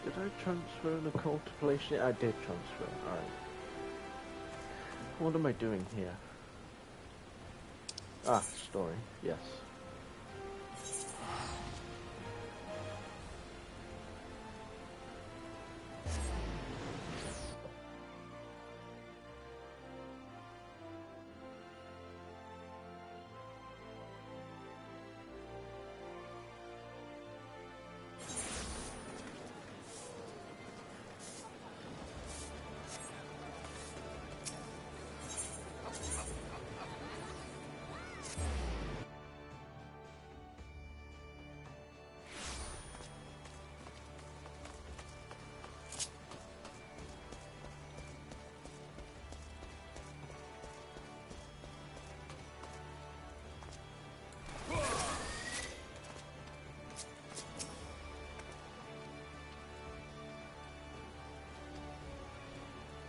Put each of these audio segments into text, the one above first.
Did I transfer the call to place? Yeah, I did transfer. Alright. What am I doing here? Ah, story. Yes.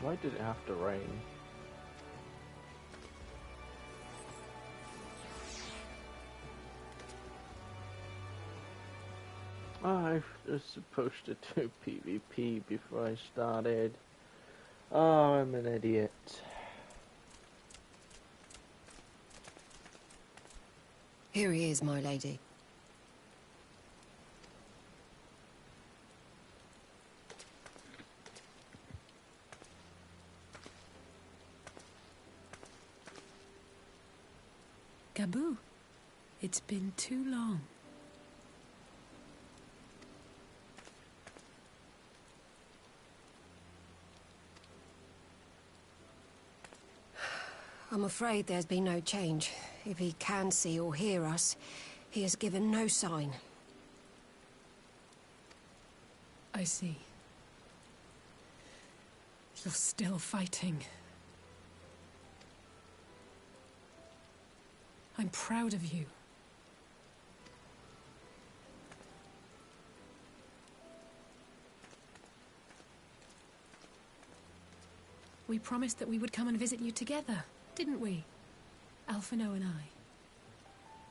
Why did it have to rain? I was supposed to do PvP before I started. Oh, I'm an idiot. Here he is, my lady. Gaboo, it's been too long. I'm afraid there's been no change. If he can see or hear us, he has given no sign. I see. You're still fighting. I'm proud of you. We promised that we would come and visit you together, didn't we? Alphino and I.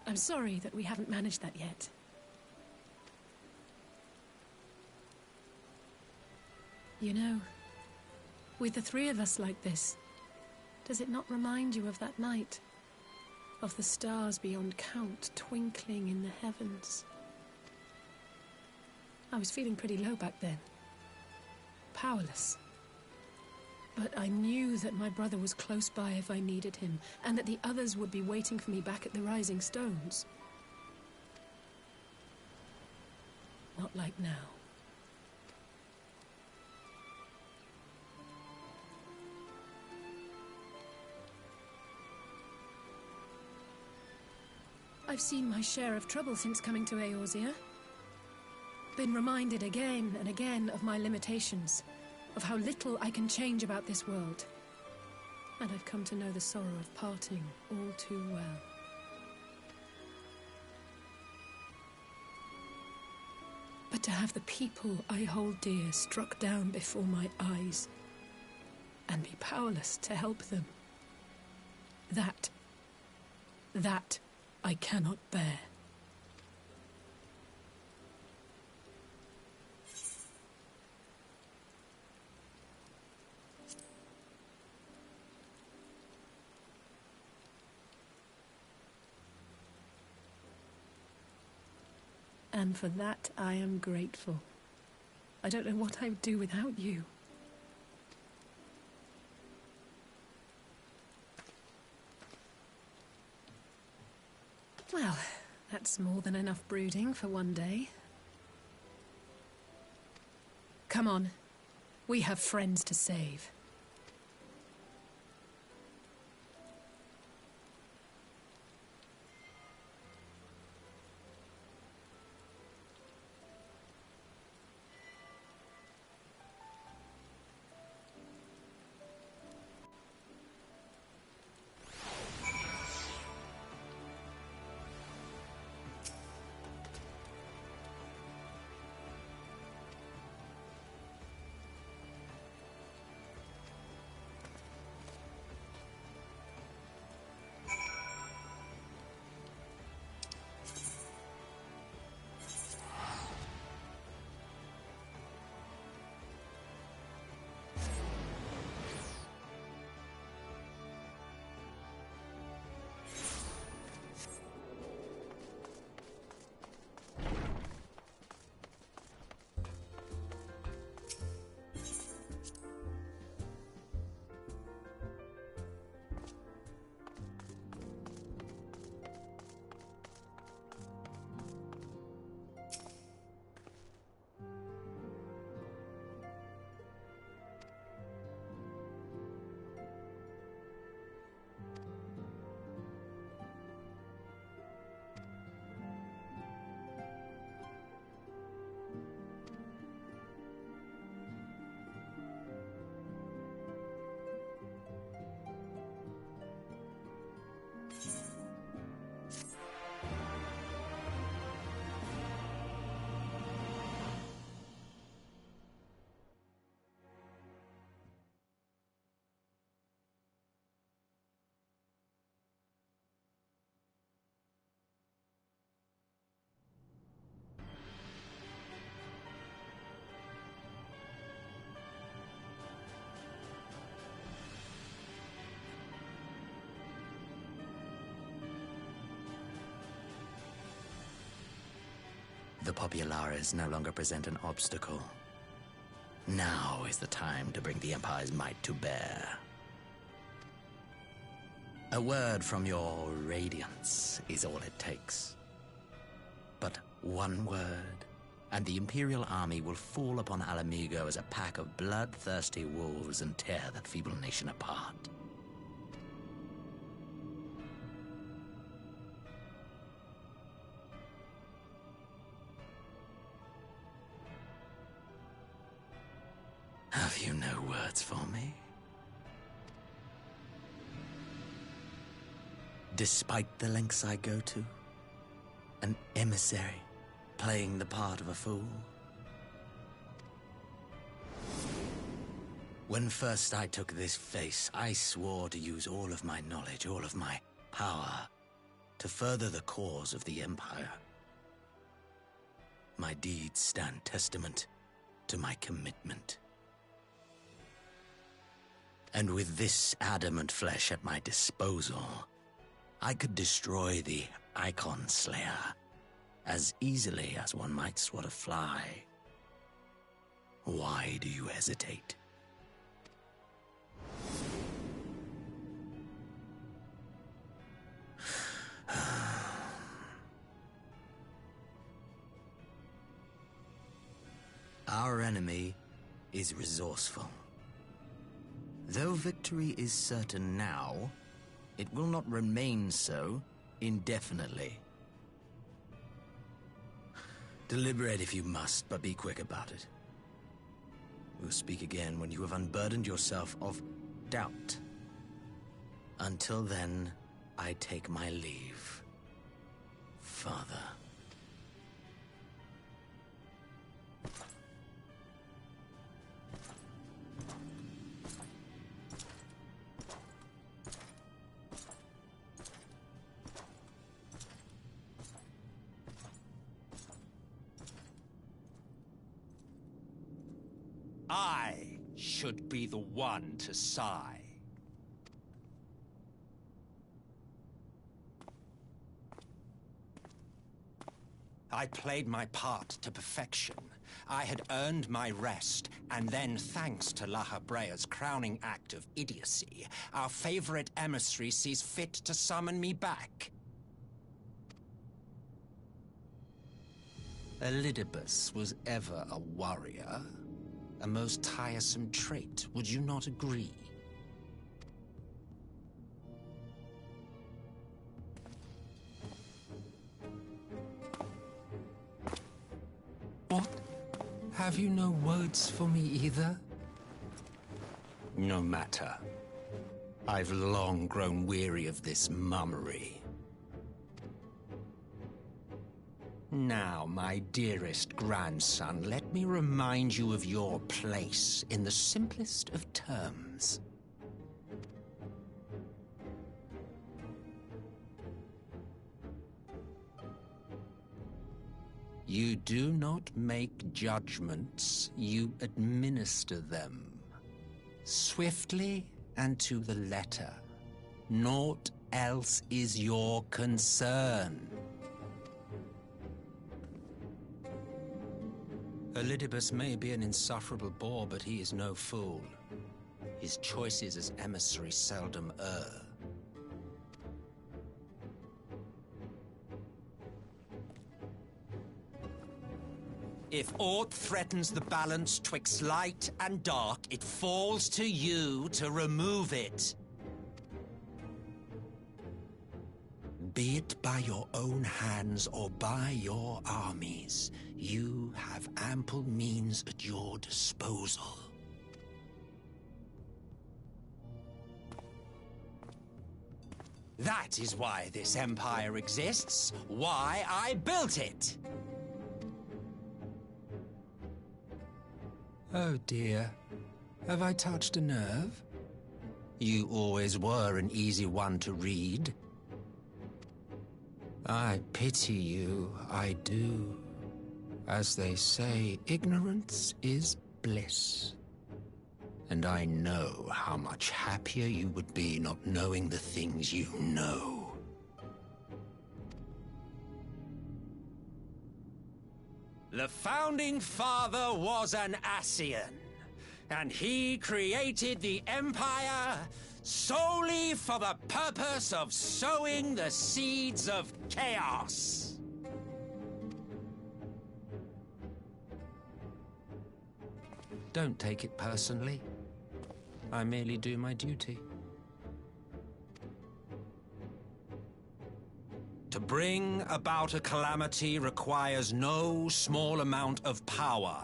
I'm sorry that we haven't managed that yet. You know, with the three of us like this, does it not remind you of that night? Of the stars beyond count twinkling in the heavens? I was feeling pretty low back then. Powerless. But I knew that my brother was close by if I needed him, and that the others would be waiting for me back at the Rising Stones. Not like now. I've seen my share of trouble since coming to Eorzea. Been reminded again and again of my limitations, of how little I can change about this world. And I've come to know the sorrow of parting all too well. But to have the people I hold dear struck down before my eyes, and be powerless to help them, that I cannot bear. And for that I am grateful. I don't know what I would do without you. Well, that's more than enough brooding for one day. Come on. We have friends to save. The populares no longer present an obstacle. Now is the time to bring the Empire's might to bear. A word from your Radiance is all it takes. But one word, and the Imperial army will fall upon Alamigo as a pack of bloodthirsty wolves and tear that feeble nation apart. Have you no words for me? Despite the lengths I go to, an emissary playing the part of a fool. When first I took this face, I swore to use all of my knowledge, all of my power, to further the cause of the Empire. My deeds stand testament to my commitment. And with this adamant flesh at my disposal, I could destroy the Icon Slayer as easily as one might swat a fly. Why do you hesitate? Our enemy is resourceful. Though victory is certain now, it will not remain so indefinitely. Deliberate if you must, but be quick about it. We'll speak again when you have unburdened yourself of doubt. Until then, I take my leave, Father. I should be the one to sigh. I played my part to perfection. I had earned my rest, and then, thanks to La Habrea's crowning act of idiocy, our favorite emissary sees fit to summon me back. Elidibus was ever a warrior. A most tiresome trait, would you not agree? What? Have you no words for me either? No matter. I've long grown weary of this mummery. Now, my dearest grandson, let me remind you of your place in the simplest of terms. You do not make judgments, you administer them. Swiftly and to the letter. Naught else is your concern. Elidibus may be an insufferable bore, but he is no fool. His choices as emissary seldom err. If aught threatens the balance twixt light and dark, it falls to you to remove it. Be it by your own hands or by your armies, you have ample means at your disposal. That is why this empire exists, why I built it! Oh dear, have I touched a nerve? You always were an easy one to read. I pity you, I do. As they say, ignorance is bliss. And I know how much happier you would be not knowing the things you know. The founding father was an Ascian, and he created the Empire solely for the purpose of sowing the seeds of chaos. Don't take it personally. I merely do my duty. To bring about a calamity requires no small amount of power,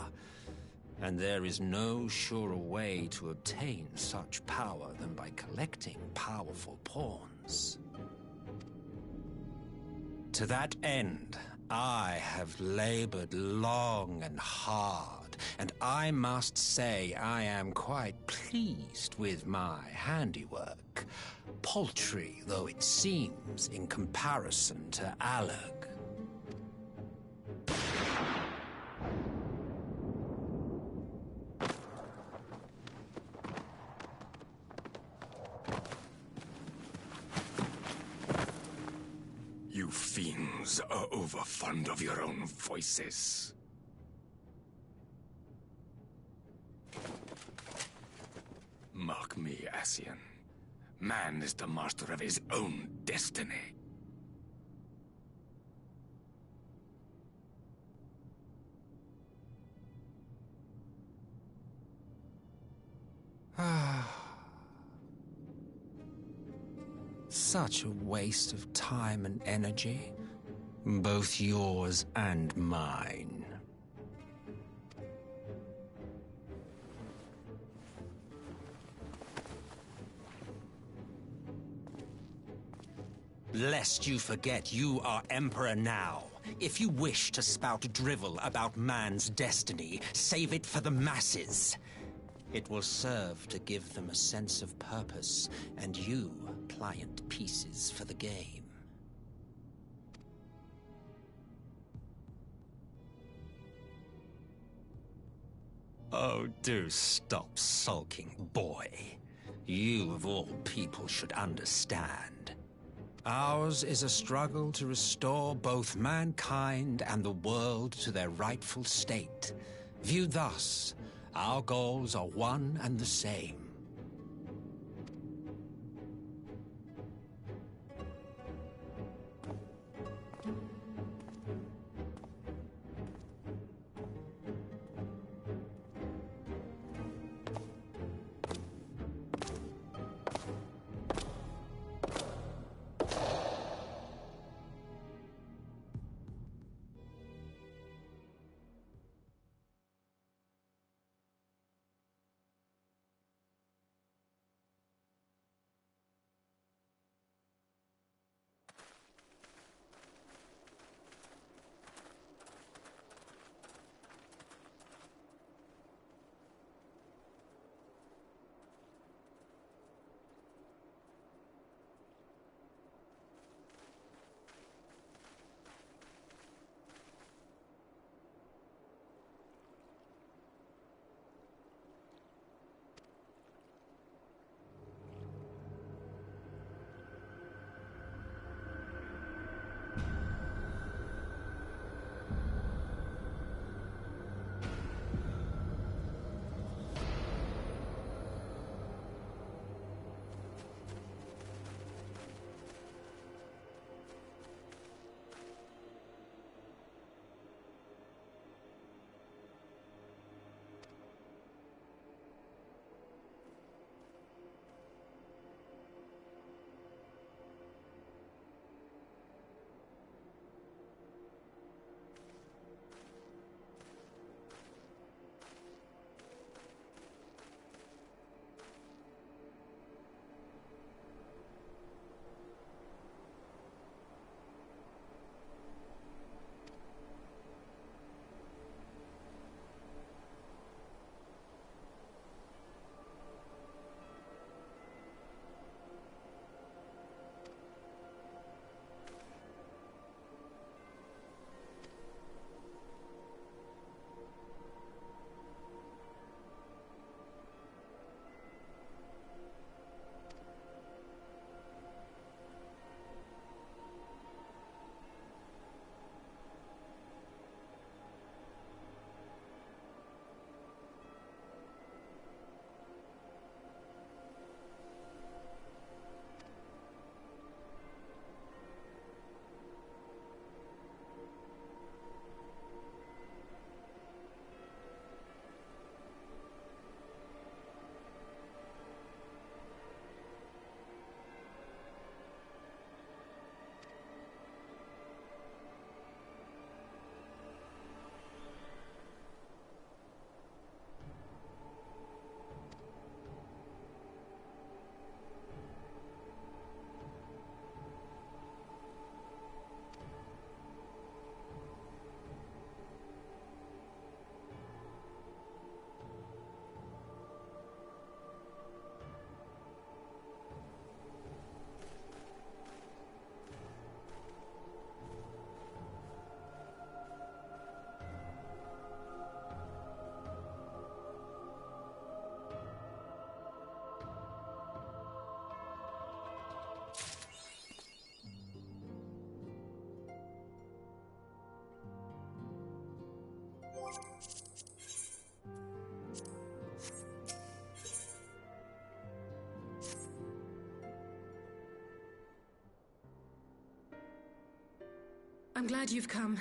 and there is no surer way to obtain such power than by collecting powerful pawns. To that end, I have labored long and hard, and I must say I am quite pleased with my handiwork, paltry though it seems in comparison to Alag. You fiends are overfond of your own voices. Mark me, Ascian. Man is the master of his own destiny. Such a waste of time and energy, both yours and mine. Lest you forget, you are Emperor now. If you wish to spout drivel about man's destiny, save it for the masses. It will serve to give them a sense of purpose, and you pliant pieces for the game. Oh, do stop sulking, boy. You, of all people, should understand. Ours is a struggle to restore both mankind and the world to their rightful state. Viewed thus, our goals are one and the same. I'm glad you've come,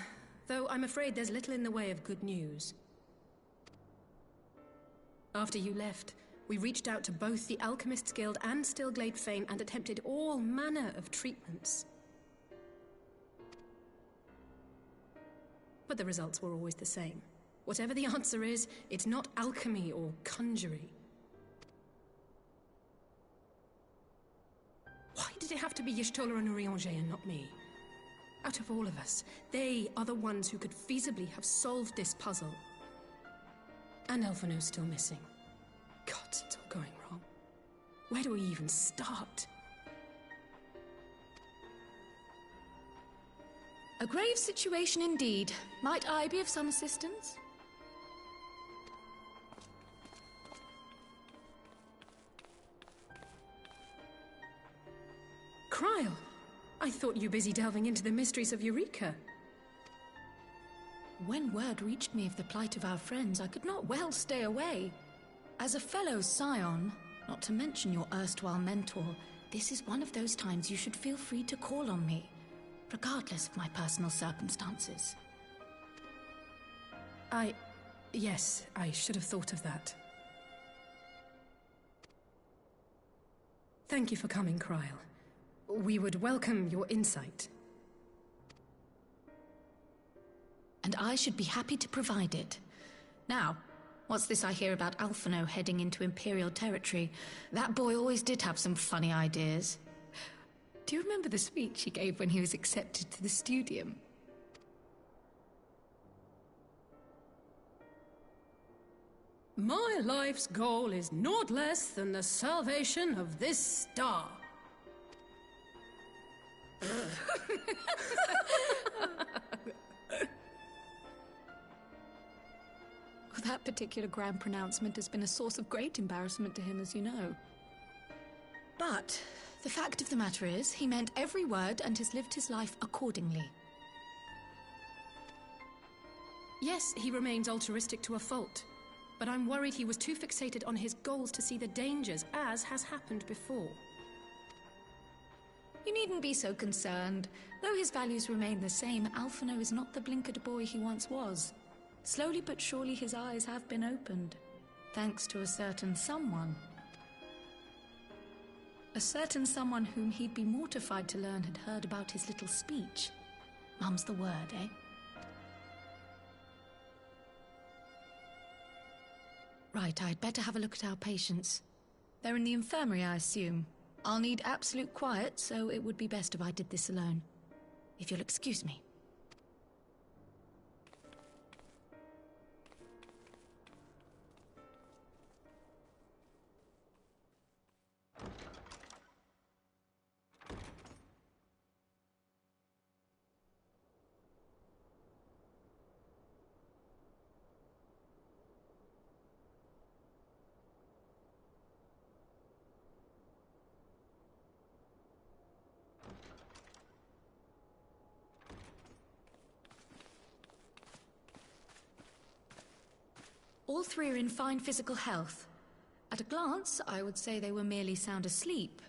though I'm afraid there's little in the way of good news. After you left, we reached out to both the Alchemists Guild and Stillglade Fane and attempted all manner of treatments. But the results were always the same. Whatever the answer is, it's not alchemy or conjury. Why did it have to be Y'shtola and Urianger and not me? Out of all of us, they are the ones who could feasibly have solved this puzzle. And Elfino's still missing. God, it's all going wrong. Where do we even start? A grave situation indeed. Might I be of some assistance? Kryl! I thought you busy delving into the mysteries of Eureka. When word reached me of the plight of our friends, I could not well stay away. As a fellow scion, not to mention your erstwhile mentor, this is one of those times you should feel free to call on me, regardless of my personal circumstances. Yes, I should have thought of that. Thank you for coming, Kryl. We would welcome your insight. And I should be happy to provide it. Now, what's this I hear about Alphino heading into Imperial territory? That boy always did have some funny ideas. Do you remember the speech he gave when he was accepted to the Studium? My life's goal is naught less than the salvation of this star. That particular grand pronouncement has been a source of great embarrassment to him, as you know. But the fact of the matter is, he meant every word and has lived his life accordingly. Yes, he remains altruistic to a fault, but I'm worried he was too fixated on his goals to see the dangers, as has happened before. You needn't be so concerned. Though his values remain the same, Alphino is not the blinkered boy he once was. Slowly but surely his eyes have been opened, thanks to a certain someone. A certain someone whom he'd be mortified to learn had heard about his little speech. Mum's the word, eh? Right, I'd better have a look at our patients. They're in the infirmary, I assume. I'll need absolute quiet, so it would be best if I did this alone. If you'll excuse me. All three are in fine physical health. At a glance, I would say they were merely sound asleep.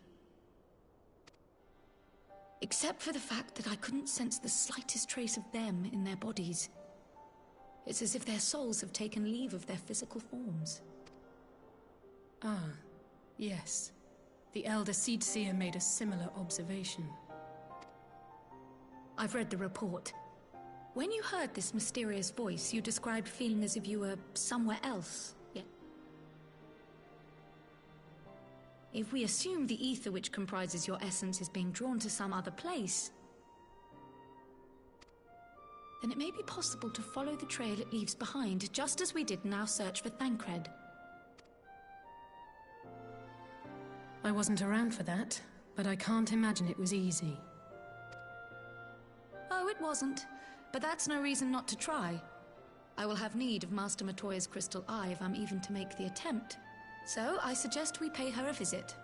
Except for the fact that I couldn't sense the slightest trace of them in their bodies. It's as if their souls have taken leave of their physical forms. Ah, yes. The Elder Seedseer made a similar observation. I've read the report. When you heard this mysterious voice, you described feeling as if you were somewhere else. Yeah. If we assume the ether which comprises your essence is being drawn to some other place, then it may be possible to follow the trail it leaves behind, just as we did in our search for Thancred. I wasn't around for that, but I can't imagine it was easy. Oh, it wasn't. But that's no reason not to try. I will have need of Master Matoya's crystal eye if I'm even to make the attempt. So I suggest we pay her a visit.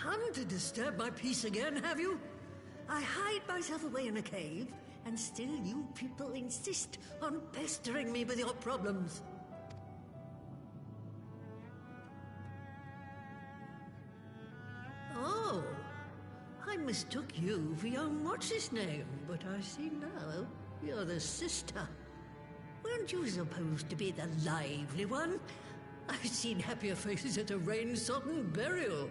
come to disturb my peace again, have you? I hide myself away in a cave, and still you people insist on pestering me with your problems. Oh, I mistook you for young what's-his-name, but I see now you're the sister. Weren't you supposed to be the lively one? I've seen happier faces at a rain-sodden burial.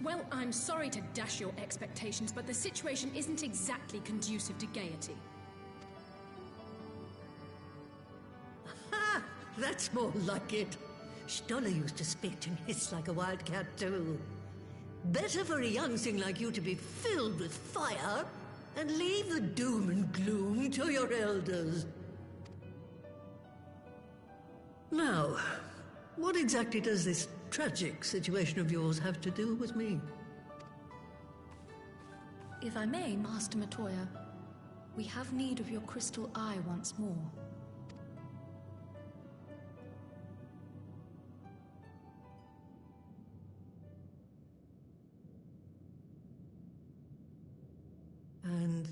Well, I'm sorry to dash your expectations, but the situation isn't exactly conducive to gaiety. Ha! That's more like it. Stoller used to spit and hiss like a wildcat too. Better for a young thing like you to be filled with fire and leave the doom and gloom to your elders. Now, what exactly does this tragic situation of yours have to do with me? If I may, Master Matoya, we have need of your crystal eye once more. And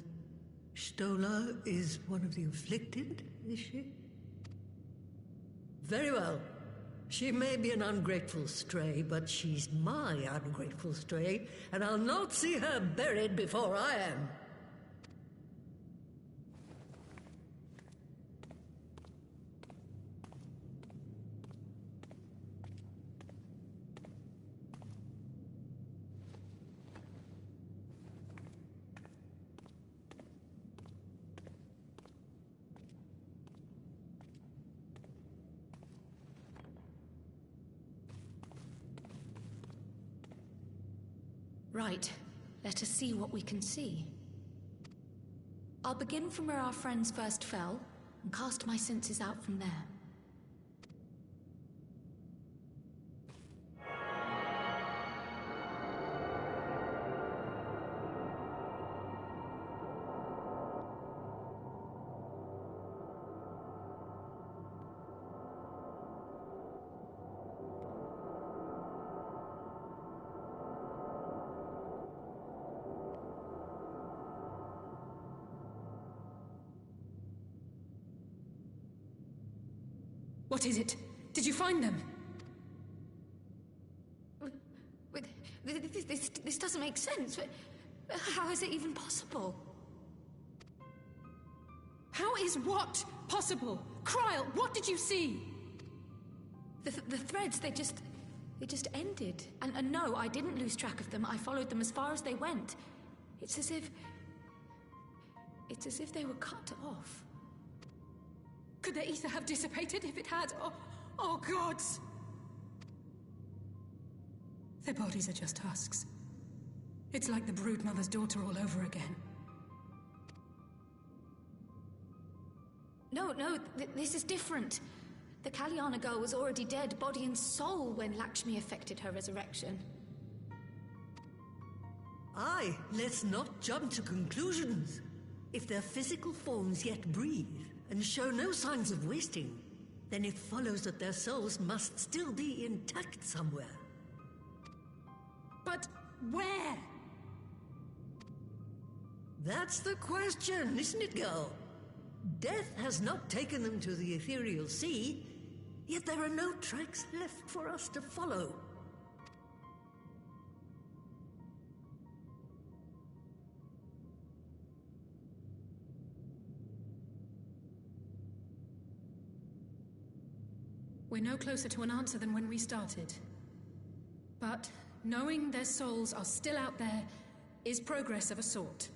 Stoller is one of the afflicted, is she? Very well. She may be an ungrateful stray, but she's my ungrateful stray, and I'll not see her buried before I am. Right. Let us see what we can see. I'll begin from where our friends first fell, and cast my senses out from there. What is it? Did you find them? This doesn't make sense. How is it even possible? How is what possible? Kryl, what did you see? The threads, they just ended. And no, I didn't lose track of them. I followed them as far as they went. It's as if they were cut off. Could their ether have dissipated if it had? Oh, gods! Their bodies are just husks. It's like the broodmother's daughter all over again. No, this is different. The Kalyana girl was already dead, body and soul, when Lakshmi effected her resurrection. Aye, let's not jump to conclusions. If their physical forms yet breathe and show no signs of wasting, then it follows that their souls must still be intact somewhere. But where? That's the question, isn't it, girl? Death has not taken them to the ethereal sea, yet there are no tracks left for us to follow. We're no closer to an answer than when we started. But knowing their souls are still out there is progress of a sort.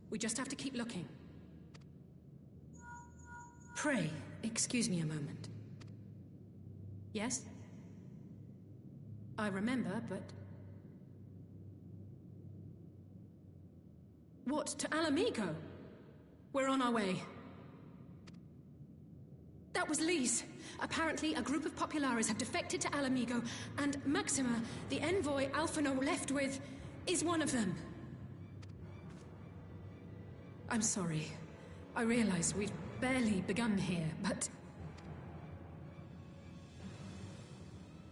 We just have to keep looking. Pray, excuse me a moment. Yes? I remember, but... What, to Alamigo? We're on our way. That was Lise. Apparently, a group of Populares have defected to Alamigo, and Maxima, the envoy Alphino left with, is one of them. I'm sorry. I realize we've barely begun here, but...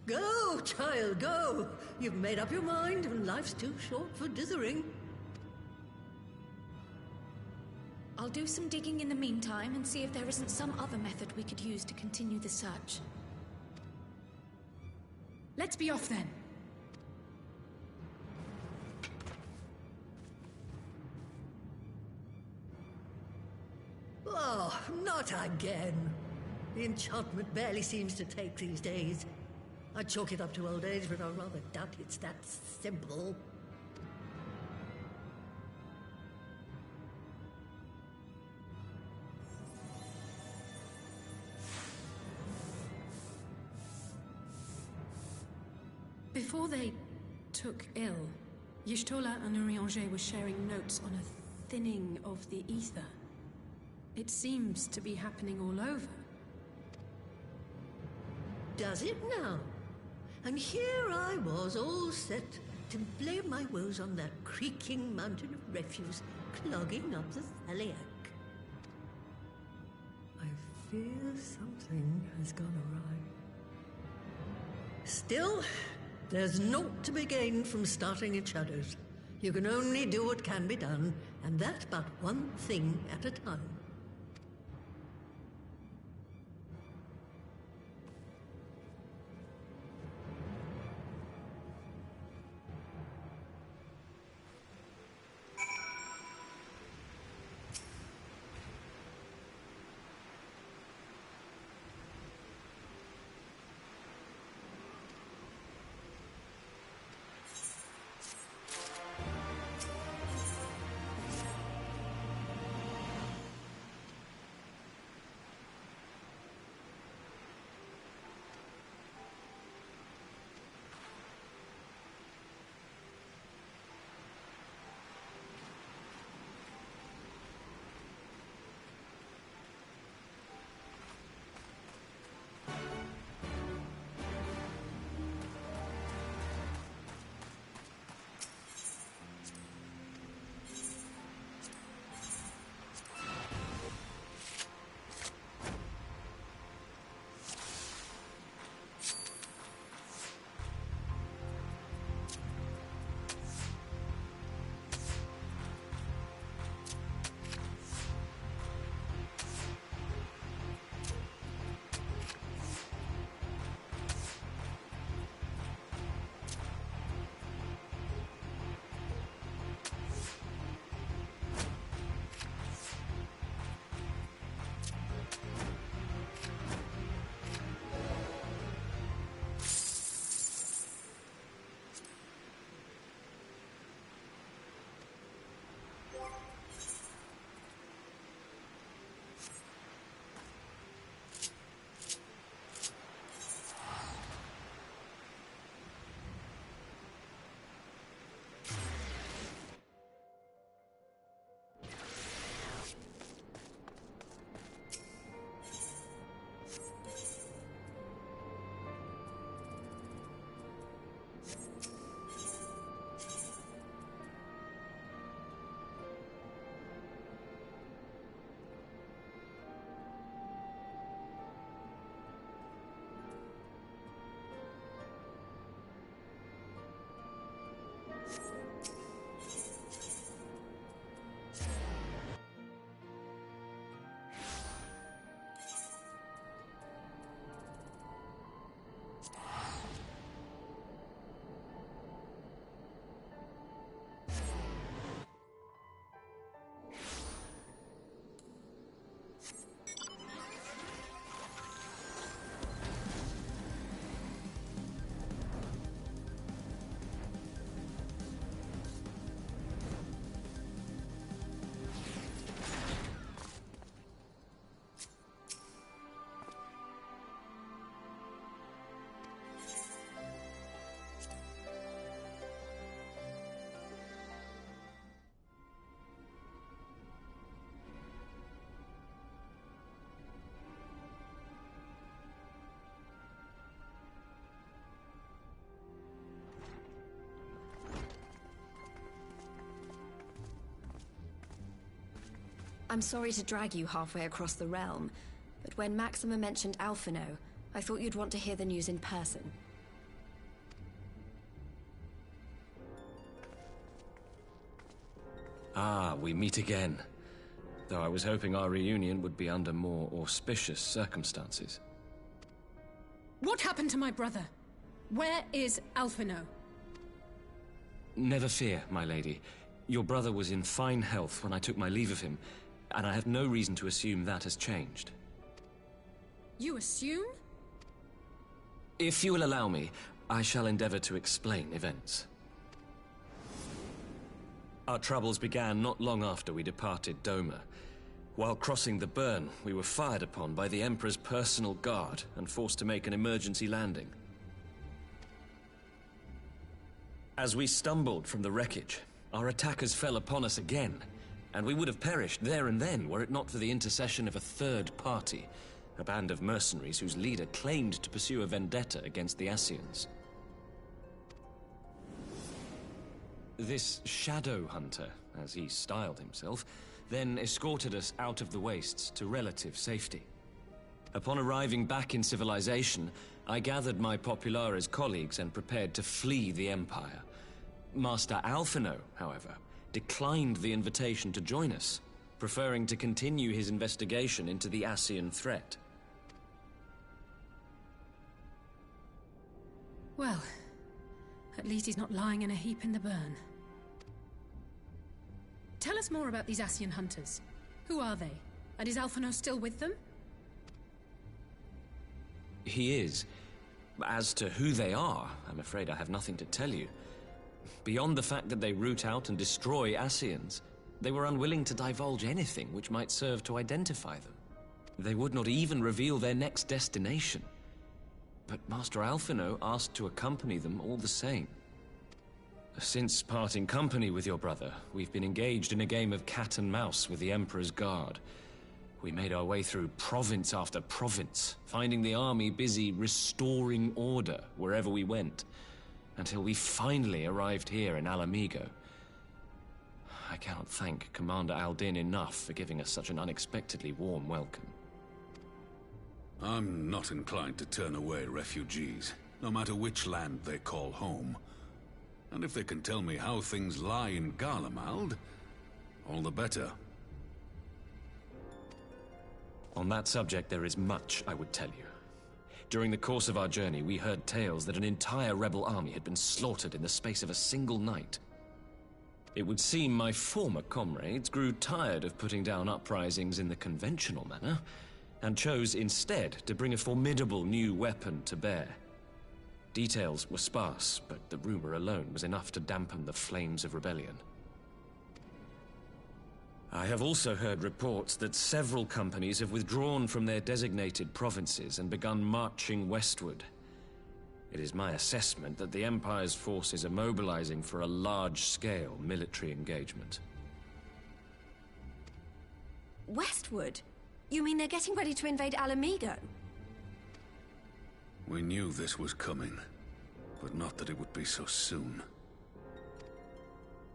Go child, go! You've made up your mind, and life's too short for dithering. I'll do some digging in the meantime and see if there isn't some other method we could use to continue the search. Let's be off then. Oh, not again. The enchantment barely seems to take these days. I chalk it up to old age, but I rather doubt it's that simple. Before they took ill, Y'shtola and Urianger were sharing notes on a thinning of the ether. It seems to be happening all over. Does it now? And here I was, all set to blame my woes on that creaking mountain of refuse clogging up the Thaliac. I fear something has gone awry. Still, there's naught to be gained from starting in shadows. You can only do what can be done, and that but one thing at a time. I'm sorry to drag you halfway across the realm, but when Maxima mentioned Alphino, I thought you'd want to hear the news in person. Ah, we meet again. Though I was hoping our reunion would be under more auspicious circumstances. What happened to my brother? Where is Alphino? Never fear, my lady. Your brother was in fine health when I took my leave of him, and I have no reason to assume that has changed. You assume? If you will allow me, I shall endeavor to explain events. Our troubles began not long after we departed Doma. While crossing the burn, we were fired upon by the Emperor's personal guard and forced to make an emergency landing. As we stumbled from the wreckage, our attackers fell upon us again, and we would have perished there and then were it not for the intercession of a third party, a band of mercenaries whose leader claimed to pursue a vendetta against the Ascians. This shadow hunter, as he styled himself, then escorted us out of the wastes to relative safety. Upon arriving back in civilization, I gathered my Populares colleagues and prepared to flee the Empire. Master Alphino, however, declined the invitation to join us, preferring to continue his investigation into the Ascian threat. Well, at least he's not lying in a heap in the burn. Tell us more about these Ascian hunters. Who are they? And is Alphino still with them? He is. As to who they are, I'm afraid I have nothing to tell you. Beyond the fact that they root out and destroy Ascians, they were unwilling to divulge anything which might serve to identify them. They would not even reveal their next destination. But Master Alphino asked to accompany them all the same. Since parting company with your brother, we've been engaged in a game of cat and mouse with the Emperor's guard. We made our way through province after province, finding the army busy restoring order wherever we went, until we finally arrived here in Alamigo. I cannot thank Commander Aldin enough for giving us such an unexpectedly warm welcome. I'm not inclined to turn away refugees, no matter which land they call home. And if they can tell me how things lie in Garlemald, all the better. On that subject, there is much I would tell you. During the course of our journey, we heard tales that an entire rebel army had been slaughtered in the space of a single night. It would seem my former comrades grew tired of putting down uprisings in the conventional manner, and chose instead to bring a formidable new weapon to bear. Details were sparse, but the rumor alone was enough to dampen the flames of rebellion. I have also heard reports that several companies have withdrawn from their designated provinces and begun marching westward. It is my assessment that the Empire's forces are mobilizing for a large-scale military engagement. Westward? You mean they're getting ready to invade Alamigo? We knew this was coming, but not that it would be so soon.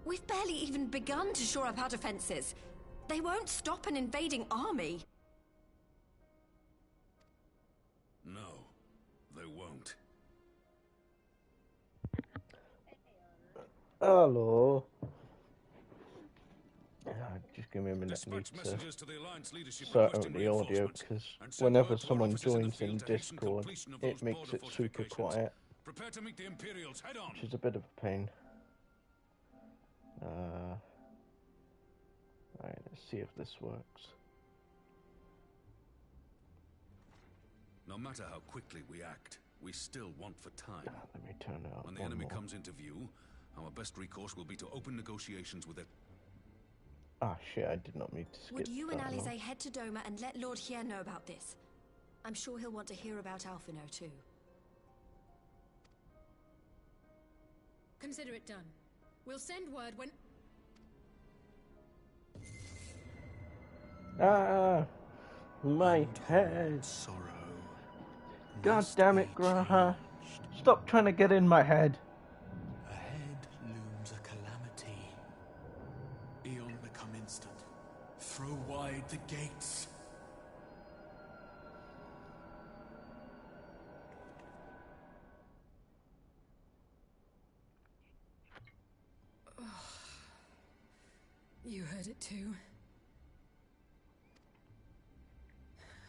We've barely even begun to shore up our defenses. They won't stop an invading army. No, they won't. Hello. Just give me a minute. I need to start out the audio because whenever someone joins in Discord, it makes it super quiet, which is a bit of a pain. Alright, let's see if this works. No matter how quickly we act, we still want for time. Let me turn it up. When the enemy comes into view, our best recourse will be to open negotiations with it. Ah shit, I did not mean to skip. Would you and that Alize along. head to Doma and let Lord Hier know about this? I'm sure he'll want to hear about Alphino too. Consider it done. We'll send word when... Ah, my head. Sorrow. God damn it, Graha. Stop trying to get in my head. Ahead looms a calamity. Eon become instant. Throw wide the gates. You...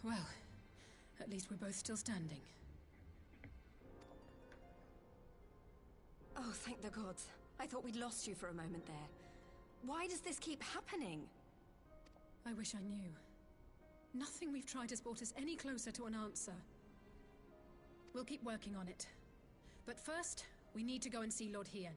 Well, at least we're both still standing. Oh, thank the gods. I thought we'd lost you for a moment there. Why does this keep happening? I wish I knew. Nothing we've tried has brought us any closer to an answer. We'll keep working on it. But first, we need to go and see Lord Hien.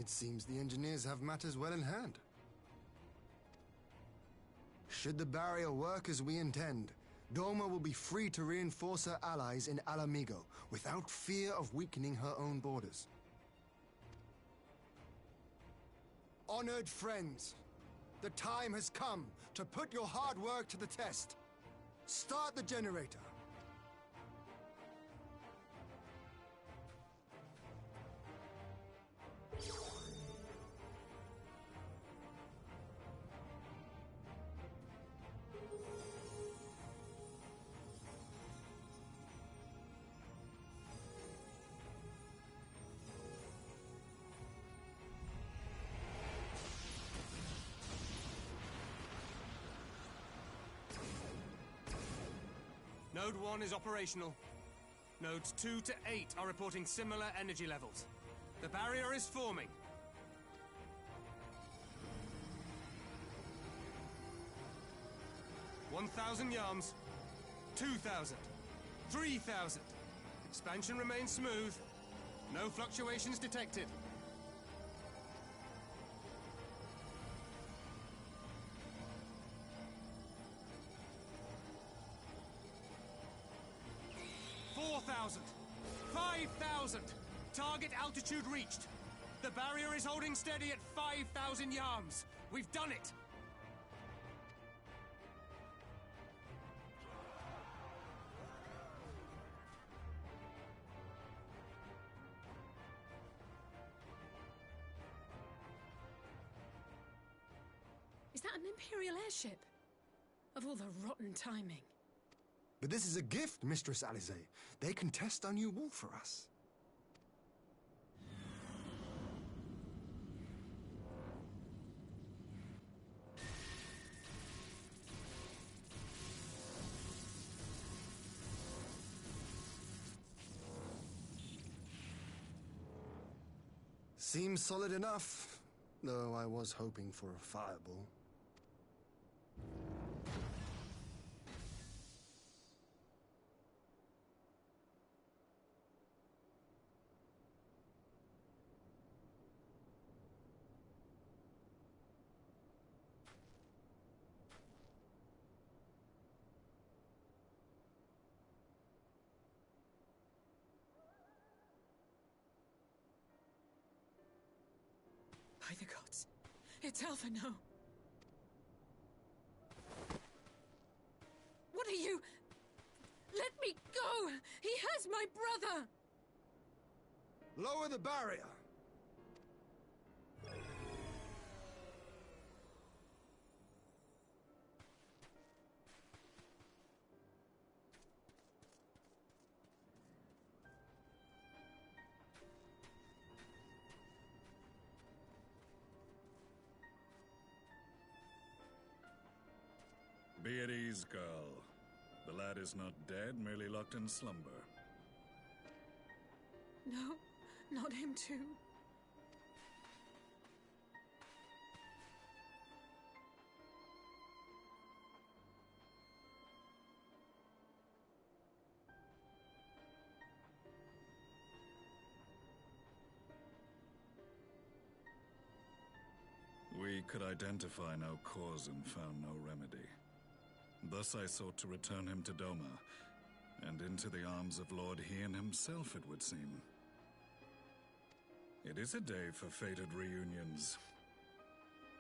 It seems the engineers have matters well in hand. Should the barrier work as we intend, Doma will be free to reinforce her allies in Alamigo without fear of weakening her own borders. Honored friends, the time has come to put your hard work to the test. Start the generator. Node 1 is operational. Nodes 2 to 8 are reporting similar energy levels. The barrier is forming. $1,000 yards. 2,000. 3,000. Expansion remains smooth. No fluctuations detected. $4,000. 5,000. Target altitude reached. The barrier is holding steady at 5,000 yards. We've done it. Is that an Imperial airship? Of all the rotten timing. But this is a gift, Mistress Alize. They can test our new wall for us. Seems solid enough, though I was hoping for a fireball. By the gods, it's Alphino. What are you? Let me go! He has my brother! Lower the barrier! Be at ease, girl. The lad is not dead, merely locked in slumber. No, not him too. We could identify no cause and found no remedy. Thus I sought to return him to Doma, and into the arms of Lord Hien himself, it would seem. It is a day for fated reunions.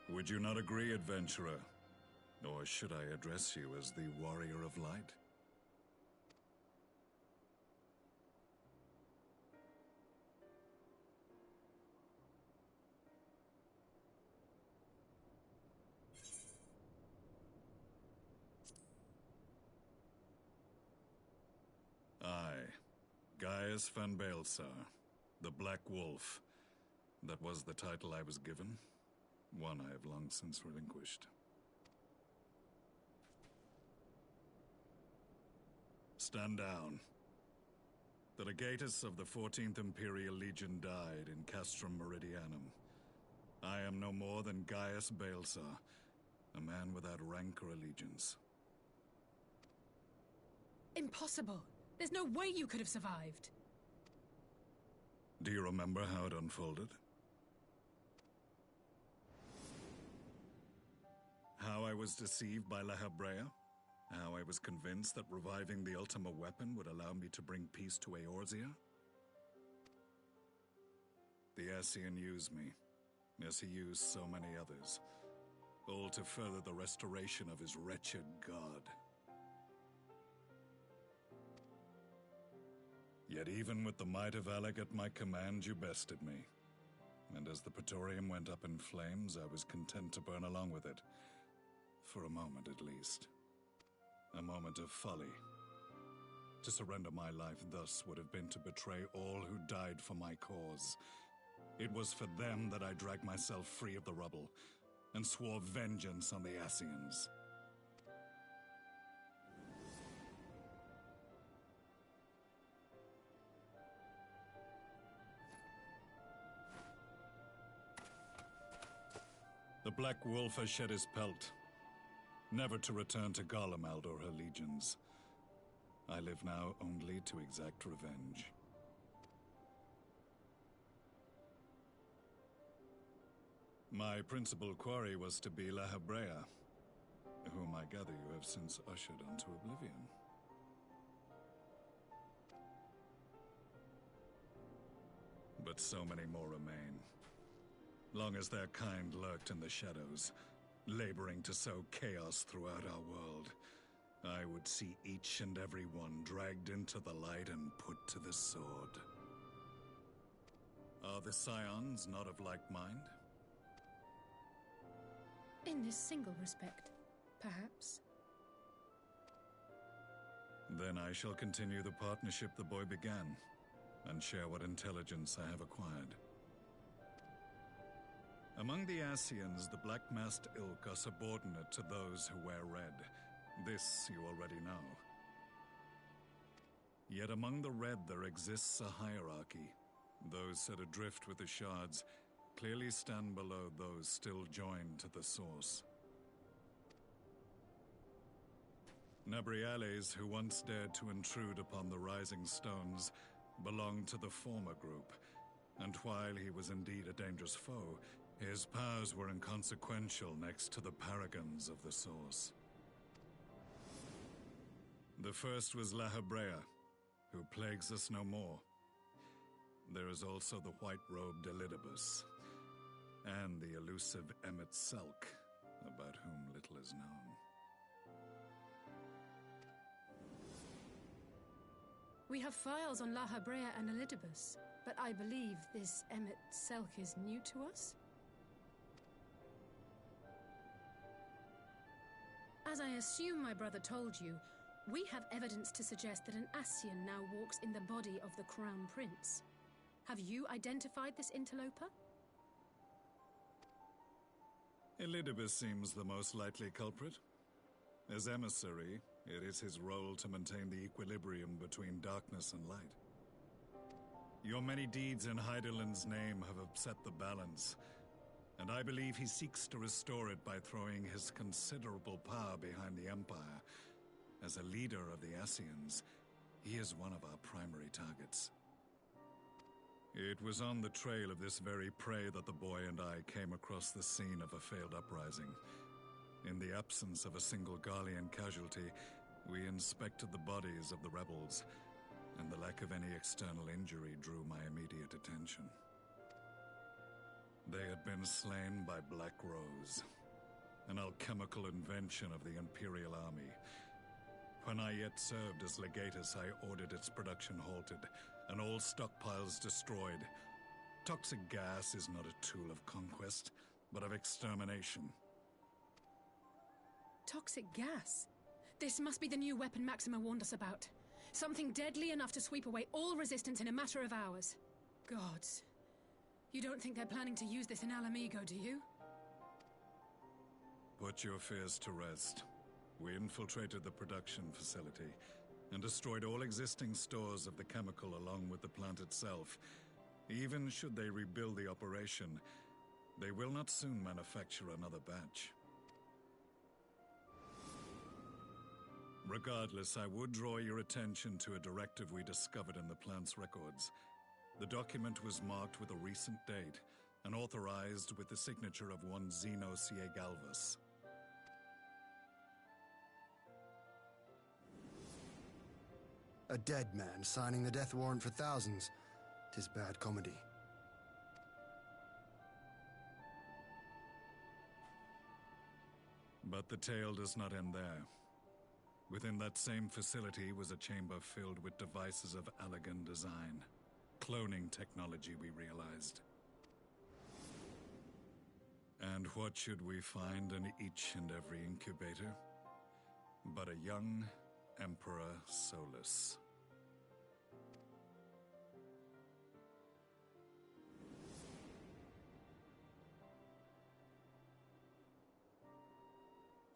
Would you not agree, adventurer? Or should I address you as the Warrior of Light? Gaius van Baelsar, the Black Wolf. That was the title I was given, one I have long since relinquished. Stand down. The legatus of the 14th Imperial Legion died in Castrum Meridianum. I am no more than Gaius Baelsar, a man without rank or allegiance. Impossible! There's no way you could have survived. Do you remember how it unfolded? How I was deceived by La Habrea? How I was convinced that reviving the Ultima weapon would allow me to bring peace to Eorzea? The Ascian used me, as he used so many others, all to further the restoration of his wretched god. Yet even with the might of Alec at my command, you bested me. And as the Praetorium went up in flames, I was content to burn along with it. For a moment, at least. A moment of folly. To surrender my life thus would have been to betray all who died for my cause. It was for them that I dragged myself free of the rubble, and swore vengeance on the Ascians. The Black Wolf has shed his pelt, never to return to Garlemald or her legions. I live now only to exact revenge. My principal quarry was to be La Habrea, whom I gather you have since ushered onto oblivion. But so many more remain. Long as their kind lurked in the shadows, laboring to sow chaos throughout our world, I would see each and every one dragged into the light and put to the sword. Are the Scions not of like mind? In this single respect, perhaps. Then I shall continue the partnership the boy began, and share what intelligence I have acquired. Among the Ascians, the Black-Masked Ilk are subordinate to those who wear red. This you already know. Yet among the Red there exists a hierarchy. Those set adrift with the shards clearly stand below those still joined to the source. Nabriales, who once dared to intrude upon the Rising Stones, belonged to the former group, and while he was indeed a dangerous foe, his powers were inconsequential next to the paragons of the Source. The first was La Habrea, who plagues us no more. There is also the white-robed Elidibus, and the elusive Emmett Selk, about whom little is known. We have files on La Habrea and Elidibus, but I believe this Emmett Selk is new to us? As I assume my brother told you, we have evidence to suggest that an Ascian now walks in the body of the Crown Prince. Have you identified this interloper? Elidibus seems the most likely culprit. As emissary, it is his role to maintain the equilibrium between darkness and light. Your many deeds in Hydaelyn's name have upset the balance, and I believe he seeks to restore it by throwing his considerable power behind the Empire. As a leader of the Ascians, he is one of our primary targets. It was on the trail of this very prey that the boy and I came across the scene of a failed uprising. In the absence of a single Garlean casualty, we inspected the bodies of the rebels, and the lack of any external injury drew my immediate attention. They had been slain by Black Rose, an alchemical invention of the Imperial Army. When I yet served as legatus, I ordered its production halted, and all stockpiles destroyed. Toxic gas is not a tool of conquest, but of extermination. Toxic gas? This must be the new weapon Maxima warned us about. Something deadly enough to sweep away all resistance in a matter of hours. Gods. You don't think they're planning to use this in Alamigo, do you? Put your fears to rest. We infiltrated the production facility and destroyed all existing stores of the chemical along with the plant itself. Even should they rebuild the operation, they will not soon manufacture another batch. Regardless, I would draw your attention to a directive we discovered in the plant's records. The document was marked with a recent date and authorized with the signature of one Zeno Ciegalvus. A dead man signing the death warrant for thousands. 'Tis bad comedy. But the tale does not end there. Within that same facility was a chamber filled with devices of elegant design. Cloning technology, we realized. And what should we find in each and every incubator? But a young Emperor Solus.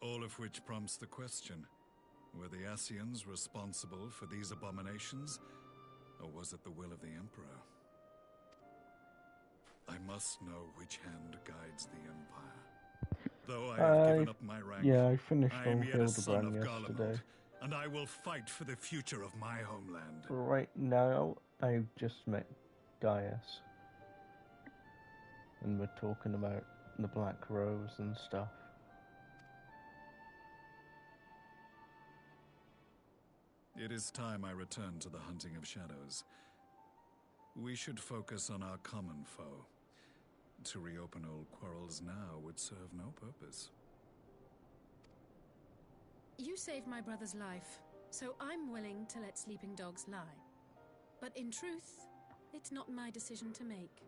All of which prompts the question, were the Ascians responsible for these abominations, or was it the will of the Emperor? I must know which hand guides the Empire. Though I have given up my rank, yeah, I finished I am on yet a son Hildebrand of yesterday. Garlemald, and I will fight for the future of my homeland. Right now, I've just met Gaius. And we're talking about the Black Rose and stuff. It is time I return to the hunting of shadows. We should focus on our common foe. To reopen old quarrels now would serve no purpose. You saved my brother's life, so I'm willing to let sleeping dogs lie. But in truth, it's not my decision to make.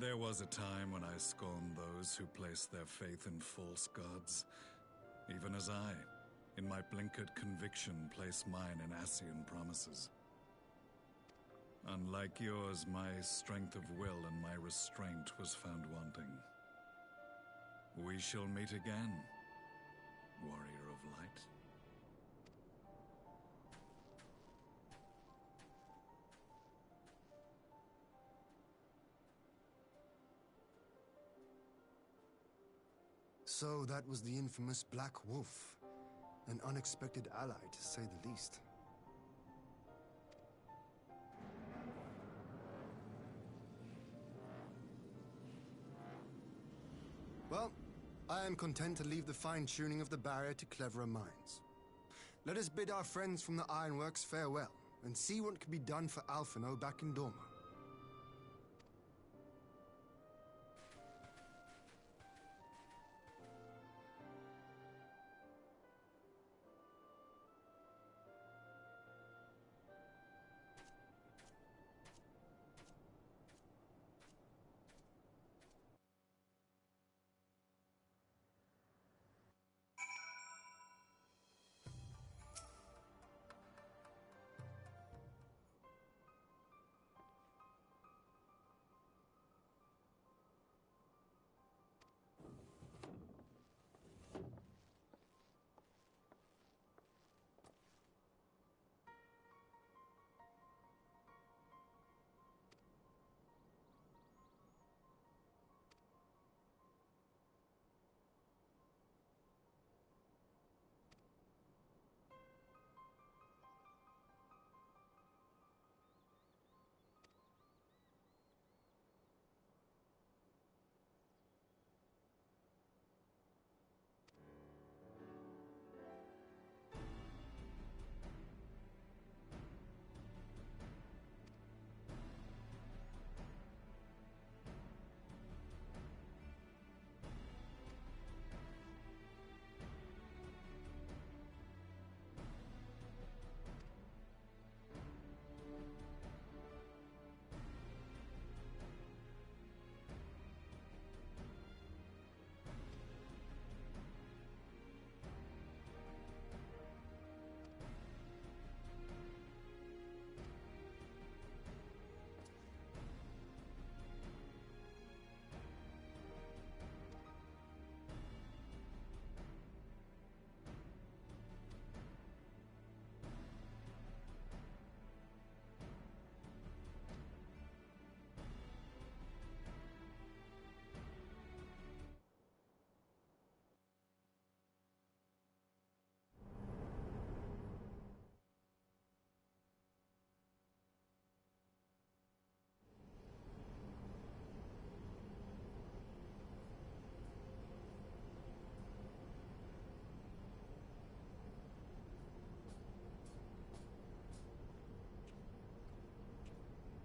There was a time when I scorned those who placed their faith in false gods, even as I, in my blinkered conviction, place mine in Ascian promises. Unlike yours, my strength of will and my restraint was found wanting. We shall meet again, warrior of light. So that was the infamous Black Wolf. An unexpected ally, to say the least. Well, I am content to leave the fine-tuning of the barrier to cleverer minds. Let us bid our friends from the Ironworks farewell, and see what can be done for Alphino back in Dorma.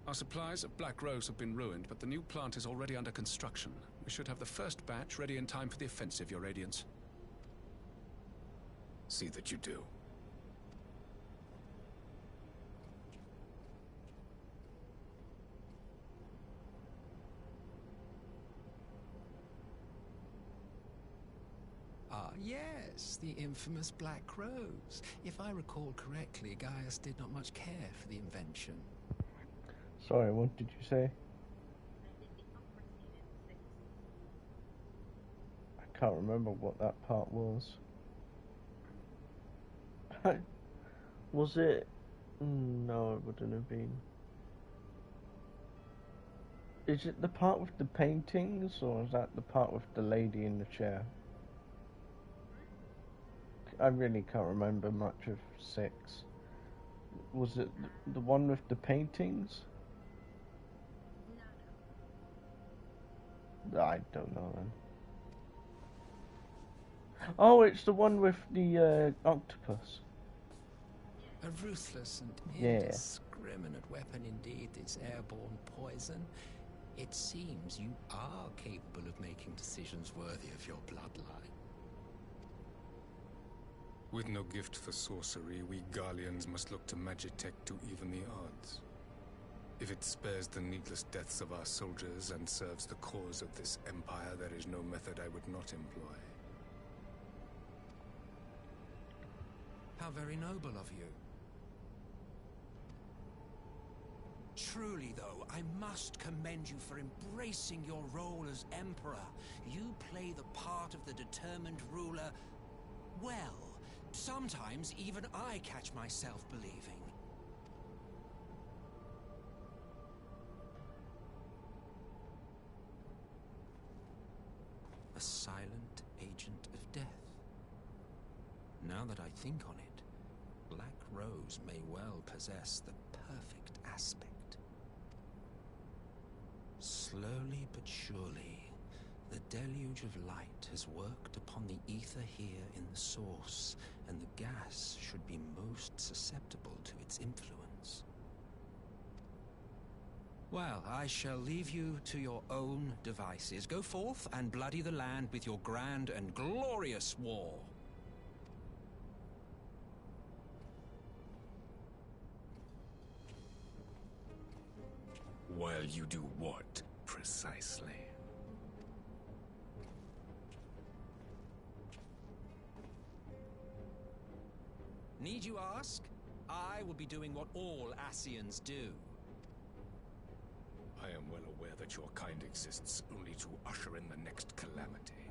Our supplies of Black Rose have been ruined, but the new plant is already under construction. We should have the first batch ready in time for the offensive, Your Radiance. See that you do. Ah, yes, the infamous Black Rose. If I recall correctly, Gaius did not much care for the invention. Sorry, what did you say? I can't remember what that part was. Was it? No, it wouldn't have been. Is it the part with the paintings, or is that the part with the lady in the chair? I really can't remember much of 6. Was it the one with the paintings? I don't know then. Oh, it's the one with the octopus. A ruthless and indiscriminate weapon indeed, this airborne poison. It seems you are capable of making decisions worthy of your bloodline. With no gift for sorcery, we Garleans must look to Magitech to even the odds. If it spares the needless deaths of our soldiers and serves the cause of this empire, there is no method I would not employ. How very noble of you. Truly, though, I must commend you for embracing your role as Emperor. You play the part of the determined ruler well. Sometimes even I catch myself believing. A silent agent of death. Now that I think on it, Black Rose may well possess the perfect aspect. Slowly but surely, the deluge of light has worked upon the ether here in the source, and the gas should be most susceptible to its influence. Well, I shall leave you to your own devices. Go forth and bloody the land with your grand and glorious war. While you do what, precisely? Need you ask? I will be doing what all Ascians do. I am well aware that your kind exists only to usher in the next calamity.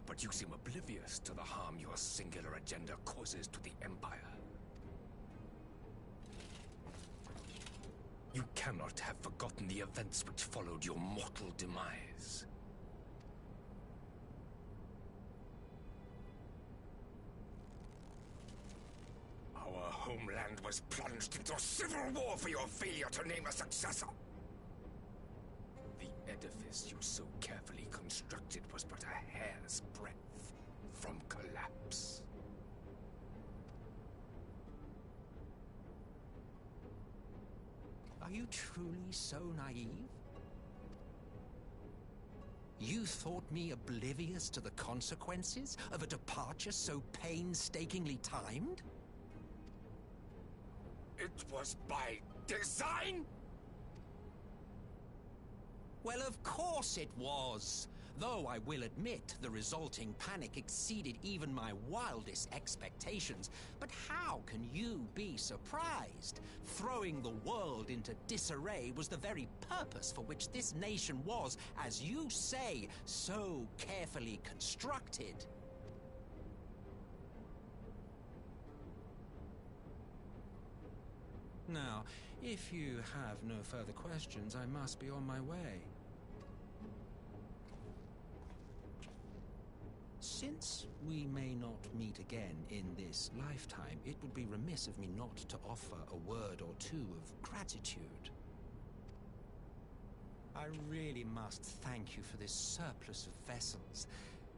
But you seem oblivious to the harm your singular agenda causes to the Empire. You cannot have forgotten the events which followed your mortal demise. Our homeland was plunged into civil war for your failure to name a successor. The edifice you so carefully constructed was but a hair's breadth from collapse. Are you truly so naive? You thought me oblivious to the consequences of a departure so painstakingly timed? It was by design? Well, of course it was. Though I will admit the resulting panic exceeded even my wildest expectations. But how can you be surprised? Throwing the world into disarray was the very purpose for which this nation was, as you say, so carefully constructed. Now, if you have no further questions, I must be on my way. Since we may not meet again in this lifetime, it would be remiss of me not to offer a word or two of gratitude. I really must thank you for this surplus of vessels.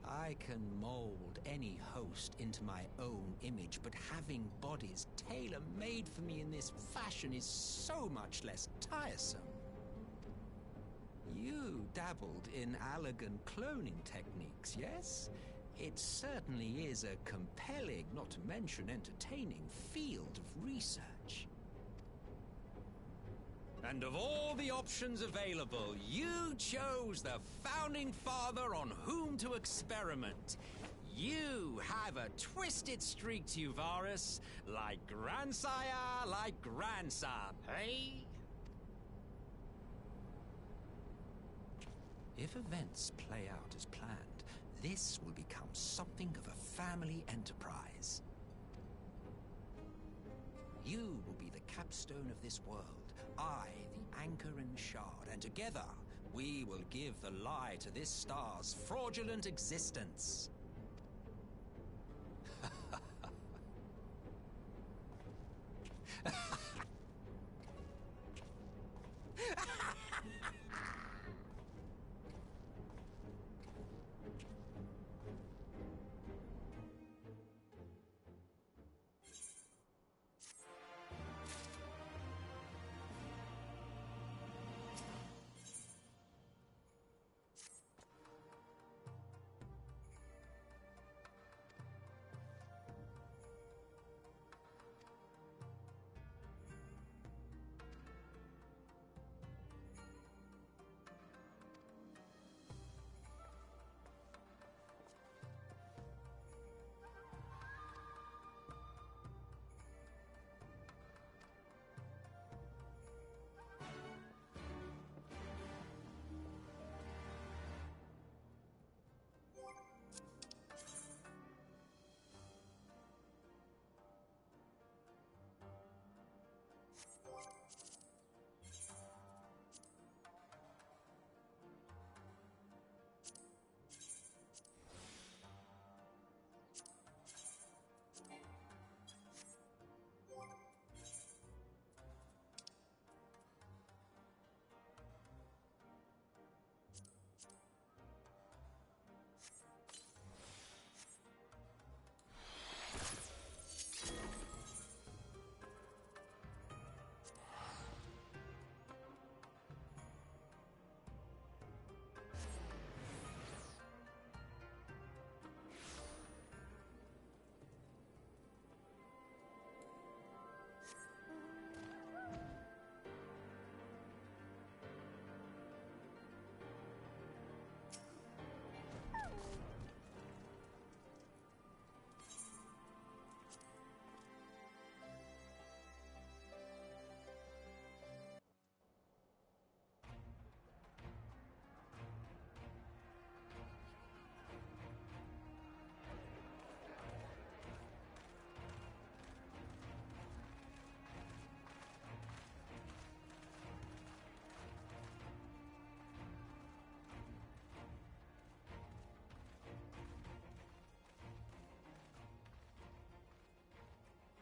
I can mold any host into my own image, but having bodies tailor-made for me in this fashion is so much less tiresome. You dabbled in Allagan cloning techniques, yes? It certainly is a compelling, not to mention entertaining, field of research. And of all the options available, you chose the founding father on whom to experiment. You have a twisted streak to you, Varus, like grandsire, like grandson, hey? If events play out as planned, this will become something of a family enterprise. You will be the capstone of this world, I the anchor and the shard, and together we will give the lie to this star's fraudulent existence.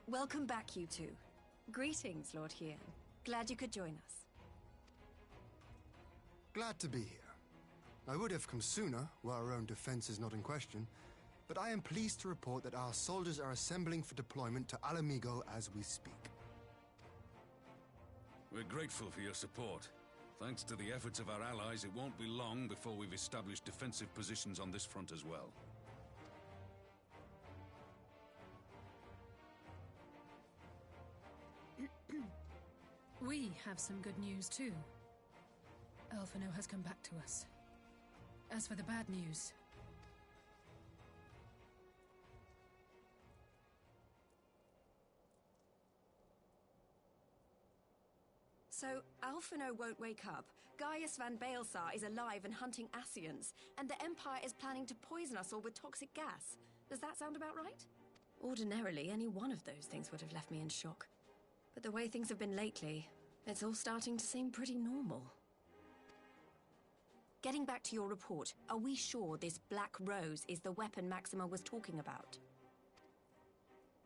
Welcome back, you two. Greetings, Lord Hien. Glad you could join us. Glad to be here. I would have come sooner, where our own defense is not in question, but I am pleased to report that our soldiers are assembling for deployment to Alamigo as we speak. We're grateful for your support. Thanks to the efforts of our allies, it won't be long before we've established defensive positions on this front as well. We have some good news, too. Alphino has come back to us. As for the bad news... So, Alphino won't wake up, Gaius van Baelsar is alive and hunting Ascians, and the Empire is planning to poison us all with toxic gas. Does that sound about right? Ordinarily, any one of those things would have left me in shock. But the way things have been lately, it's all starting to seem pretty normal. Getting back to your report, are we sure this Black Rose is the weapon Maxima was talking about?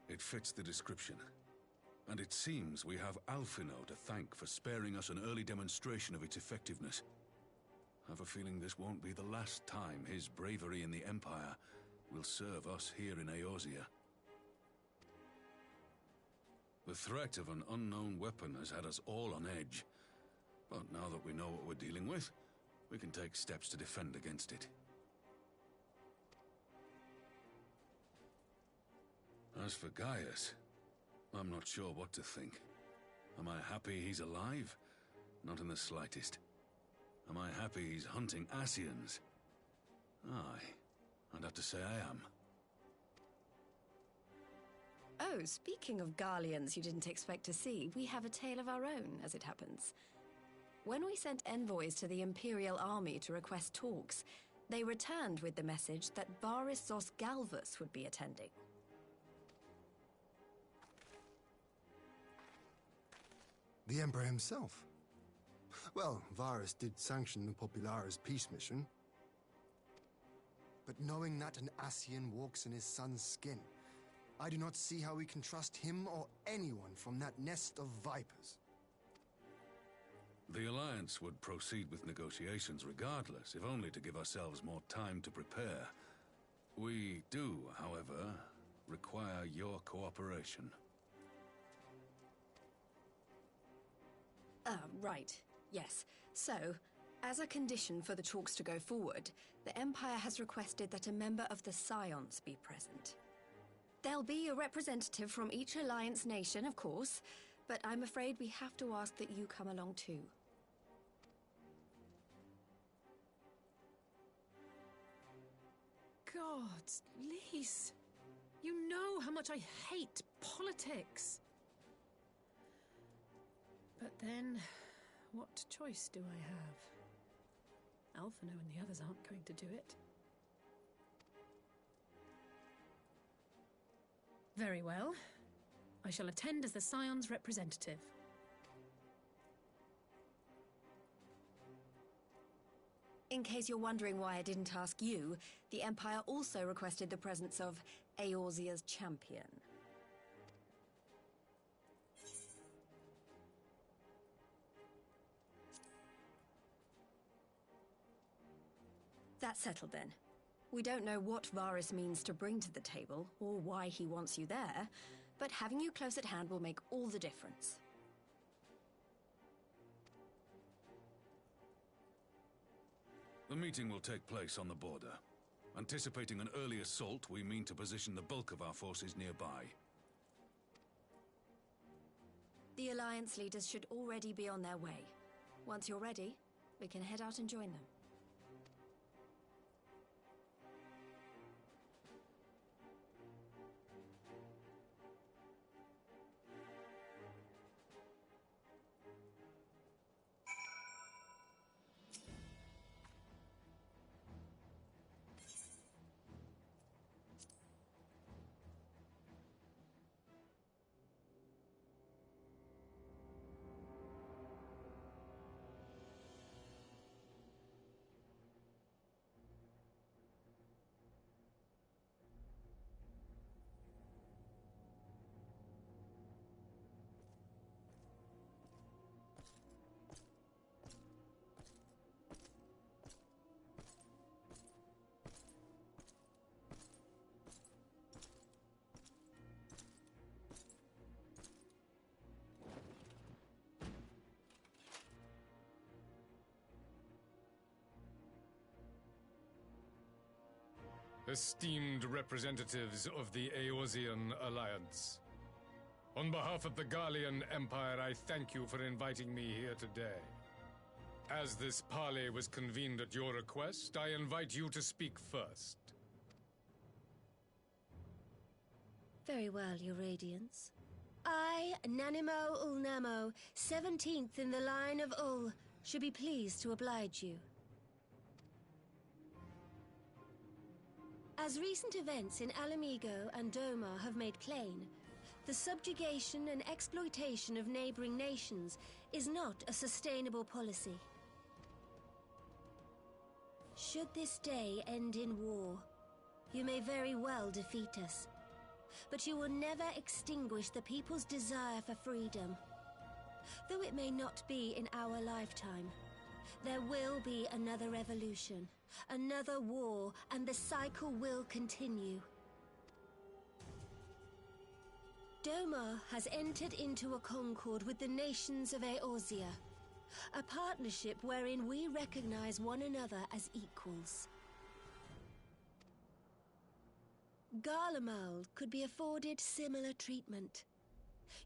It fits the description. And it seems we have Alphino to thank for sparing us an early demonstration of its effectiveness. I have a feeling this won't be the last time his bravery in the Empire will serve us here in Eorzea. The threat of an unknown weapon has had us all on edge. But now that we know what we're dealing with, we can take steps to defend against it. As for Gaius, I'm not sure what to think. Am I happy he's alive? Not in the slightest. Am I happy he's hunting Ascians? Aye, I'd have to say I am. Oh, speaking of Garleans you didn't expect to see, we have a tale of our own, as it happens. When we sent envoys to the Imperial Army to request talks, they returned with the message that Varys Zos Galvus would be attending. The Emperor himself? Well, Varys did sanction the Popularis peace mission. But knowing that an Ascian walks in his son's skin, I do not see how we can trust him or anyone from that nest of vipers. The Alliance would proceed with negotiations regardless, if only to give ourselves more time to prepare. We do, however, require your cooperation. Right. Yes. So, as a condition for the talks to go forward, the Empire has requested that a member of the Scions be present. There'll be a representative from each Alliance nation, of course, but I'm afraid we have to ask that you come along too. God, Lise, you know how much I hate politics. But then, what choice do I have? Alphino and the others aren't going to do it. Very well. I shall attend as the Scion's representative. In case you're wondering why I didn't ask you, the Empire also requested the presence of Eorzea's champion. That's settled then. We don't know what Varys means to bring to the table, or why he wants you there, but having you close at hand will make all the difference. The meeting will take place on the border. Anticipating an early assault, we mean to position the bulk of our forces nearby. The Alliance leaders should already be on their way. Once you're ready, we can head out and join them. Esteemed representatives of the Eorzean Alliance. On behalf of the Garlean Empire, I thank you for inviting me here today. As this parley was convened at your request, I invite you to speak first. Very well, Your Radiance. I, Nanimo Ulnamo, 17th in the line of Ul, should be pleased to oblige you. As recent events in Alamigo and Doma have made plain, the subjugation and exploitation of neighboring nations is not a sustainable policy. Should this day end in war, you may very well defeat us, but you will never extinguish the people's desire for freedom. Though it may not be in our lifetime, There will be another revolution, another war, and the cycle will continue. Doma has entered into a concord with the nations of Eorzea, a partnership wherein we recognize one another as equals. Garlemald could be afforded similar treatment.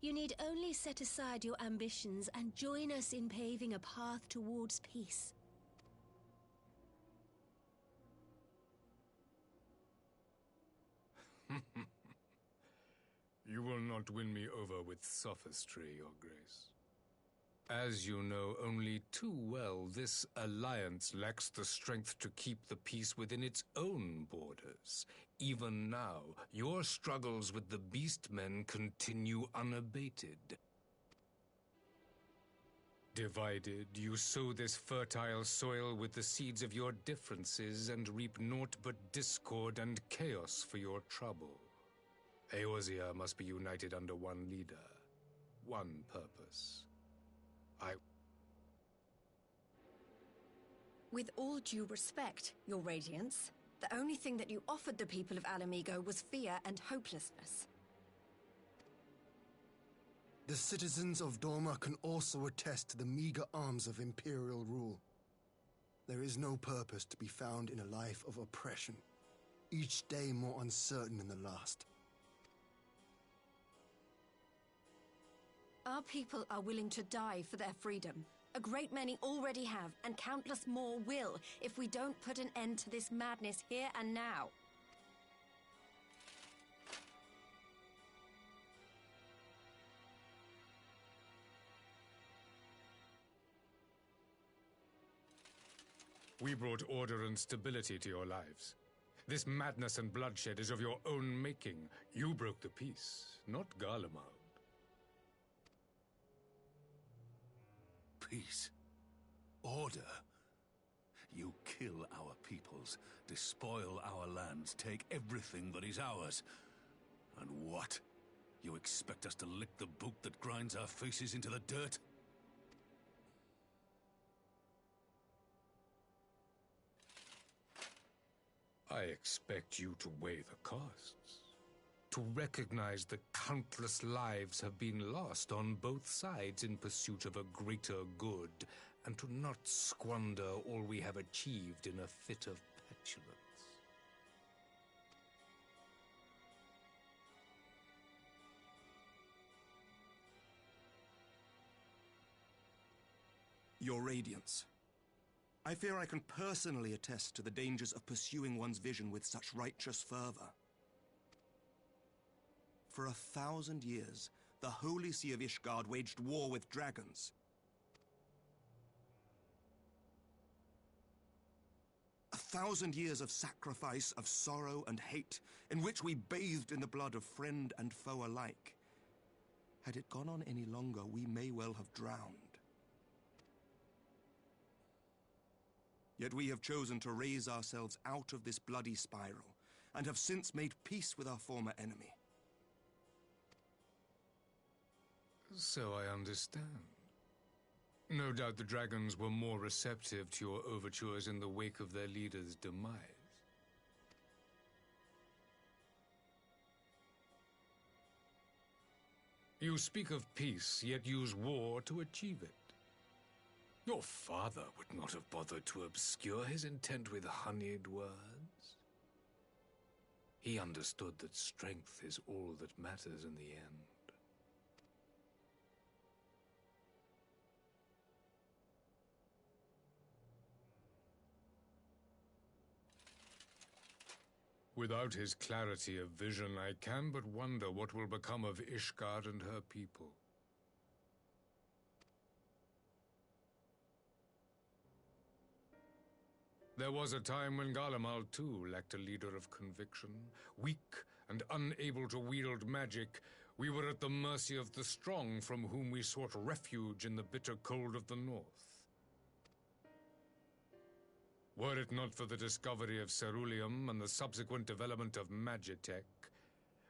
You need only set aside your ambitions and join us in paving a path towards peace. You will not win me over with sophistry, Your Grace. As you know only too well, this alliance lacks the strength to keep the peace within its own borders. Even now, your struggles with the Beastmen continue unabated. Divided, you sow this fertile soil with the seeds of your differences and reap naught but discord and chaos for your trouble. Eorzea must be united under one leader, one purpose. With all due respect, Your Radiance, the only thing that you offered the people of Alamigo was fear and hopelessness. The citizens of Doma can also attest to the meager arms of Imperial rule. There is no purpose to be found in a life of oppression, each day more uncertain than the last. Our people are willing to die for their freedom. A great many already have, and countless more will, if we don't put an end to this madness here and now. We brought order and stability to your lives. This madness and bloodshed is of your own making. You broke the peace, not Garlemald. Peace. Order. You kill our peoples, despoil our lands, take everything that is ours. And what? You expect us to lick the boot that grinds our faces into the dirt? I expect you to weigh the costs. To recognize that countless lives have been lost on both sides in pursuit of a greater good, and to not squander all we have achieved in a fit of petulance. Your Radiance, I fear I can personally attest to the dangers of pursuing one's vision with such righteous fervor. For 1,000 years, the Holy See of Ishgard waged war with dragons. 1,000 years of sacrifice, of sorrow and hate, in which we bathed in the blood of friend and foe alike. Had it gone on any longer, we may well have drowned. Yet we have chosen to raise ourselves out of this bloody spiral, and have since made peace with our former enemy. So I understand. No doubt the dragons were more receptive to your overtures in the wake of their leader's demise. You speak of peace, yet use war to achieve it. Your father would not have bothered to obscure his intent with honeyed words. He understood that strength is all that matters in the end. Without his clarity of vision, I can but wonder what will become of Ishgard and her people. There was a time when Garlemald too lacked a leader of conviction. Weak and unable to wield magic, we were at the mercy of the strong from whom we sought refuge in the bitter cold of the north. Were it not for the discovery of ceruleum and the subsequent development of magitech,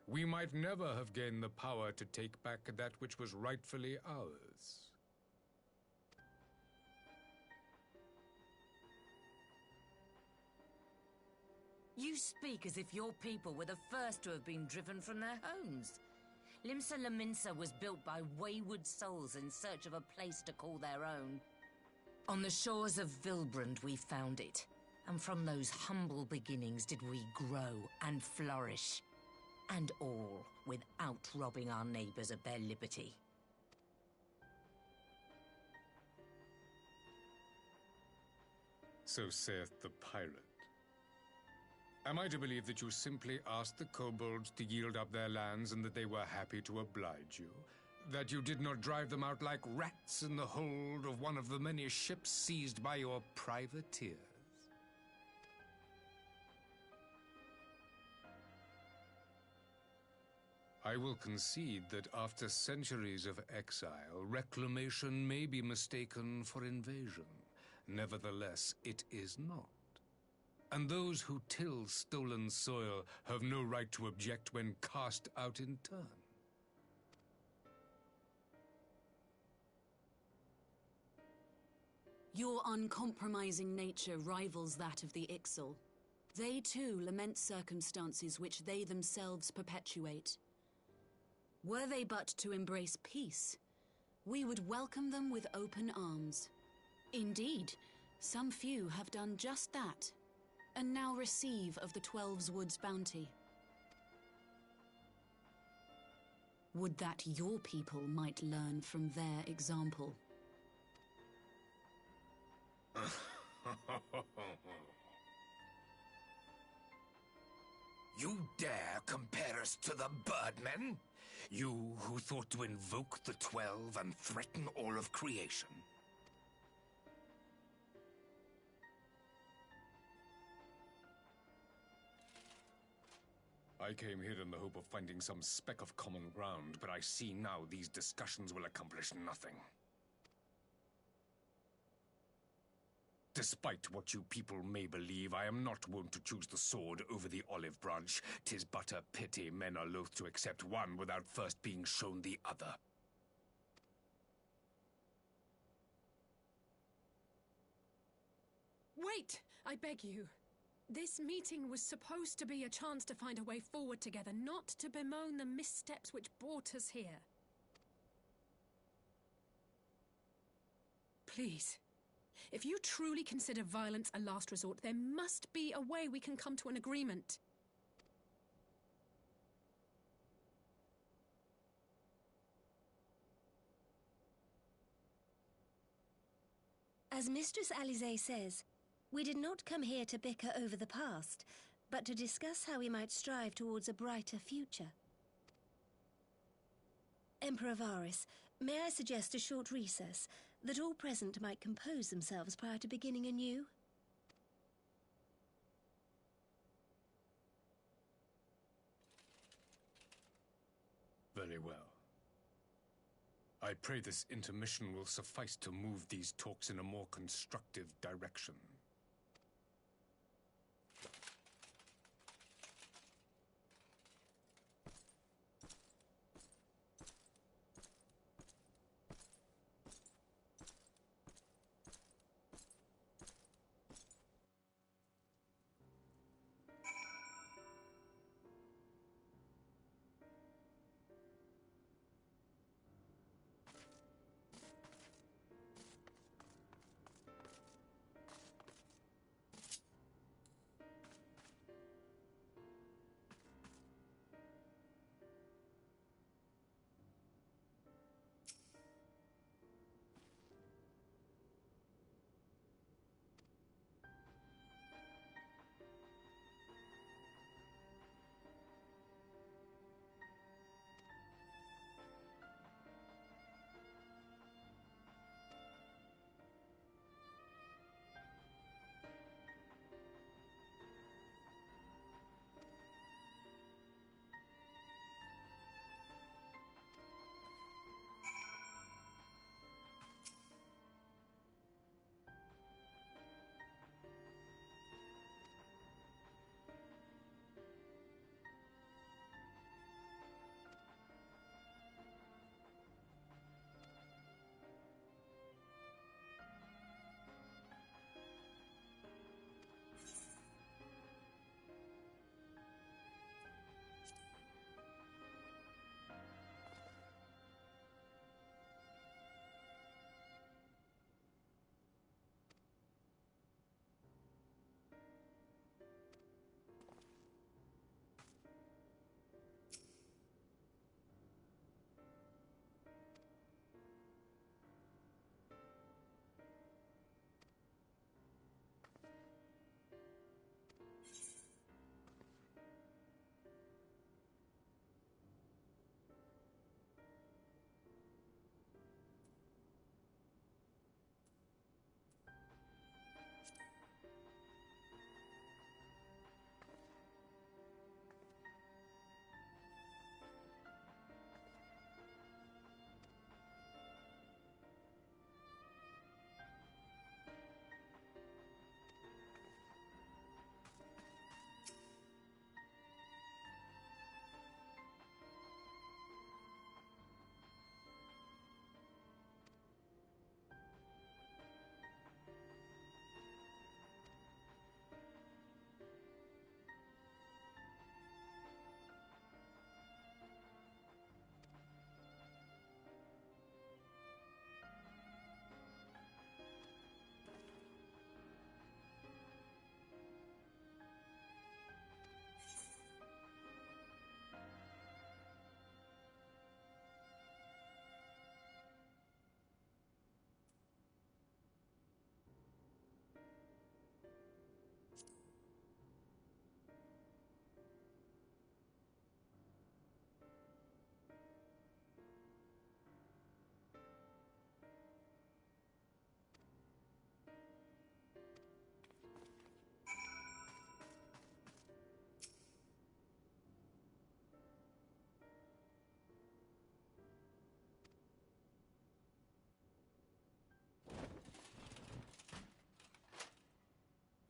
we might never have gained the power to take back that which was rightfully ours. You speak as if your people were the first to have been driven from their homes. Limsa Lominsa was built by wayward souls in search of a place to call their own. On the shores of Vilbrand we found it, and from those humble beginnings did we grow and flourish. And all without robbing our neighbors of their liberty. So saith the pirate. Am I to believe that you simply asked the kobolds to yield up their lands and that they were happy to oblige you? That you did not drive them out like rats in the hold of one of the many ships seized by your privateers? I will concede that after centuries of exile, reclamation may be mistaken for invasion. Nevertheless, it is not. And those who till stolen soil have no right to object when cast out in turn. Your uncompromising nature rivals that of the Ixal. They too lament circumstances which they themselves perpetuate. Were they but to embrace peace, we would welcome them with open arms. Indeed, some few have done just that, and now receive of the 12's Wood's bounty. Would that your people might learn from their example. You dare compare us to the Birdmen? You who thought to invoke the 12 and threaten all of creation? I came here in the hope of finding some speck of common ground, but I see now these discussions will accomplish nothing. Despite what you people may believe, I am not wont to choose the sword over the olive branch. 'Tis but a pity men are loath to accept one without first being shown the other. Wait, I beg you. This meeting was supposed to be a chance to find a way forward together, not to bemoan the missteps which brought us here. Please. If you truly consider violence a last resort, there must be a way we can come to an agreement. As Mistress Alisaie says, we did not come here to bicker over the past, but to discuss how we might strive towards a brighter future. Emperor Varys, may I suggest a short recess, that all present might compose themselves prior to beginning anew? Very well. I pray this intermission will suffice to move these talks in a more constructive direction.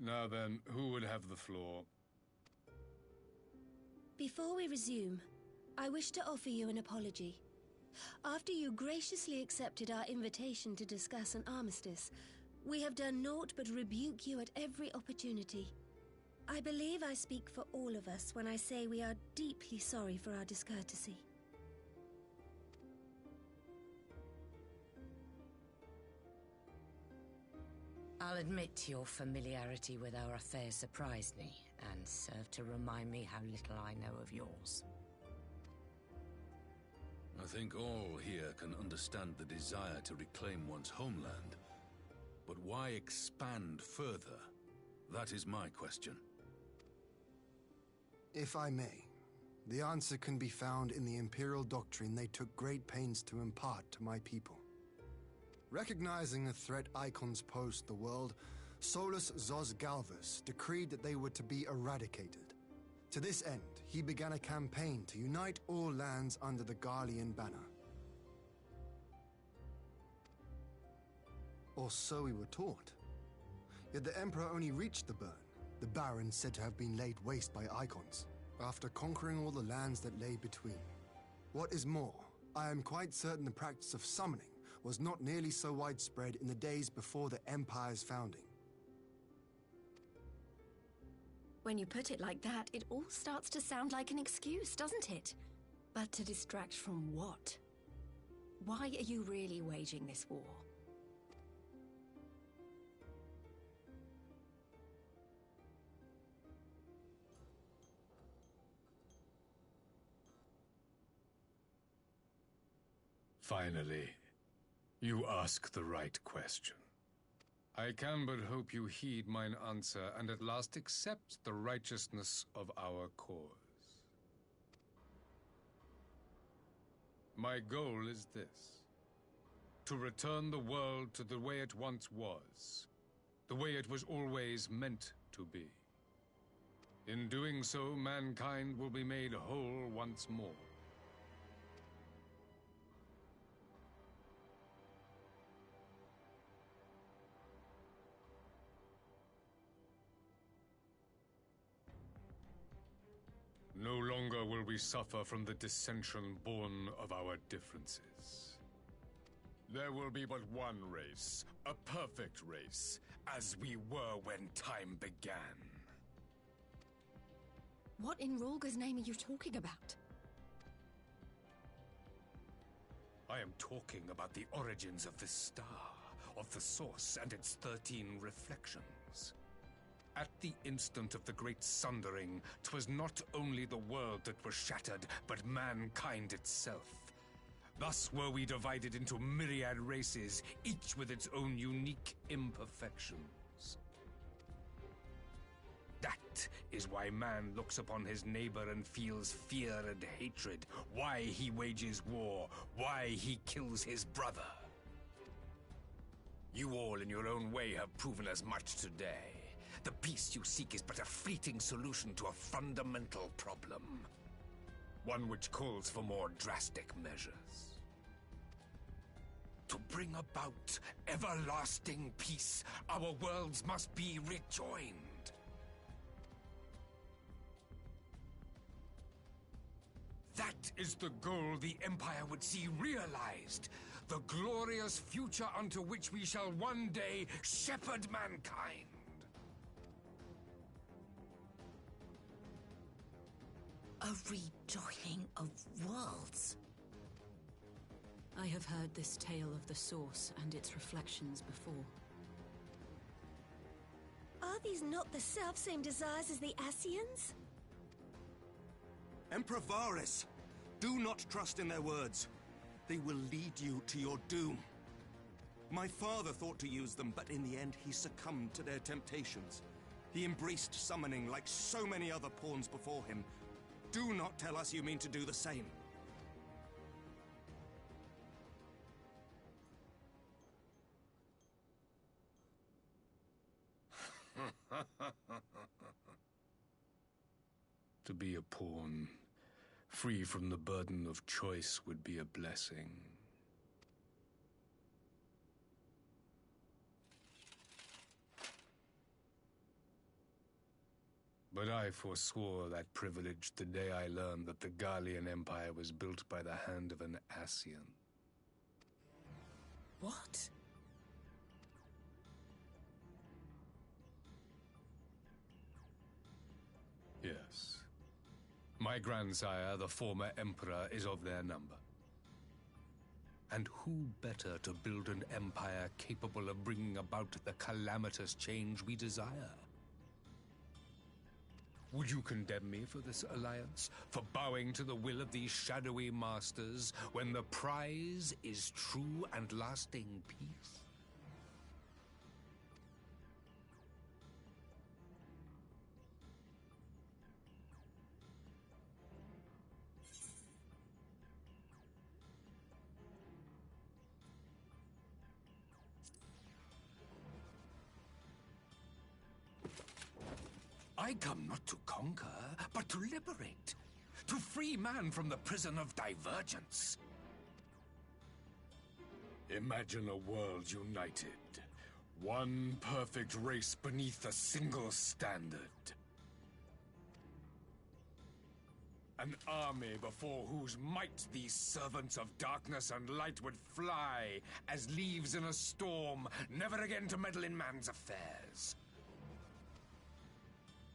Now then, who would have the floor? Before we resume, I wish to offer you an apology. After you graciously accepted our invitation to discuss an armistice, we have done naught but rebuke you at every opportunity. I believe I speak for all of us when I say we are deeply sorry for our discourtesy. I'll admit your familiarity with our affairs surprised me, and served to remind me how little I know of yours. I think all here can understand the desire to reclaim one's homeland. But why expand further? That is my question. If I may, the answer can be found in the Imperial doctrine they took great pains to impart to my people. Recognizing the threat icons pose to the world, Solus Zos Galvus decreed that they were to be eradicated. To this end, he began a campaign to unite all lands under the Garlean banner. Or so we were taught. Yet the Emperor only reached the burn, the Baron said to have been laid waste by icons, after conquering all the lands that lay between. What is more, I am quite certain the practice of summoning was not nearly so widespread in the days before the Empire's founding. When you put it like that, it all starts to sound like an excuse, doesn't it? But to distract from what? Why are you really waging this war? Finally, you ask the right question. I can but hope you heed mine answer and at last accept the righteousness of our cause. My goal is this: to return the world to the way it once was, the way it was always meant to be. In doing so, mankind will be made whole once more. No longer will we suffer from the dissension born of our differences. There will be but one race, a perfect race, as we were when time began. What in Rulga's name are you talking about? I am talking about the origins of this star, of the source and its 13 reflections. At the instant of the great sundering, 'twas not only the world that was shattered, but mankind itself. Thus were we divided into myriad races, each with its own unique imperfections. That is why man looks upon his neighbor and feels fear and hatred, why he wages war, why he kills his brother. You all in your own way have proven as much today. The peace you seek is but a fleeting solution to a fundamental problem. One which calls for more drastic measures. To bring about everlasting peace, our worlds must be rejoined. That is the goal the Empire would see realized. The glorious future unto which we shall one day shepherd mankind. A rejoining of worlds. I have heard this tale of the Source and its reflections before. Are these not the self-same desires as the Ascians? Emperor Varys, do not trust in their words. They will lead you to your doom. My father thought to use them, but in the end he succumbed to their temptations. He embraced summoning like so many other pawns before him. Do not tell us you mean to do the same. To be a pawn, free from the burden of choice, would be a blessing. But I forswore that privilege the day I learned that the Garlean Empire was built by the hand of an Ascian. What? Yes. My grandsire, the former Emperor, is of their number. And who better to build an empire capable of bringing about the calamitous change we desire? Would you condemn me for this alliance? For bowing to the will of these shadowy masters, when the prize is true and lasting peace? I come not to conquer, but to liberate. To free man from the prison of divergence. Imagine a world united. One perfect race beneath a single standard. An army before whose might these servants of darkness and light would fly as leaves in a storm, never again to meddle in man's affairs.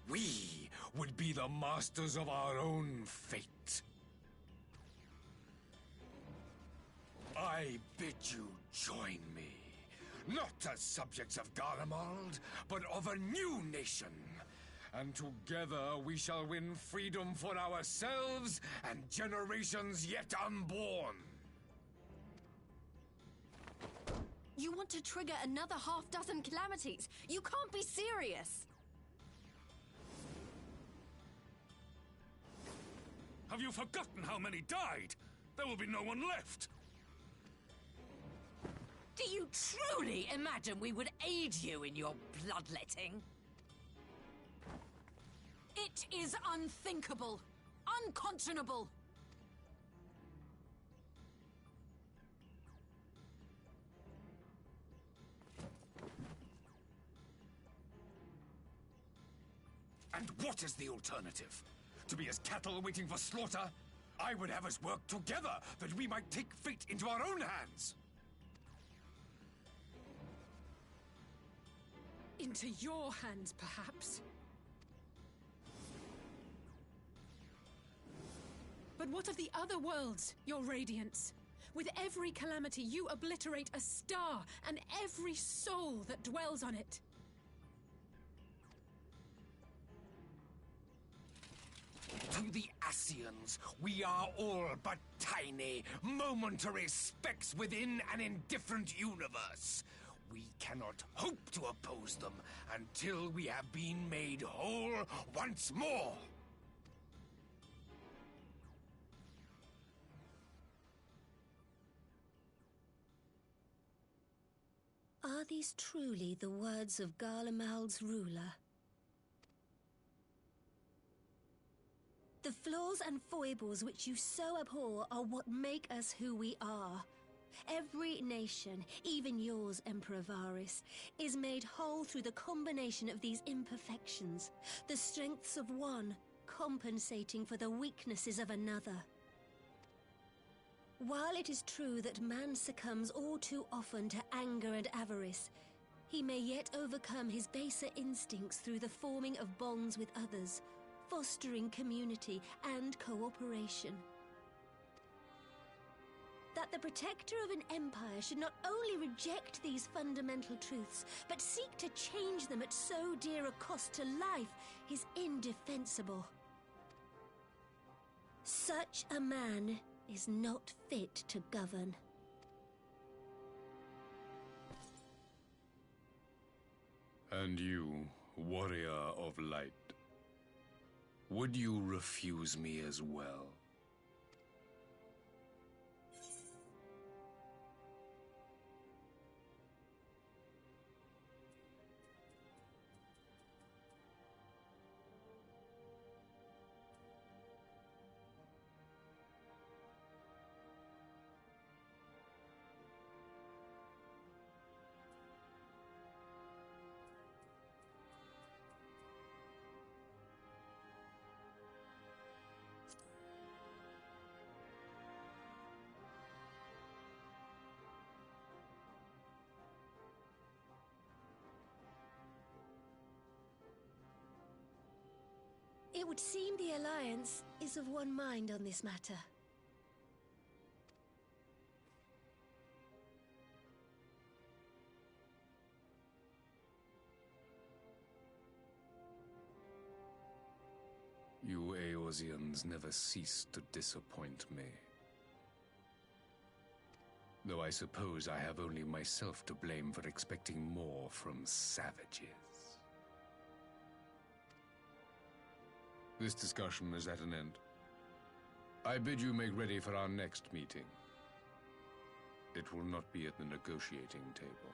We would be the masters of our own fate. I bid you join me, not as subjects of Garlemald, but of a new nation. And together we shall win freedom for ourselves and generations yet unborn. You want to trigger another half-dozen calamities? You can't be serious! Have you forgotten how many died? There will be no one left! Do you truly imagine we would aid you in your bloodletting? It is unthinkable! Unconscionable! And what is the alternative? To be as cattle waiting for slaughter? I would have us work together, that we might take fate into our own hands! Into your hands, perhaps. But what of the other worlds, your radiance? With every calamity, you obliterate a star and every soul that dwells on it. To the Ascians, we are all but tiny, momentary specks within an indifferent universe. We cannot hope to oppose them until we have been made whole once more. Are these truly the words of Garlemald's ruler? The flaws and foibles which you so abhor are what make us who we are. Every nation, even yours, Emperor Varys, is made whole through the combination of these imperfections, the strengths of one compensating for the weaknesses of another. While it is true that man succumbs all too often to anger and avarice, he may yet overcome his baser instincts through the forming of bonds with others, fostering community and cooperation. That the protector of an empire should not only reject these fundamental truths, but seek to change them at so dear a cost to life is indefensible. Such a man is not fit to govern. And you, warrior of light, would you refuse me as well? It would seem the Alliance is of one mind on this matter. You Eorzeans never cease to disappoint me. Though I suppose I have only myself to blame for expecting more from savages. This discussion is at an end. I bid you make ready for our next meeting. It will not be at the negotiating table.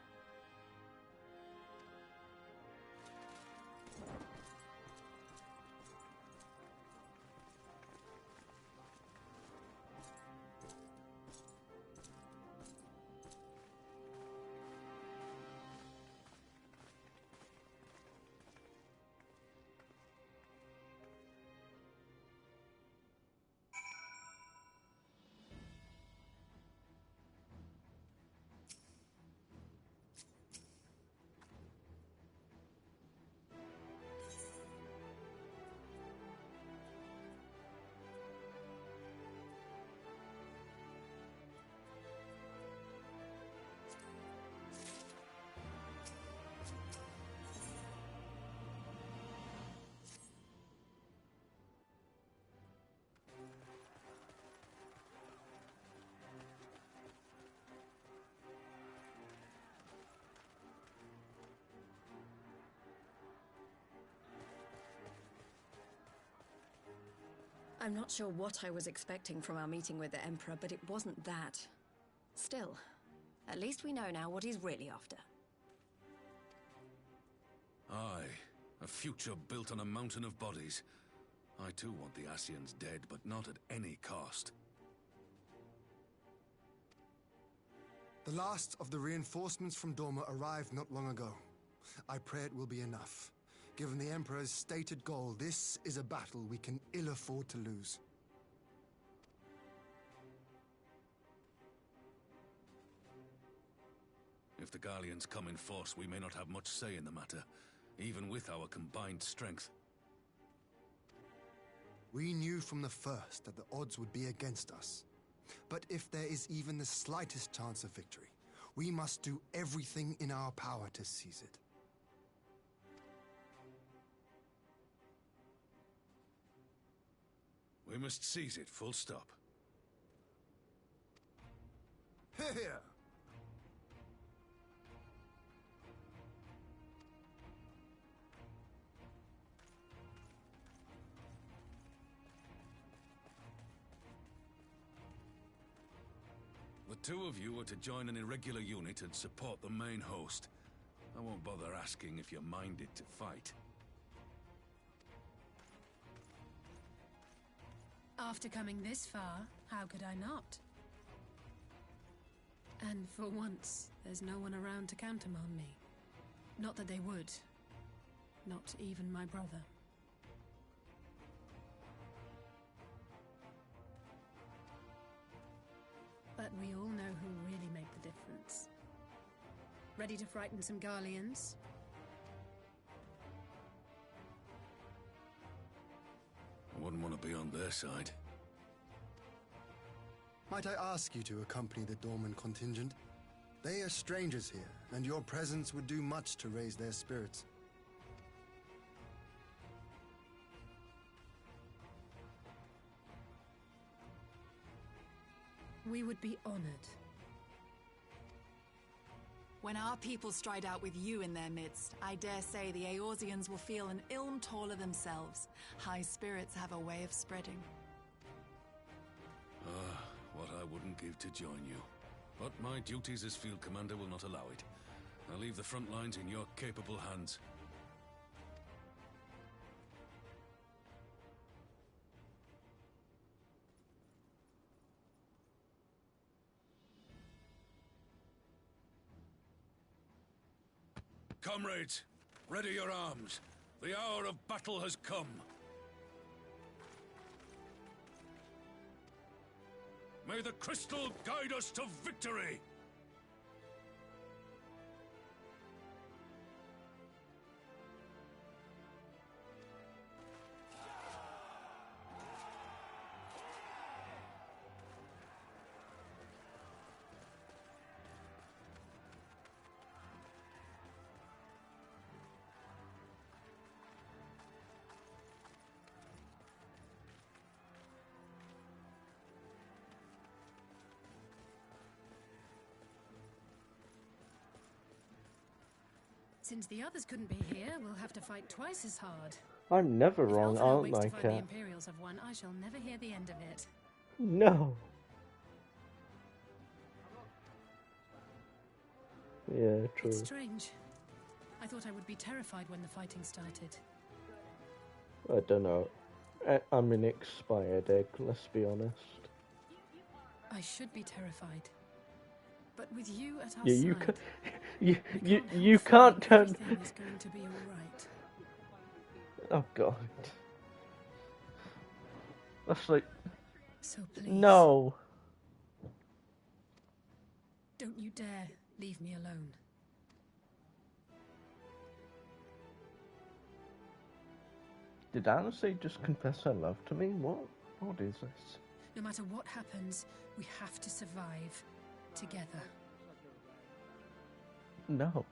I'm not sure what I was expecting from our meeting with the Emperor, but it wasn't that. Still, at least we know now what he's really after. Aye, a future built on a mountain of bodies. I too want the Ascians dead, but not at any cost. The last of the reinforcements from Dorma arrived not long ago. I pray it will be enough. Given the Emperor's stated goal, this is a battle we can ill afford to lose. If the Garleans come in force, we may not have much say in the matter, even with our combined strength. We knew from the first that the odds would be against us. But if there is even the slightest chance of victory, we must do everything in our power to seize it. We must seize it, full stop. Here! The two of you are to join an irregular unit and support the main host. I won't bother asking if you're minded to fight. After coming this far, how could I not? And for once, there's no one around to countermand me. Not that they would. Not even my brother. But we all know who really make the difference. Ready to frighten some Garleans? I wouldn't want to be on their side. Might I ask you to accompany the Dorman contingent? They are strangers here, and your presence would do much to raise their spirits. We would be honored. When our people stride out with you in their midst, I dare say the Eorzeans will feel an ilm taller themselves. High spirits have a way of spreading. Ah, what I wouldn't give to join you. But my duties as field commander will not allow it. I'll leave the front lines in your capable hands. Comrades, ready your arms. The hour of battle has come. May the crystal guide us to victory! Since the others couldn't be here, we'll have to fight twice as hard. I'm never wrong, If Alphinaud aren't waits I, to find the Cat? Imperials have won, I shall never hear the end of it. No. Yeah, true. It's strange. I thought I would be terrified when the fighting started. I don't know. I'm an expired egg, let's be honest. I should be terrified. But with you at our Yeah, side, you can't turn. everything is going to be all right. Oh God. That's like. So please. No. Don't you dare leave me alone. Did Alice just confess her love to me? What? What is this? No matter what happens, we have to survive together. No.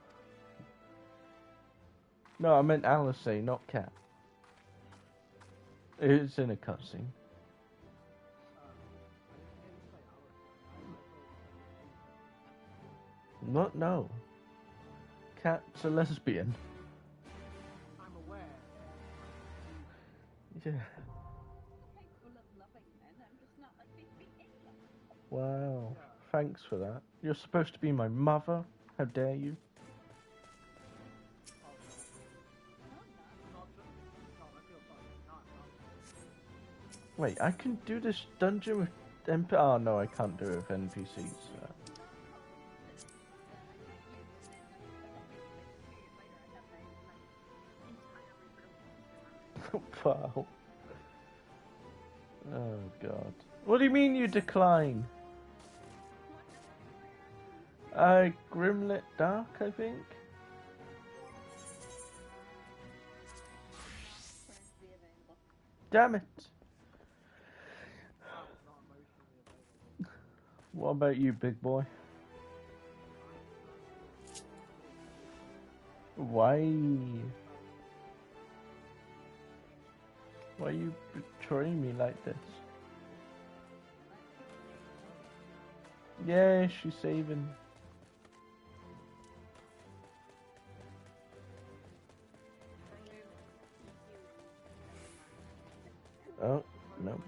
No, I meant Alice, not Cat. It's in a cutscene. Not no. Cat's a lesbian. I'm aware. Yeah. Wow. Thanks for that. You're supposed to be my mother. How dare you? Wait, I can do this dungeon with Oh no, I can't do it with NPCs. Wow. Oh God. What do you mean you decline? Grimlit Dark, I think? Damn it! What about you, big boy? Why? Why you betraying me like this? Yeah, she's saving. Oh, no.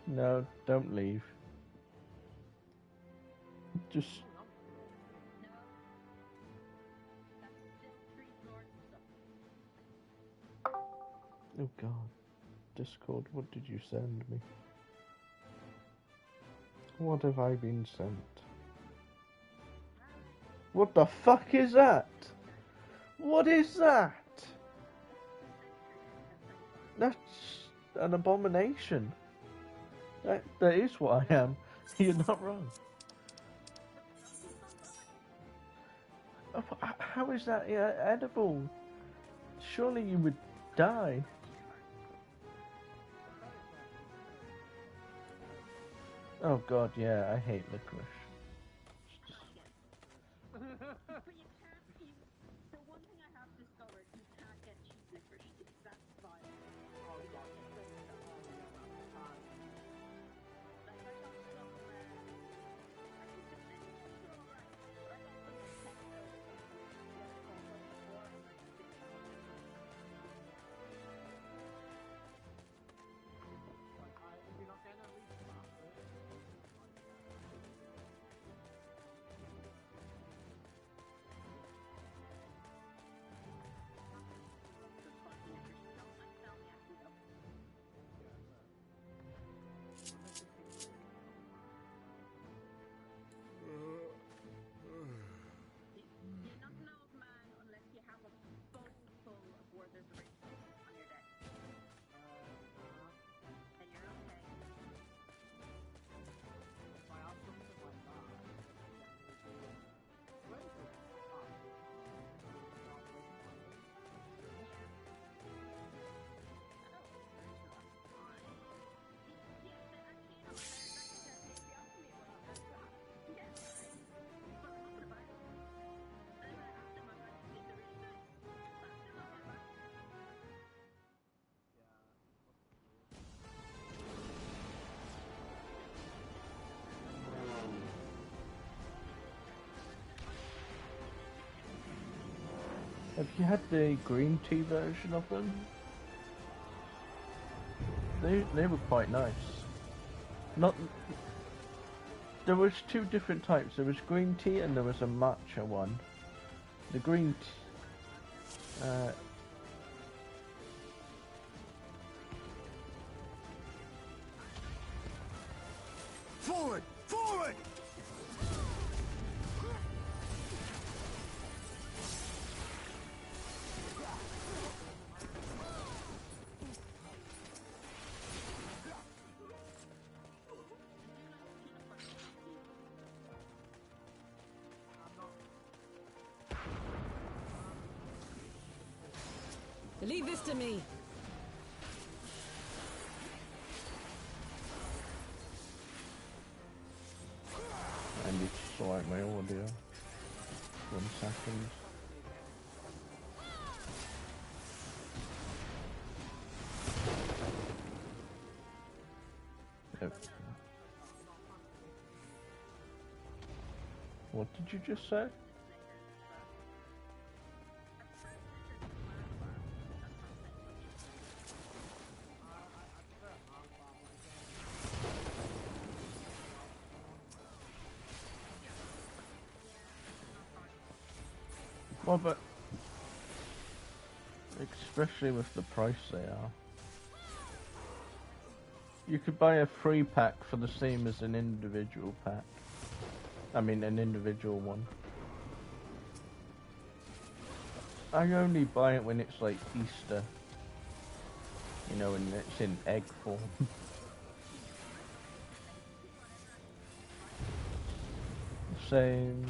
No, don't leave. Just... Oh God. Discord, what did you send me? What have I been sent? What the fuck is that? What is that? That's an abomination. That is what I am. You're not wrong. How is that edible? Surely you would die. Oh God, yeah, I hate licorice. Have you had the green tea version of them? They were quite nice. Not. There was two different types. There was green tea and there was a matcha one. The green tea. Forward! Forward! Leave this to me. I need to sort my audio. 1 second. Yep. What did you just say? Well, but especially with the price they are, you could buy a free pack for the same as an individual pack. I mean, an individual one. I only buy it when it's like Easter, you know, and it's in egg form. Same.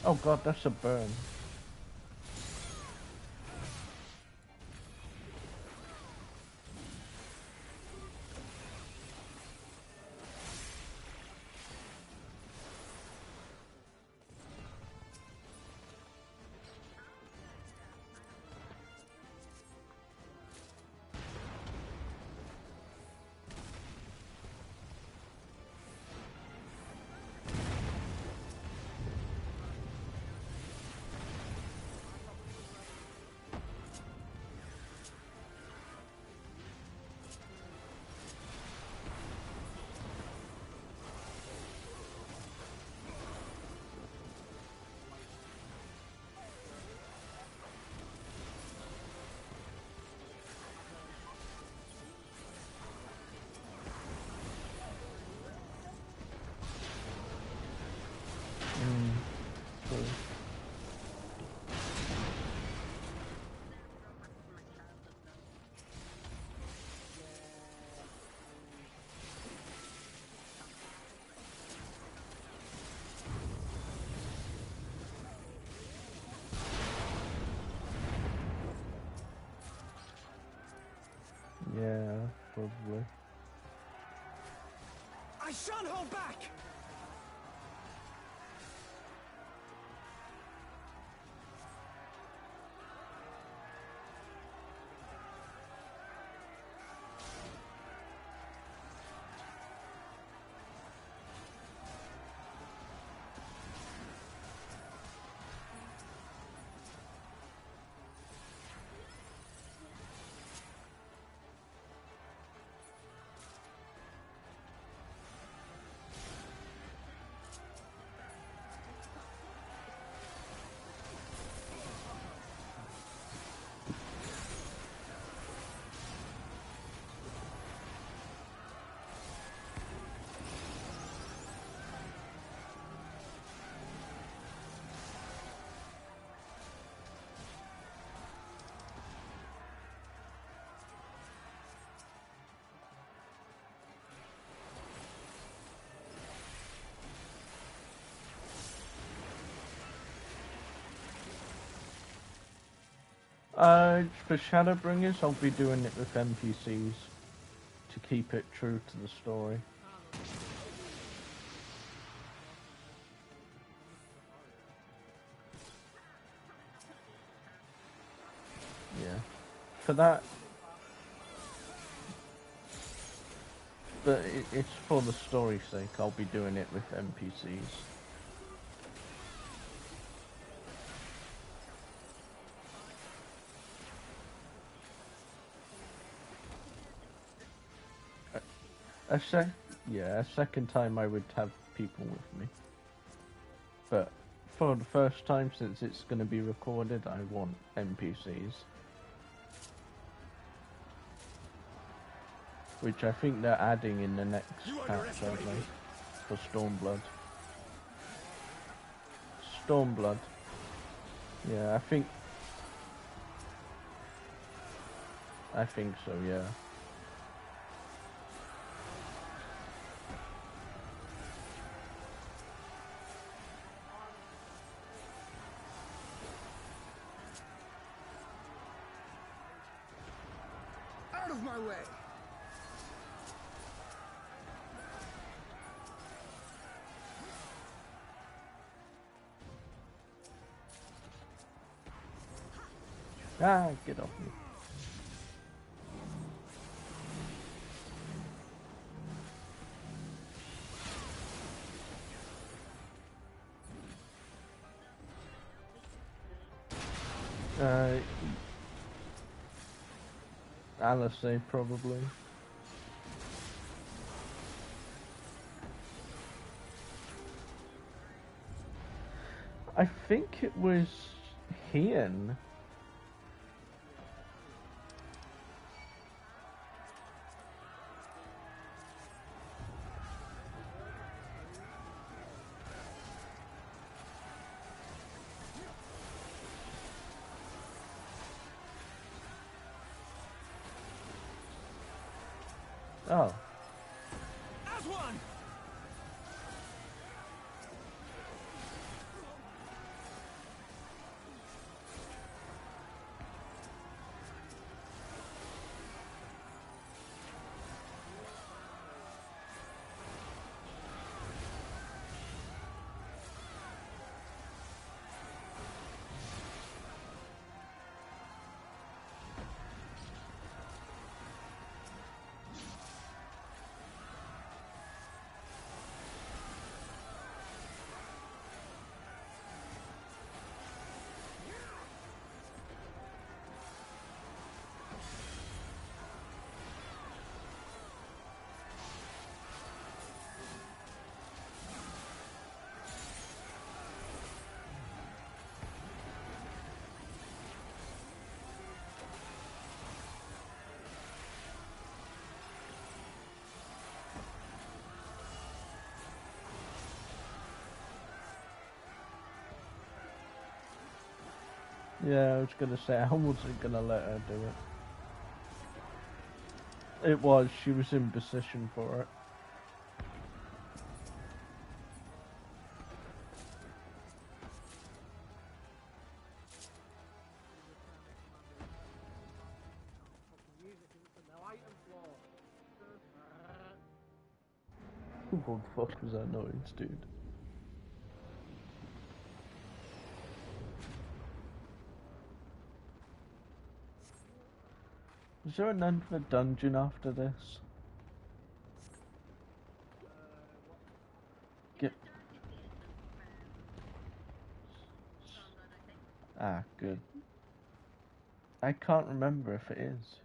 Oh god, that's a burn. Cool. Yeah, probably. I shan't hold back! For Shadowbringers, I'll be doing it with NPCs to keep it true to the story. Yeah. For that... But it's for the story's sake, I'll be doing it with NPCs. A second time I would have people with me. But for the first time, since it's going to be recorded, I want NPCs. Which I think they're adding in the next patch, aren't they? For Stormblood. Stormblood. Yeah, I think so, yeah. Out of my way! Ah, get off me. Alice, probably. I think it was Hien. Oh. As one! Yeah, I was gonna say, I wasn't gonna let her do it. It was, she was in position for it. What the fuck was that noise, dude? Is there another dungeon after this? Get... Ah, good. I can't remember if it is.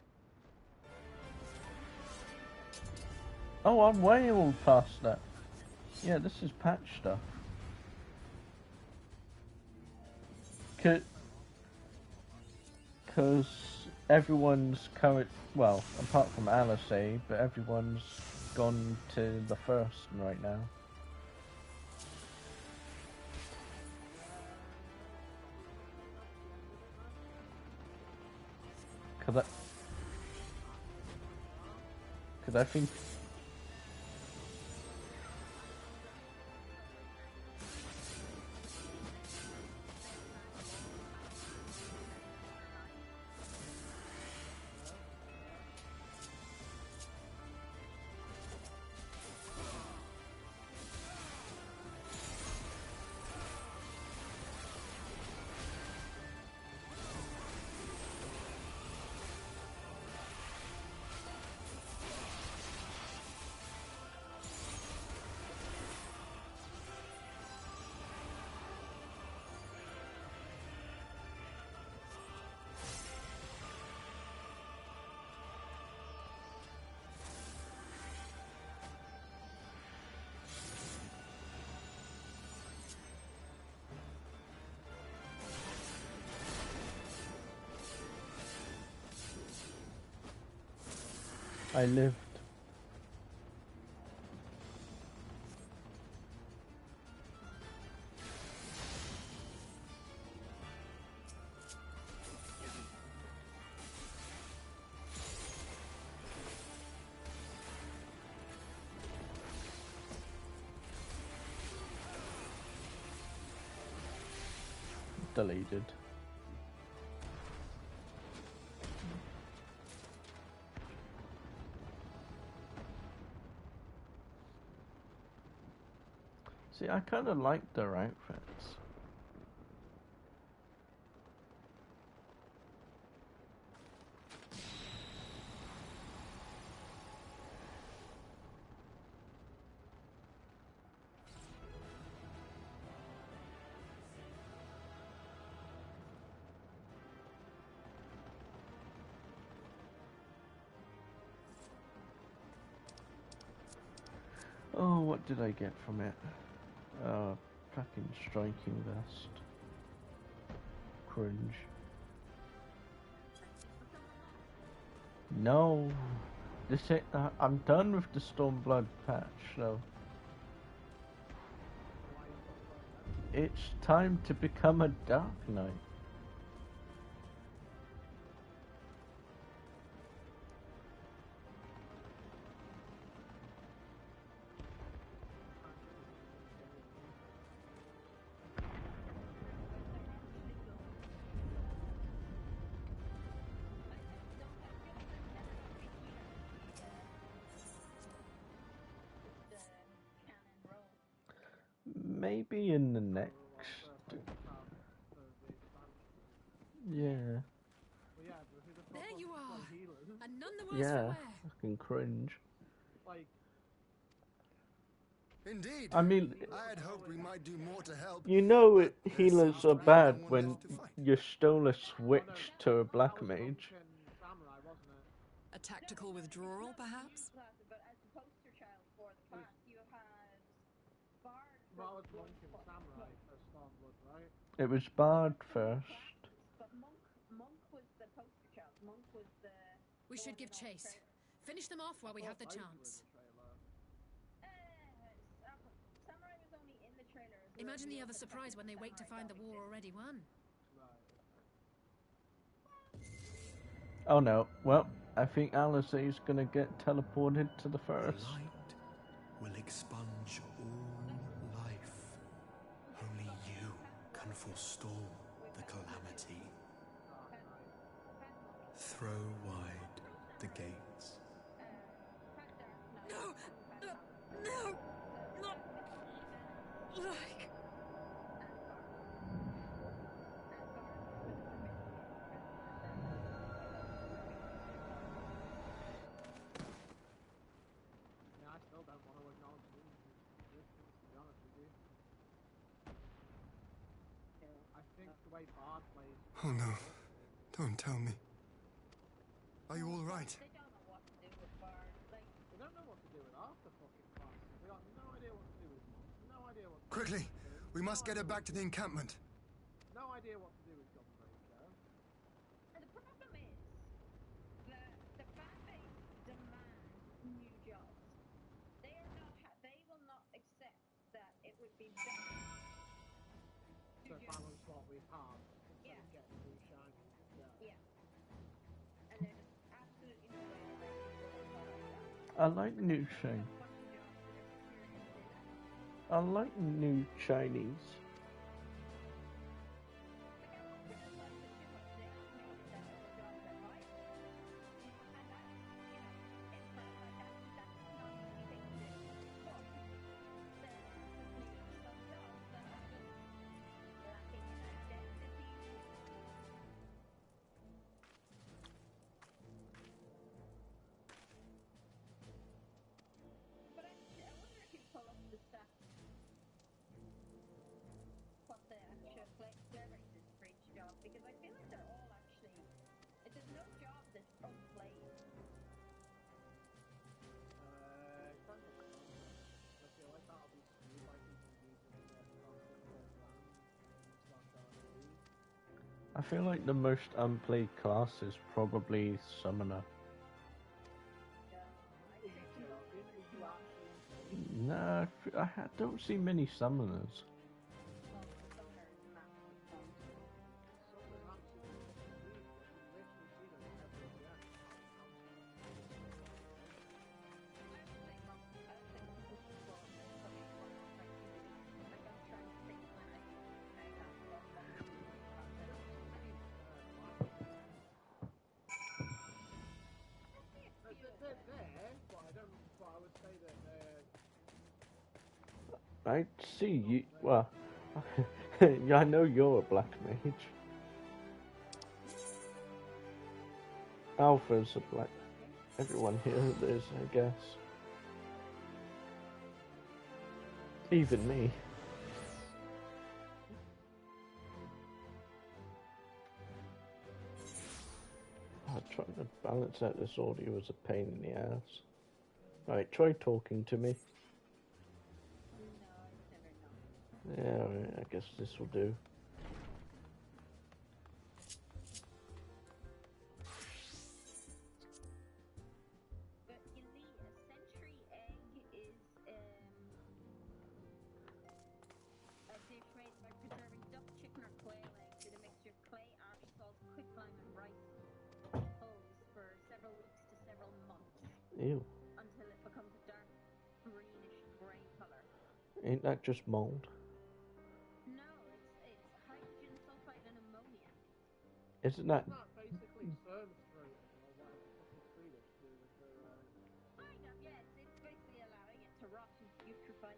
Oh, I'm way all past that. Yeah, this is patch stuff. Because everyone's current, well, apart from Alice, but everyone's gone to the first right now. Cause I think. I lived. Deleted. See, I kind of like their outfits. Oh, what did I get from it? Fucking striking vest. Cringe. No, this ain't. I'm done with the Stormblood patch, though. It's time to become a Dark Knight. Maybe in the next. Yeah. There you are, and none the worse Yeah. for wear. Fucking cringe. Indeed. I mean, I had hoped we might do more to help. you know healers are bad when you stole a switch to a black mage. A tactical withdrawal, perhaps? It was Bard first. We should give chase. Finish them off while we have the chance. Imagine the other surprise when they wake to find the war already won. Oh no. Well, I think Alice is gonna get teleported to the first. The light will expunge all life. Only you can forestall the calamity. Throw wide the gates. No! No! Not like... I still don't want to acknowledge him existence, to be honest with you. I think the way Bard plays... Oh no, don't tell me. Are you all right? They don't know what to do with Bard. They don't know what to do with half the fucking class. They got no idea what to do with Monk. No idea what to Quickly, do. we must get her back to the encampment. No idea what to do with Gunbreaker. And the problem is that the fan base demands new jobs. They are not. They will not accept that it would be better to balance what we have instead of getting new shiny. Yeah. And there's absolutely no way that they can go that. I like new shiny. I like new Chinese. Because I feel like they're all actually... There's no job that's unplayed. I feel like that'll be skewed by people using I feel like the most unplayed class is probably Summoner. No, I don't see many summoners. They're there, but I don't. But I would say that they're. I see you. Well, yeah, I know you're a black mage. Alpha's a black. Everyone here is, I guess. Even me. Trying to balance out this audio was a pain in the ass. Right, try talking to me. Yeah, right, I guess this will do. But you see, a century egg is a dish made by preserving duck, chicken, or quail eggs in a mixture of clay, army salt, quicklime, and rice hulls for several weeks to several months. Ew. Until it becomes a dark greenish grey color. Ain't that just mold? No, it's hydrogen sulfide and ammonia. Isn't that... Not basically sperm fruit or whatever fucking Swedish do with their. Kind of, yeah. It's basically allowing it to rot and putrefy.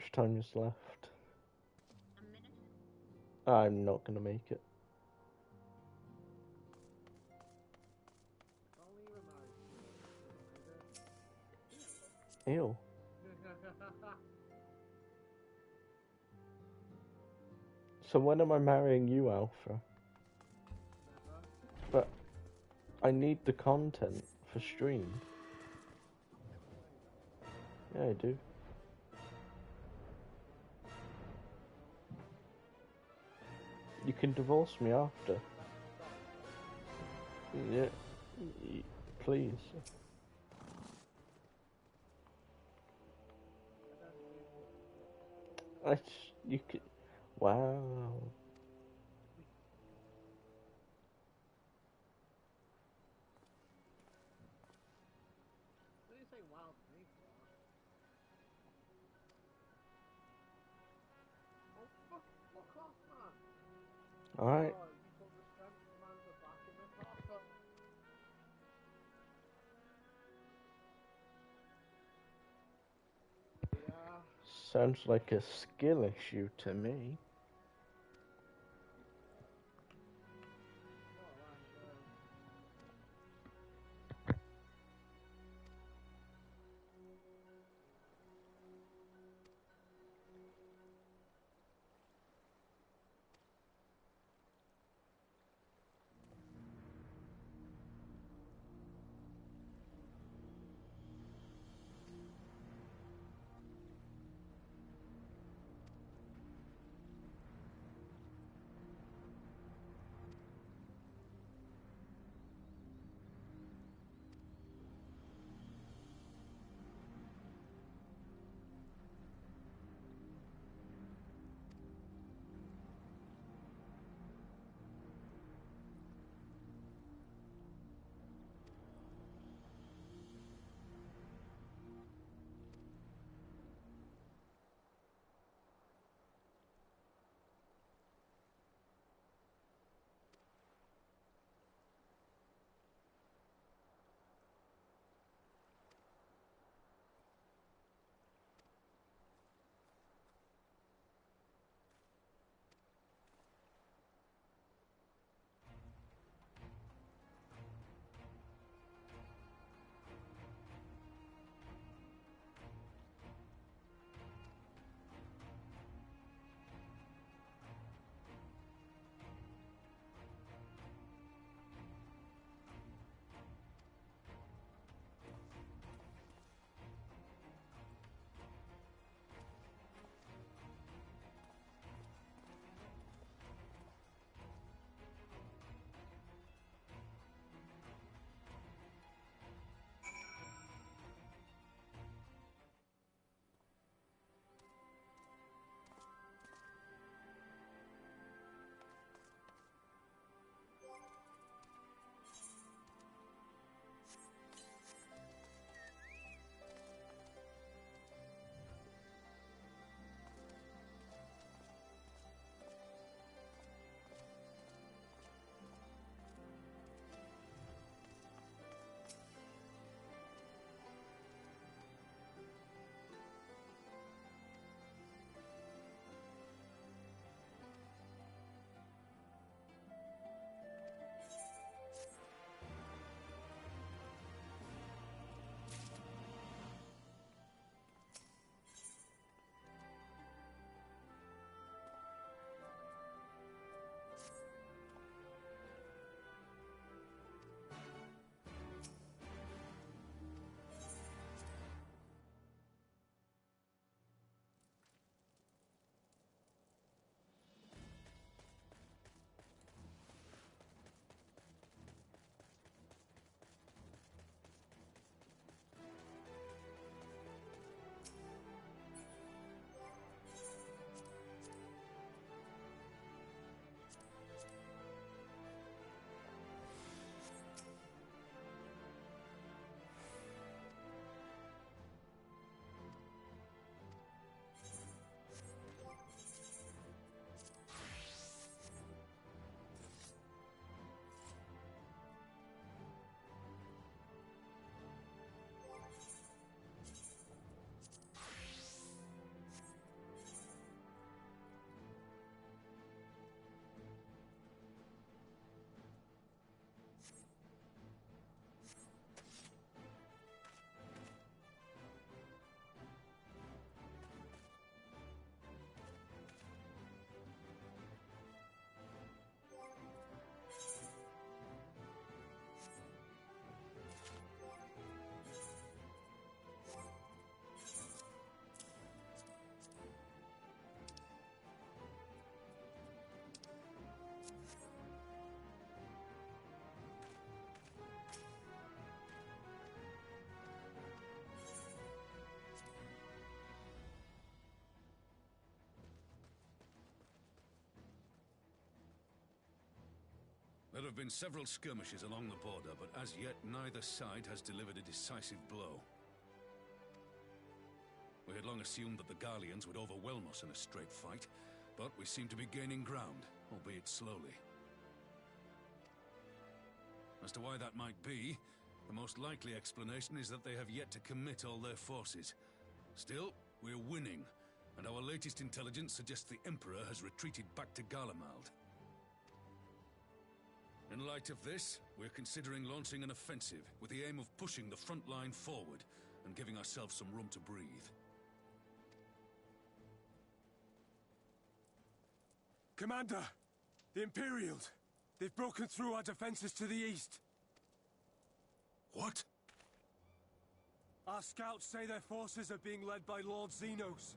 much time is left? A minute. I'm not gonna make it. Only you Ew. So when am I marrying you, Alpha? But I need the content for stream. Yeah, I do. You can divorce me after. Yeah, please. You could. Wow. What do you say wow to me for? Oh, fuck off, man. Alright. Oh, you put the strength commander back in the copper. Yeah. Sounds like a skill issue to me. have been several skirmishes along the border, but as yet neither side has delivered a decisive blow. We had long assumed that the Garleans would overwhelm us in a straight fight, but we seem to be gaining ground, albeit slowly. As to why that might be, the most likely explanation is that they have yet to commit all their forces. Still, we're winning, and our latest intelligence suggests the Emperor has retreated back to Garlemald. In light of this, we're considering launching an offensive with the aim of pushing the front line forward and giving ourselves some room to breathe. Commander! The Imperials! They've broken through our defenses to the east. What? Our scouts say their forces are being led by Lord Xenos.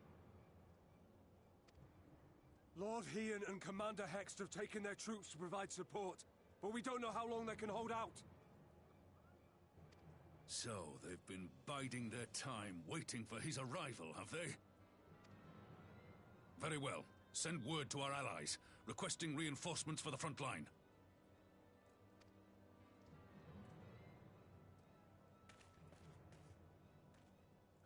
Lord Hien and Commander Hext have taken their troops to provide support, but we don't know how long they can hold out. So, they've been biding their time, waiting for his arrival, have they? Very well. Send word to our allies, requesting reinforcements for the front line.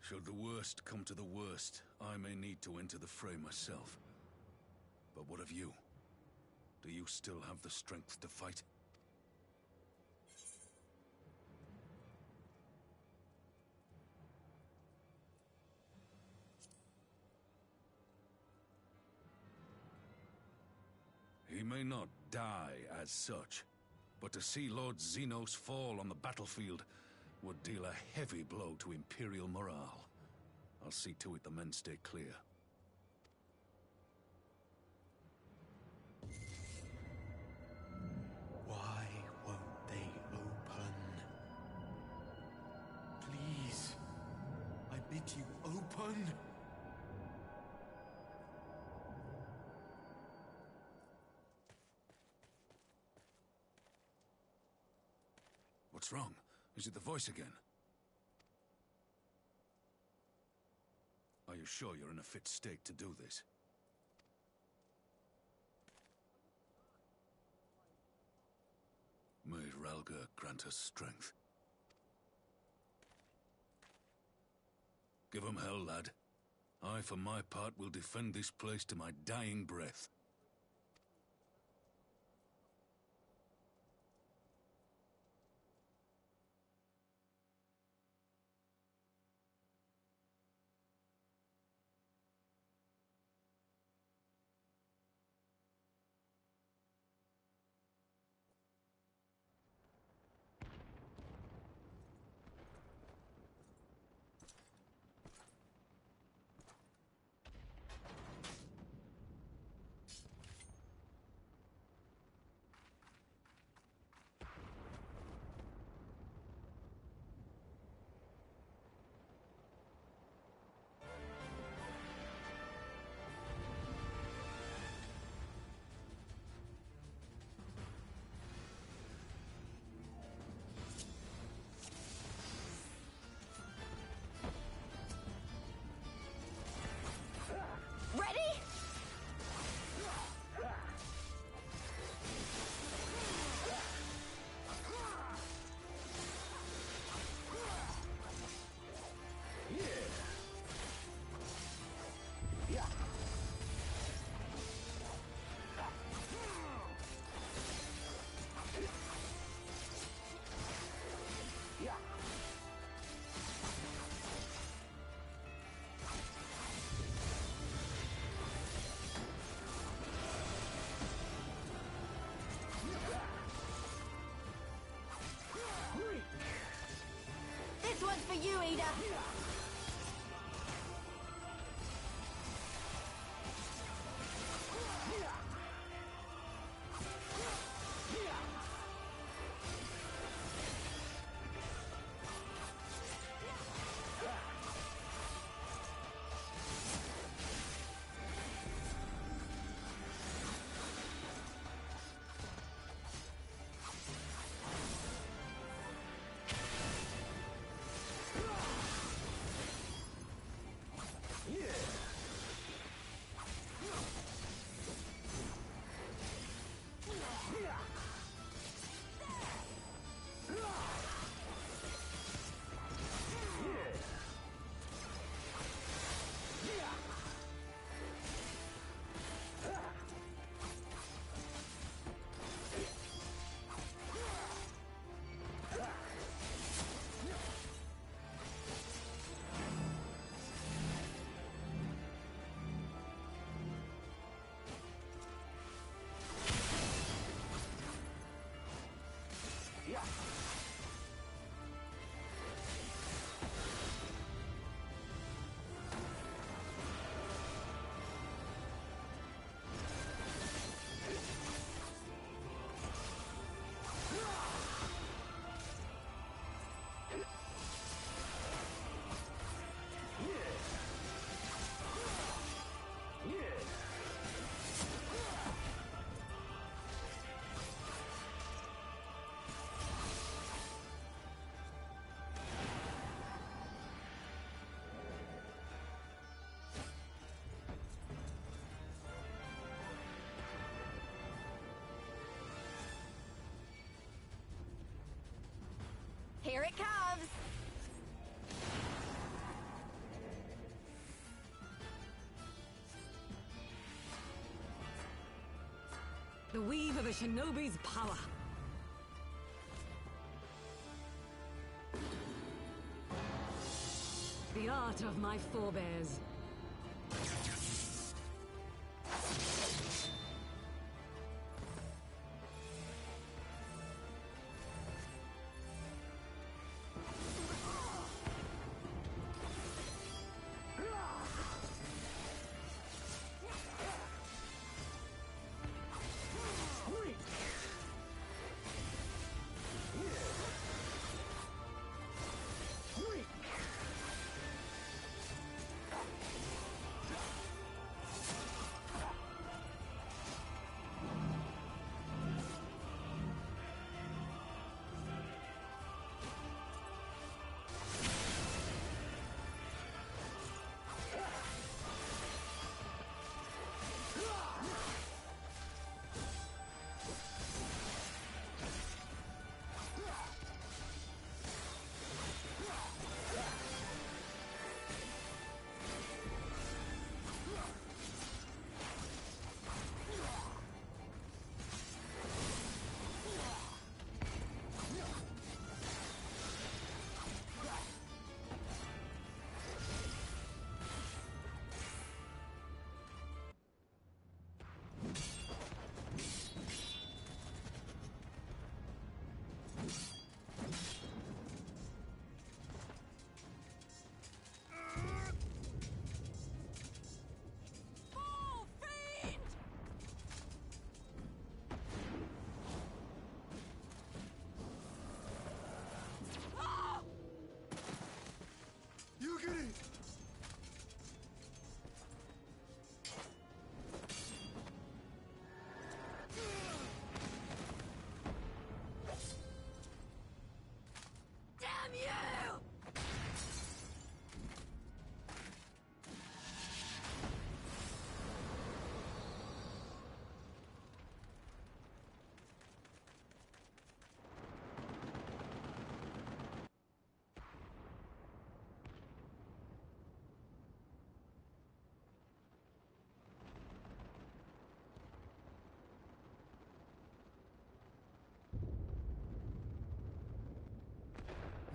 Should the worst come to the worst, I may need to enter the fray myself. But what of you? Do you still have the strength to fight? He may not die as such, but to see Lord Xenos fall on the battlefield would deal a heavy blow to Imperial morale. I'll see to it the men stay clear. Why won't they open? Please, I bid you open! What's wrong? Is it the voice again? Are you sure you're in a fit state to do this? May Ralga grant us strength. Give 'em hell, lad. I, for my part, will defend this place to my dying breath. This one's for you, Ada! The weave of a shinobi's power. The art of my forebears.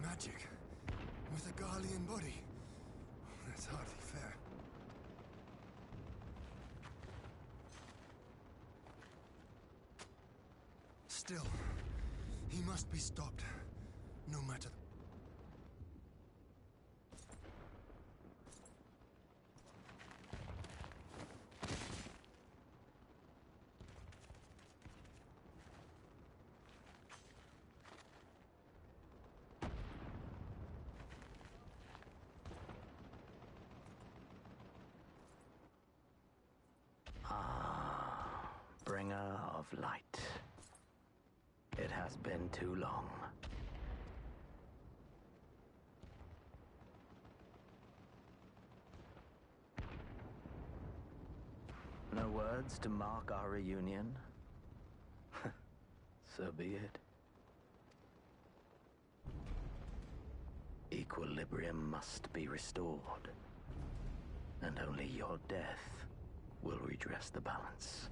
Magic with a Garlean body. That's hardly fair. Still, he must be stopped, no matter. Bringer of light. It has been too long. No words to mark our reunion? So be it. Equilibrium must be restored, and only your death will redress the balance.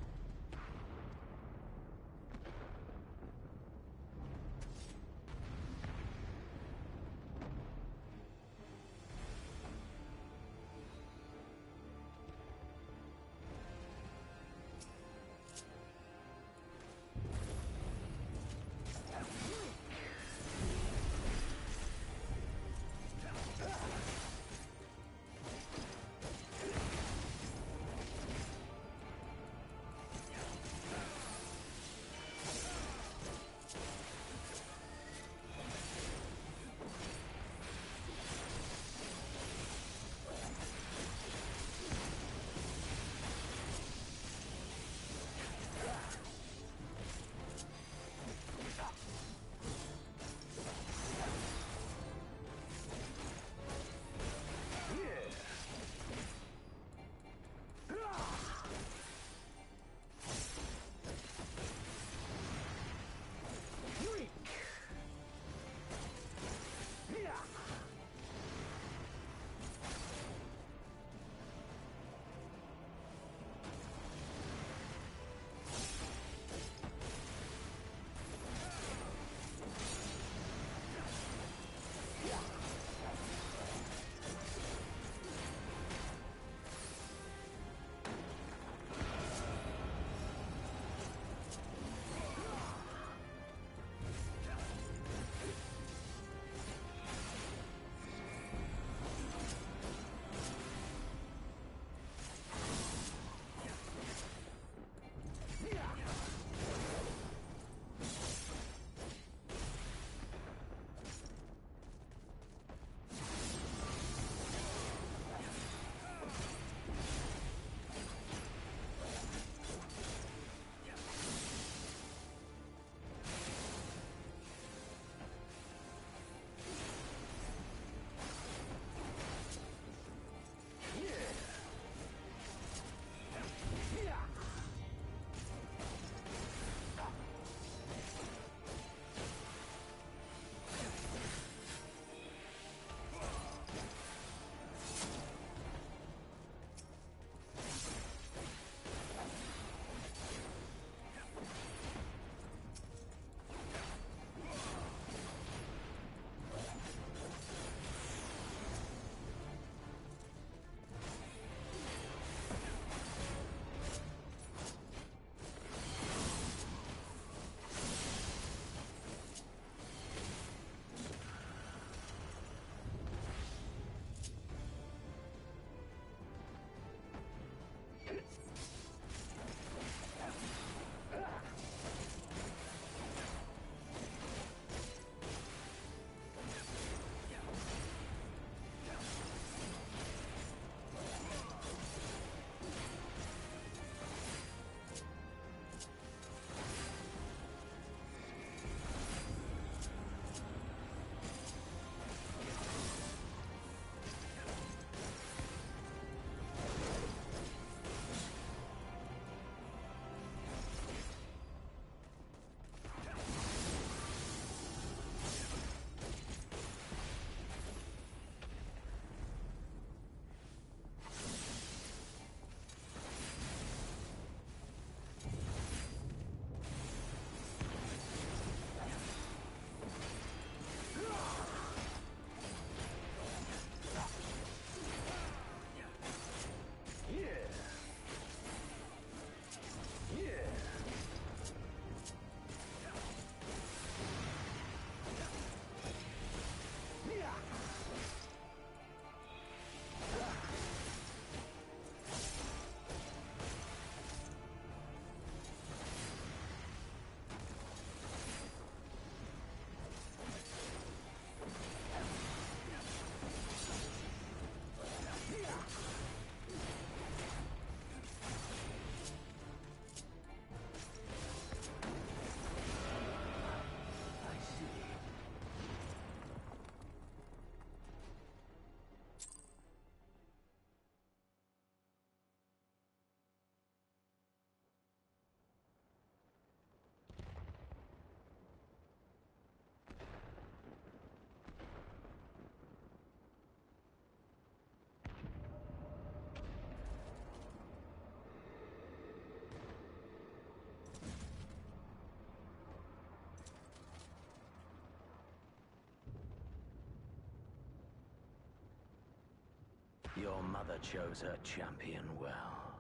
Your mother chose her champion well.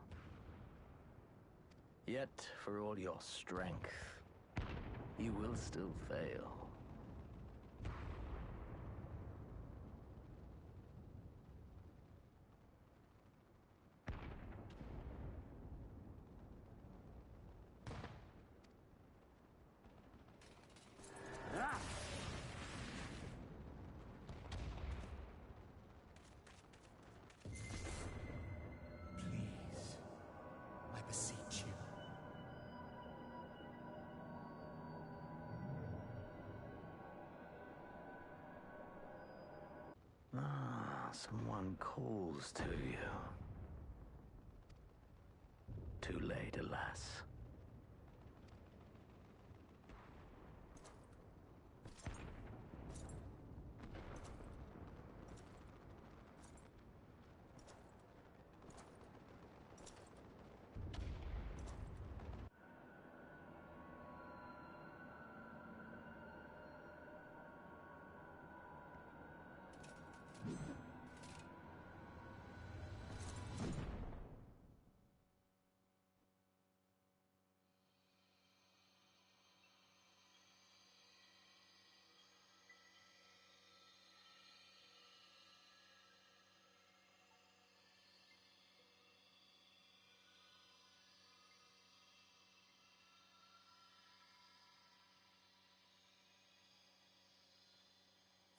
Yet, for all your strength, you will still fail. I beseech you. Someone calls to you. Too late, alas.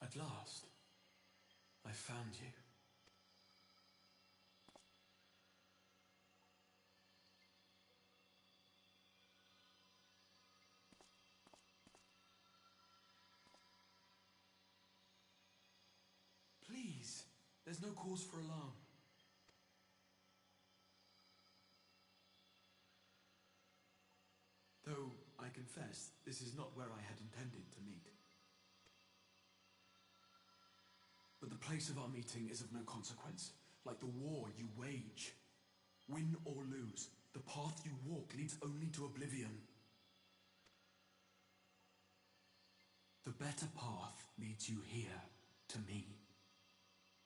At last, I found you. Please, there's no cause for alarm. Though, I confess, this is not where I had intended to meet. But the place of our meeting is of no consequence, like the war you wage. Win or lose, the path you walk leads only to oblivion. The better path leads you here, to me.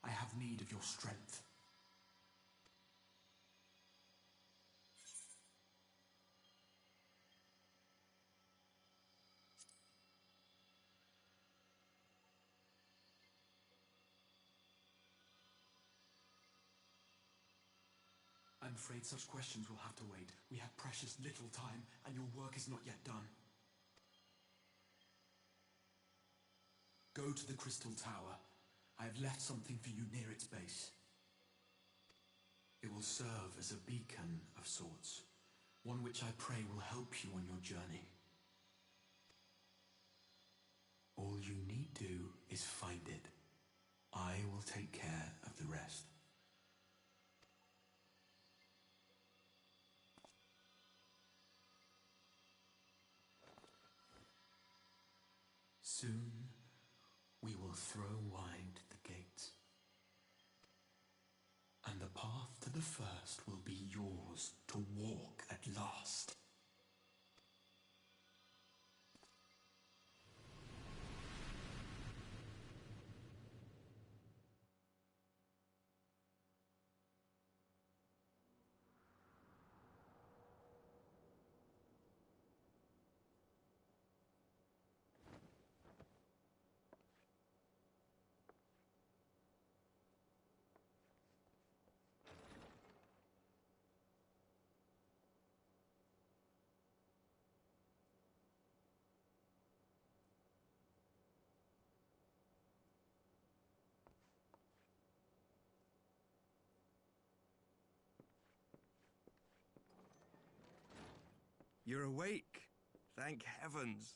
I have need of your strength. I'm afraid such questions will have to wait. We have precious little time, and your work is not yet done. Go to the Crystal Tower. I have left something for you near its base. It will serve as a beacon of sorts, one which I pray will help you on your journey. All you need do is find it. I will take care of the rest. Soon, we will throw wide the gates. And the path to the first will be yours to walk at last. You're awake. Thank heavens.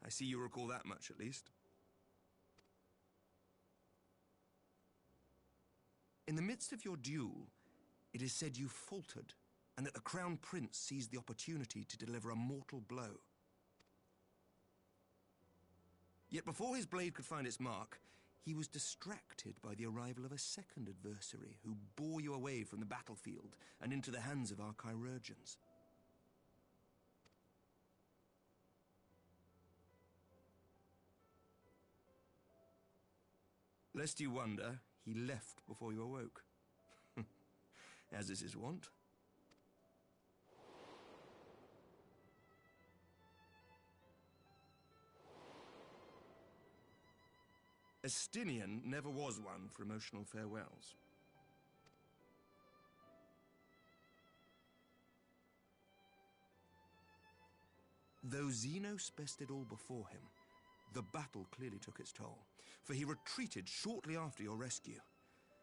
I see you recall that much, at least. In the midst of your duel, it is said you faltered, and that the Crown Prince seized the opportunity to deliver a mortal blow. Yet before his blade could find its mark, He was distracted by the arrival of a second adversary who bore you away from the battlefield and into the hands of our chirurgeons. Lest you wonder, he left before you awoke. As is his wont. Estinian never was one for emotional farewells. Though Xenos bested all before him, the battle clearly took its toll, for he retreated shortly after your rescue.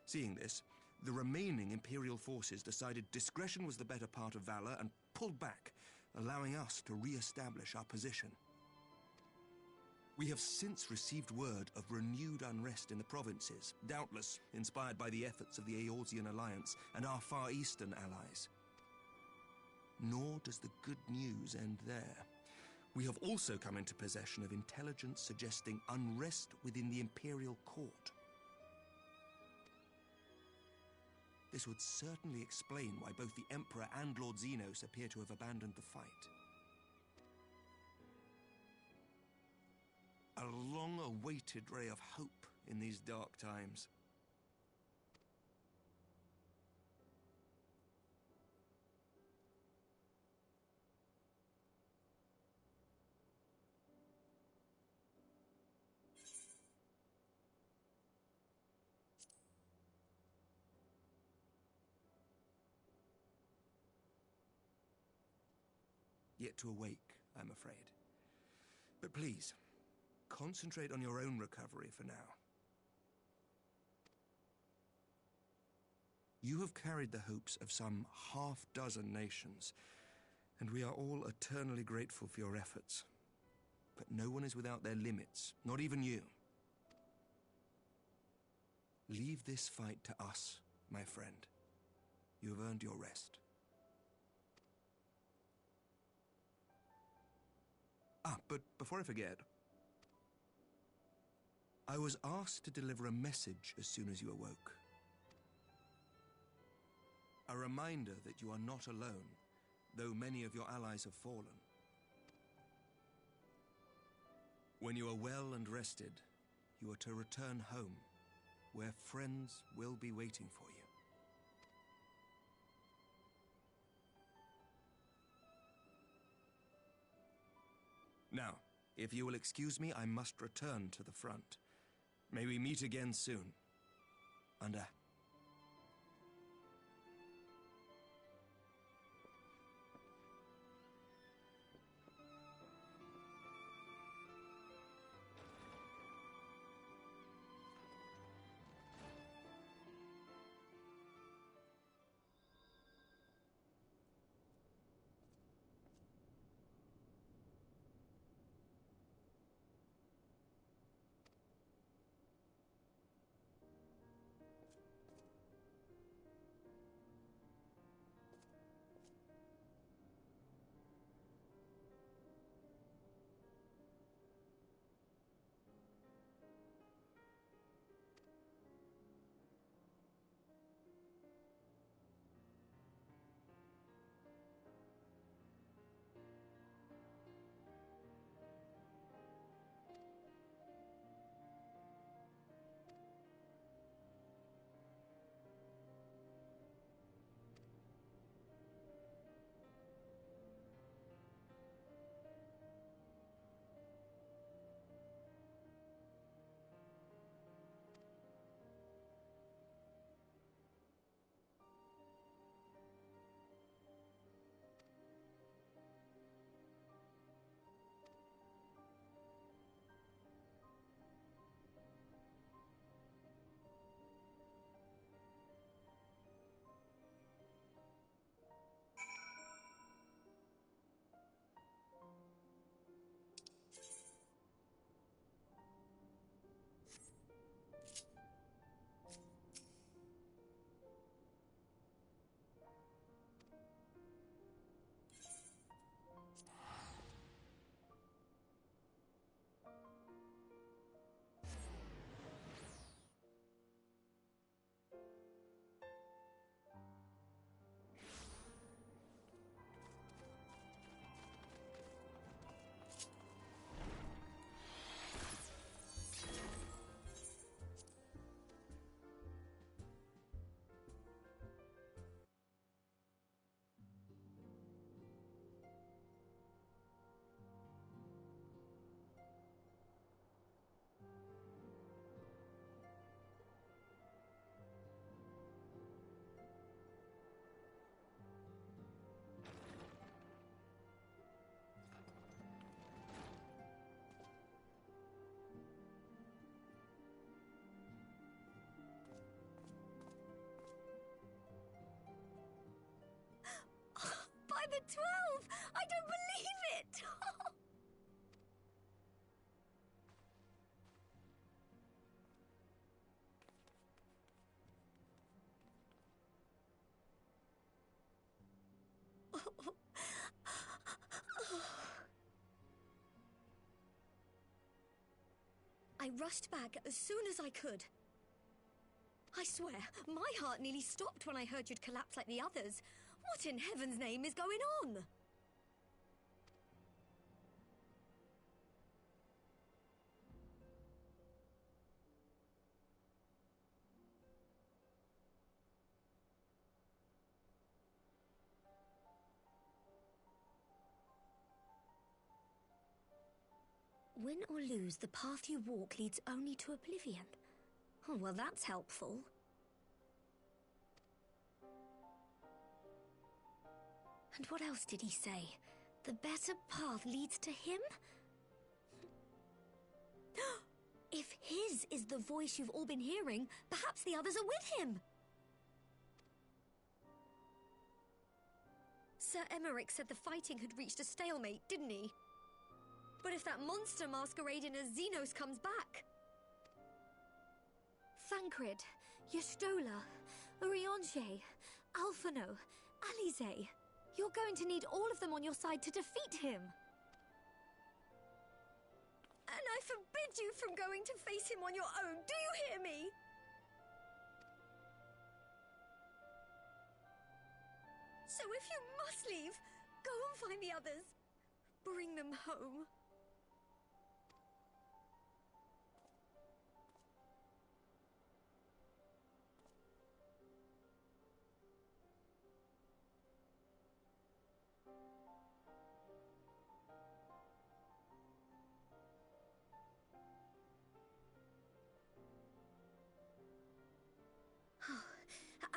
Seeing this, the remaining Imperial forces decided discretion was the better part of valor and pulled back, allowing us to re-establish our position. We have since received word of renewed unrest in the provinces, doubtless inspired by the efforts of the Eorzean Alliance and our Far Eastern allies. Nor does the good news end there. We have also come into possession of intelligence suggesting unrest within the Imperial Court. This would certainly explain why both the Emperor and Lord Xenos appear to have abandoned the fight. A long-awaited ray of hope in these dark times. Yet to awake, I'm afraid. But please, concentrate on your own recovery for now. You have carried the hopes of some half-dozen nations, and we are all eternally grateful for your efforts. But no one is without their limits, not even you. Leave this fight to us, my friend. You have earned your rest. But before I forget, I was asked to deliver a message as soon as you awoke. A reminder that you are not alone, though many of your allies have fallen. When you are well and rested, you are to return home, where friends will be waiting for you. Now, if you will excuse me, I must return to the front. May we meet again soon. Under... I rushed back as soon as I could. I swear, my heart nearly stopped when I heard you'd collapse like the others. What in heaven's name is going on? Win or lose, the path you walk leads only to oblivion. Oh, well, that's helpful. And what else did he say? The better path leads to him? If his is the voice you've all been hearing, perhaps the others are with him. Sir Emmerich said the fighting had reached a stalemate, didn't he? But if that monster masquerading as Xenos comes back... Thancred, Yestola, Urianger, Alphino, Alize... You're going to need all of them on your side to defeat him. And I forbid you from going to face him on your own, do you hear me? So if you must leave, go and find the others. Bring them home.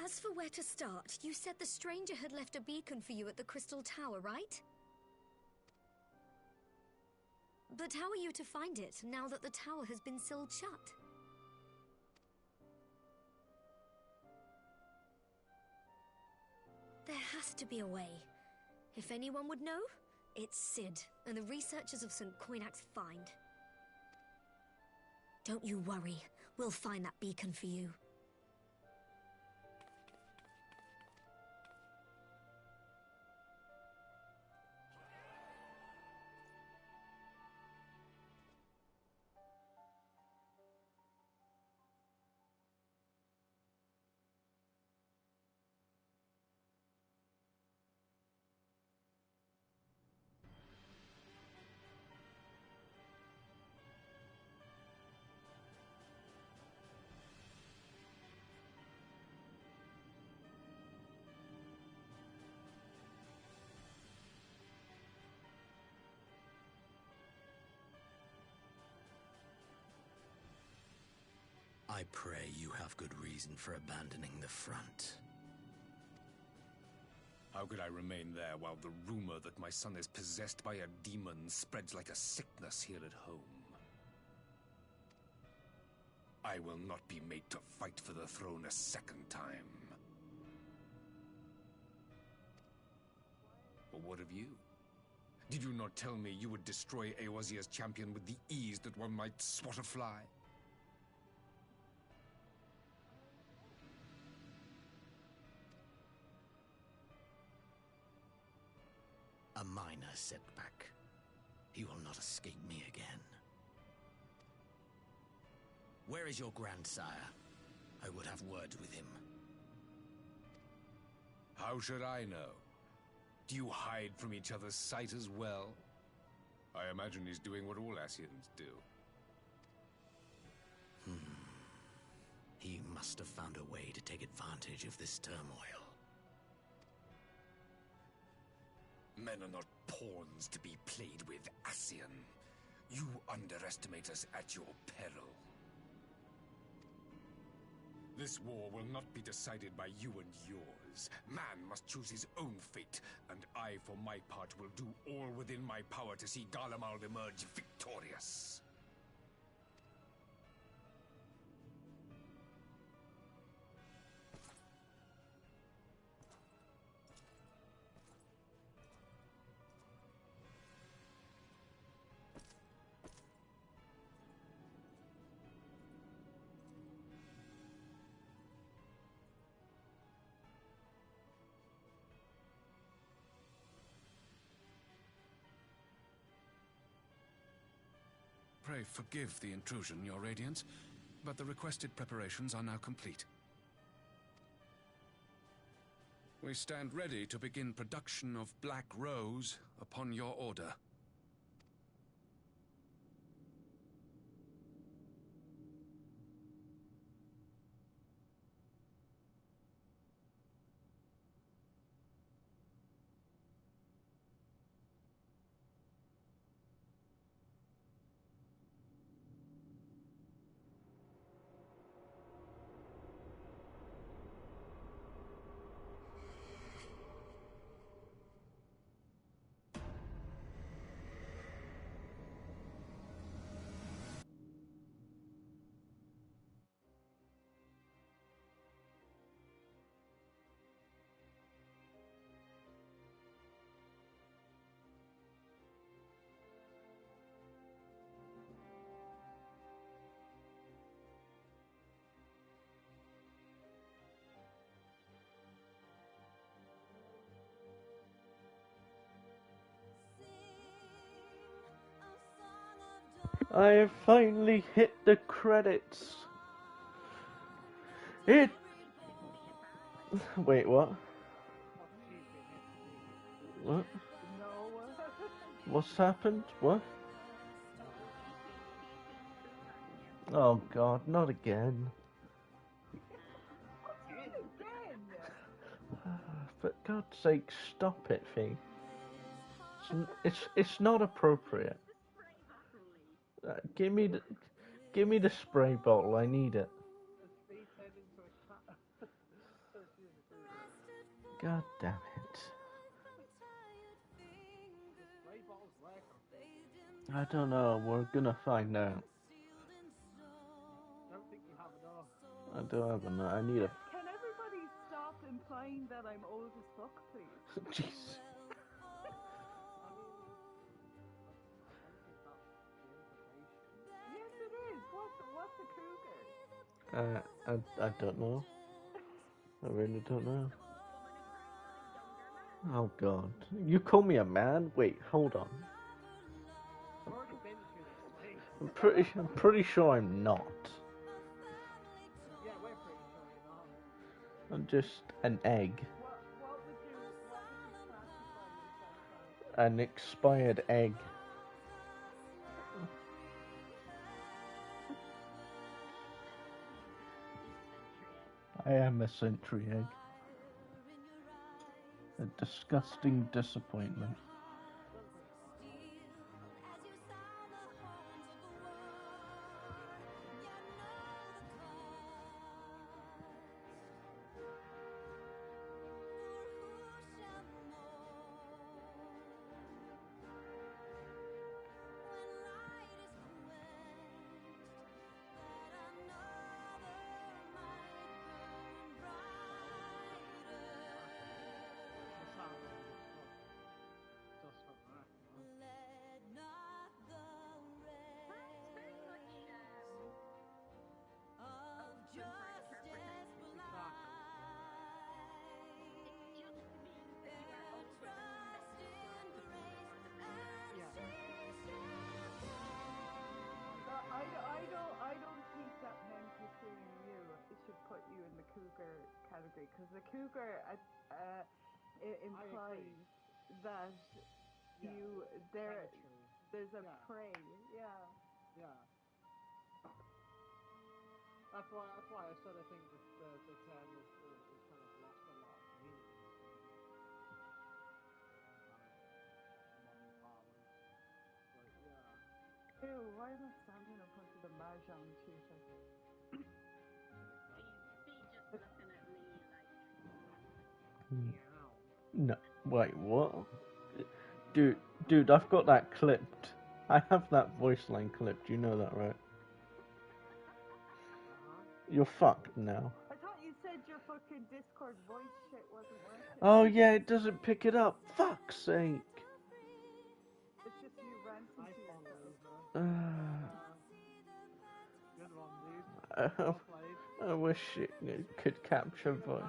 As for where to start, you said the stranger had left a beacon for you at the Crystal Tower, right? But how are you to find it, now that the tower has been sealed shut? There has to be a way. If anyone would know, it's Sid, and the researchers of St. Coinac's find. Don't you worry, we'll find that beacon for you. I pray you have good reason for abandoning the front. How could I remain there while the rumor that my son is possessed by a demon spreads like a sickness here at home? I will not be made to fight for the throne a second time. But what of you? Did you not tell me you would destroy Eorzea's champion with the ease that one might swat a fly? A minor setback. He will not escape me again. Where is your grandsire? I would have words with him. How should I know? Do you hide from each other's sight as well? I imagine he's doing what all Ascians do. He must have found a way to take advantage of this turmoil. Men are not pawns to be played with, Ascian. You underestimate us at your peril. This war will not be decided by you and yours. Man must choose his own fate, and I, for my part, will do all within my power to see Garlemald emerge victorious. pray forgive the intrusion, Your Radiance, but the requested preparations are now complete. We stand ready to begin production of Black Rose upon your order. I have finally hit the credits. It. Wait, what? What? What's happened? What? Oh God, not again. For God's sake, stop it, Fee. It's not appropriate. Give me the spray bottle. I need it. God damn it! I don't know. We're gonna find out. I don't think you have enough. I don't have enough. I need a. Can everybody stop implying that I'm old as fuck, please? Jeez. Yes, it is. What's a cougar? I don't know. I really don't know. Oh God! You call me a man? Wait, hold on. I'm pretty sure I'm not. Yeah, we're pretty sure you're not. I'm just an egg. What would you classify yourself as? An expired egg. I am a century egg. A disgusting disappointment. I don't think that men pursuing you should put you in the cougar category, because the cougar implies that there's a prey. Yeah. That's why I said I think that the term is kind of lost a lot of meaning. Ew, why am I standing in front of the mahjong tutor? No, wait, what? Dude, I've got that clipped. I have that voice line clipped. You know that, right? You're fucked now. I thought you said your fucking Discord voice shit wasn't working. Oh yeah, it doesn't pick it up. Fuck's sake. It's just you ranting I wish it could capture voice.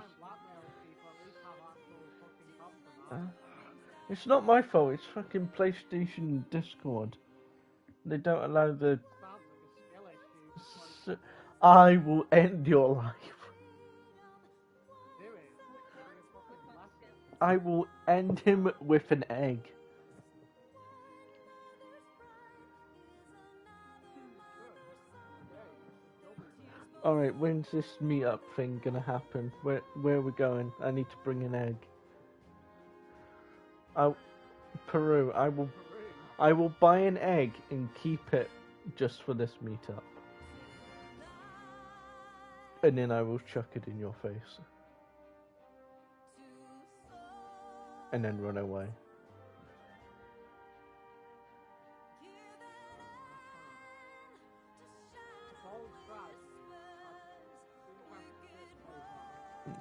It's not my fault. It's fucking PlayStation Discord. They don't allow the I will end your life. Do it. Fucking blast it. I will end him with an egg. Alright, when's this meetup thing gonna happen? Where are we going? I need to bring an egg. Peru. I will buy an egg and keep it just for this meetup. And then I will chuck it in your face. And then run away.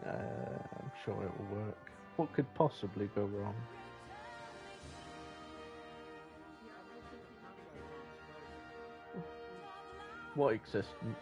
I'm sure it will work. What could possibly go wrong? What existence?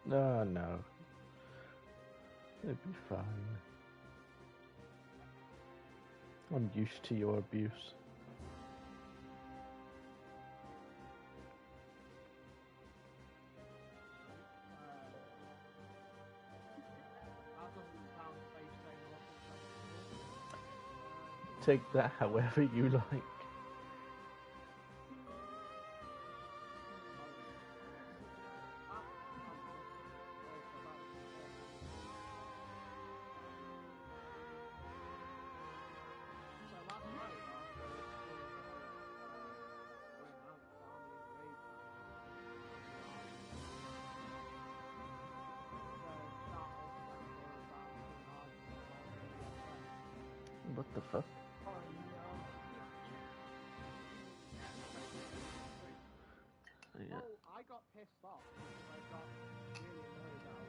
No. It'll be fine. I'm used to your abuse. Take that however you like. What the fuck? Yeah. Oh, I got pissed off. I got really annoyed that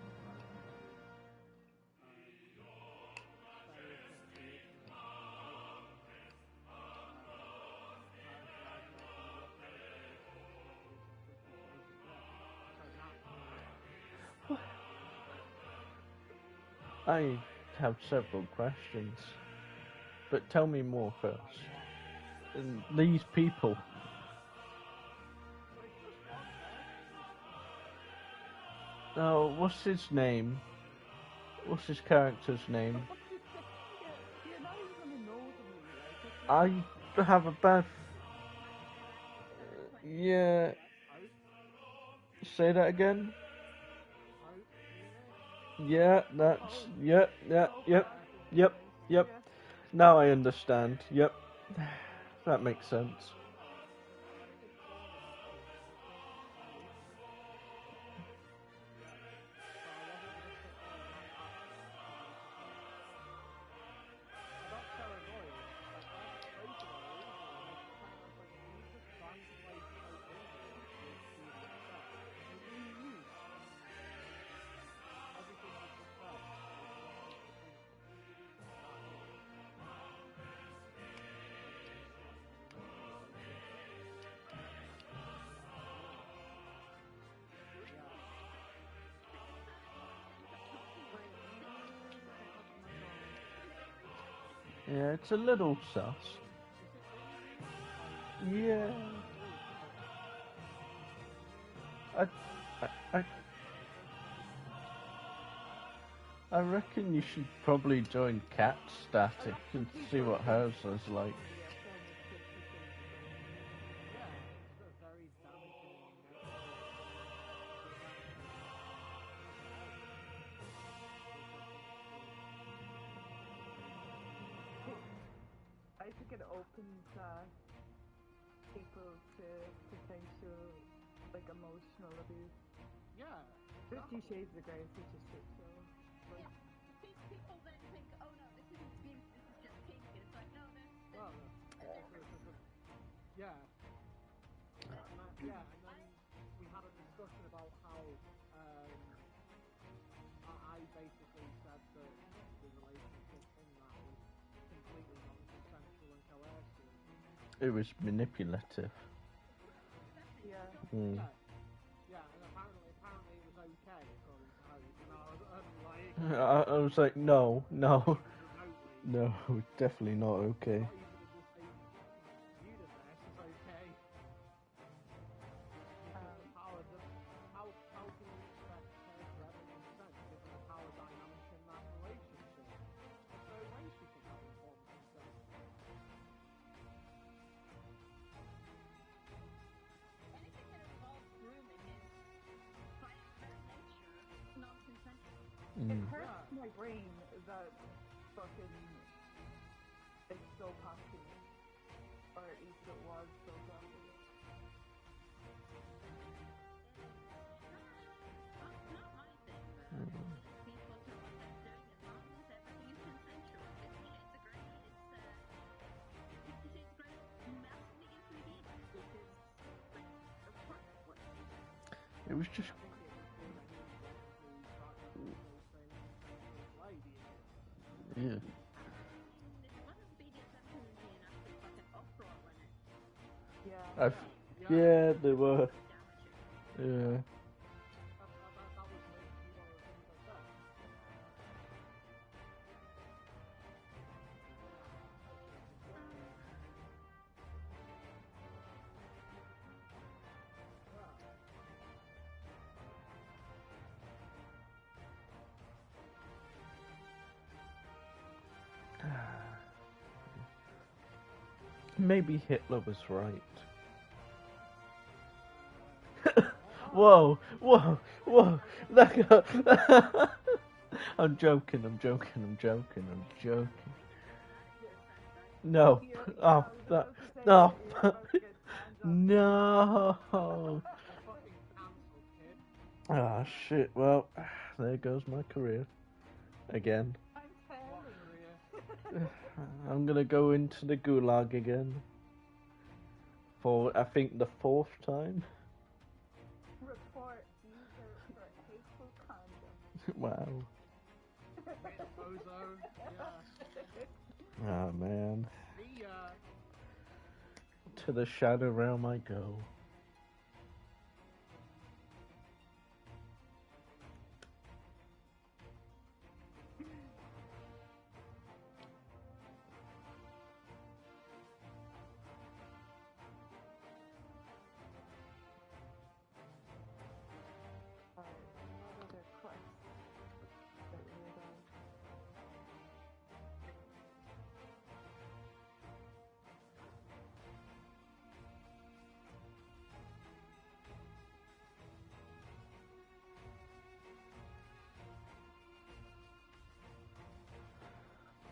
I was I have several questions, but tell me more first. And these people. Oh, what's his name? What's his character's name? I have a bad. Yeah. Say that again. Yeah, that's. Yep. Now I understand. Yep. That makes sense. Yeah, it's a little sus. Yeah. I reckon you should probably join Cat Static and see what hers is like. I think it opens people's to potential, like, emotional abuse. Yeah. 50 Shades of Grey is such a shit show. Like, People then think, oh no, this isn't abuse, this is just kink. And it's like, no, well, yeah. Yeah, and then we had a discussion about how I basically said that the relationship in that was completely non-consensual and coercive. It was manipulative. Yeah. Mm. Yeah, and apparently it was okay according to Harry. And I was I was like, like, no, definitely not okay. It hurts my brain that fucking it's so passionate, or at least it was so passionate. It was just. Yeah. Yeah, they were. Yeah. Maybe Hitler was right. Whoa! I'm joking. No. Oh, that. No. No. Ah, shit. Well, there goes my career. Again. I'm gonna go into the gulag again. For, I think, the 4th time. Report user for hateful conduct. Wow. Oh, man. To the Shadow Realm I go.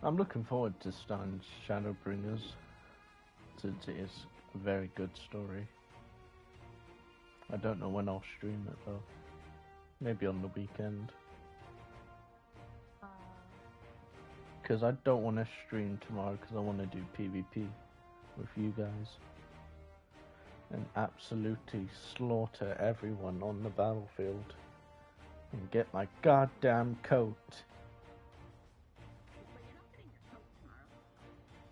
I'm looking forward to starting Shadowbringers, since it is a very good story. I don't know when I'll stream it though. Maybe on the weekend. Because I don't want to stream tomorrow because I want to do PvP with you guys. And absolutely slaughter everyone on the battlefield. And get my goddamn coat.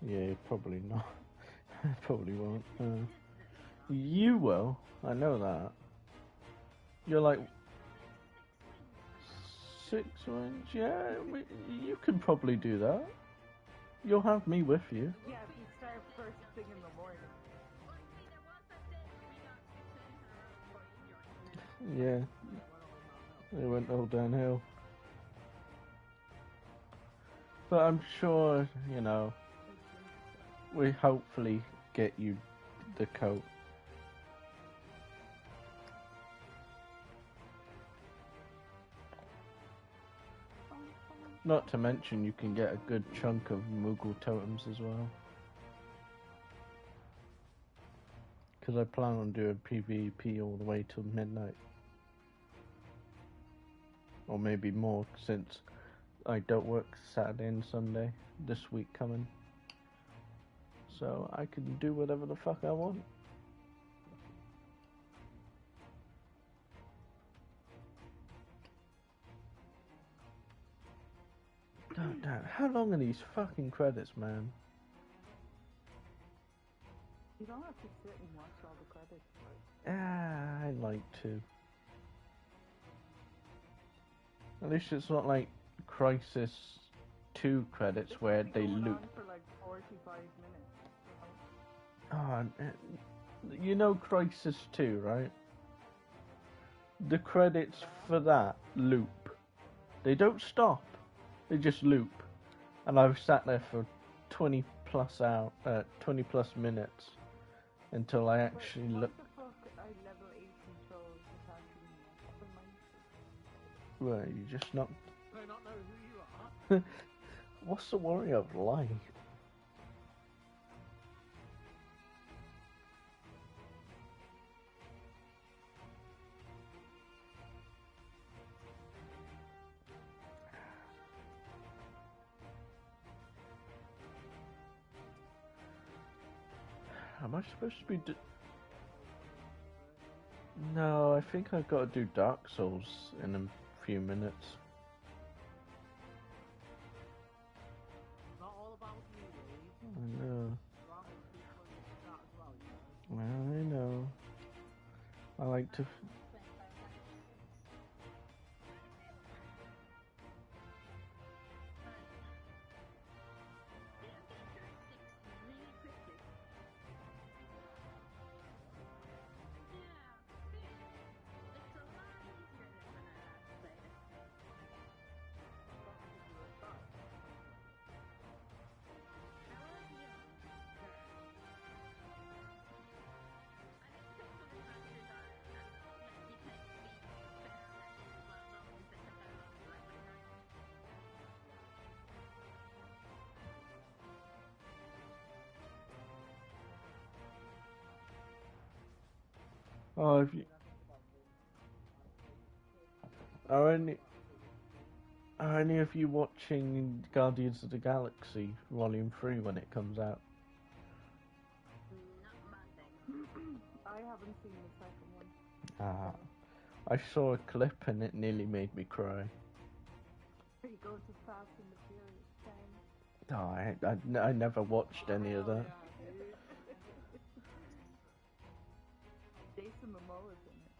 Yeah, probably not. Probably won't. You will. I know that. You're like 6 wins. Yeah, you can probably do that. You'll have me with you. Yeah, if you start first thing in the morning. Yeah. They went all downhill. But I'm sure, you know, we hopefully get you the coat. Not to mention you can get a good chunk of Moogle totems as well. Because I plan on doing PvP all the way till midnight. Or maybe more, since I don't work Saturday and Sunday this week coming. So I can do whatever the fuck I want. God damn, how long are these fucking credits, man? You don't have to sit and watch all the credits, right? Ah, I like to. At least it's not like Crisis 2 credits where they loop. For like 45 minutes. Oh, you know Crisis 2, right? The credits for that loop. They don't stop. They just loop. And I've sat there for 20 plus minutes until I actually look. What the fuck? I level 8 controls attacking me. Well, you just not. Do I not know who you are? What's the worry of life? Am I supposed to be No, I think I've got to do Dark Souls in a few minutes. Not all about you, Lee. I know. Well, I know. I like to. Oh, if you are any of you watching Guardians of the Galaxy Volume 3 when it comes out? I haven't seen the second one. I saw a clip and it nearly made me cry. Are you going to Fast and the Furious thing? No, I never watched any of that. Jason Momoa's in it.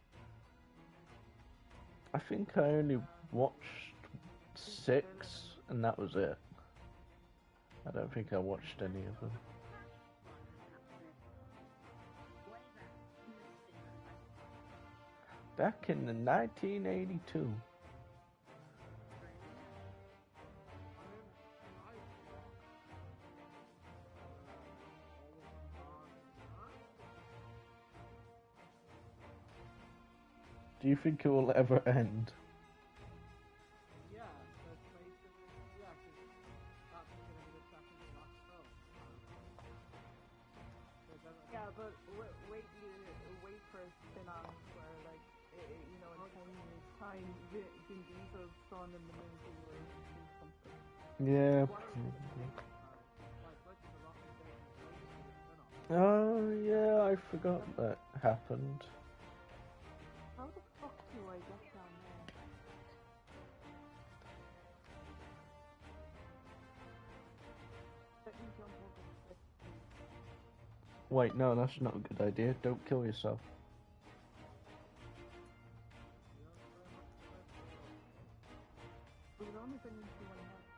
I think I only watched 6 and that was it. I don't think I watched any of them. Back in the 1982. Do you think it will ever end? yeah, that's basically, yeah, because that's going to be the second to last film. Yeah, but wait for a spin-off where, like, you know, in 10 years' time, Vin Diesel's son in the movie will do something. Yeah. Oh, yeah, I forgot that happened. How the fuck do I get down there? Let me jump over the cliff, please. Wait, no, that's not a good idea. Don't kill yourself. We've only been into one house.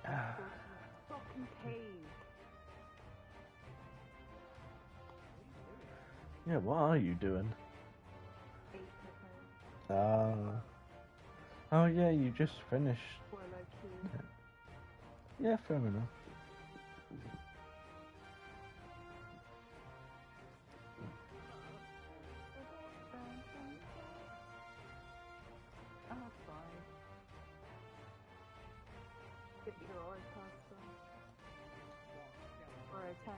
Ah. Fucking cave. Yeah, what are you doing? Oh yeah, you just finished. Yeah, fair enough. That's fine. Get your ore pasta. Or a 10.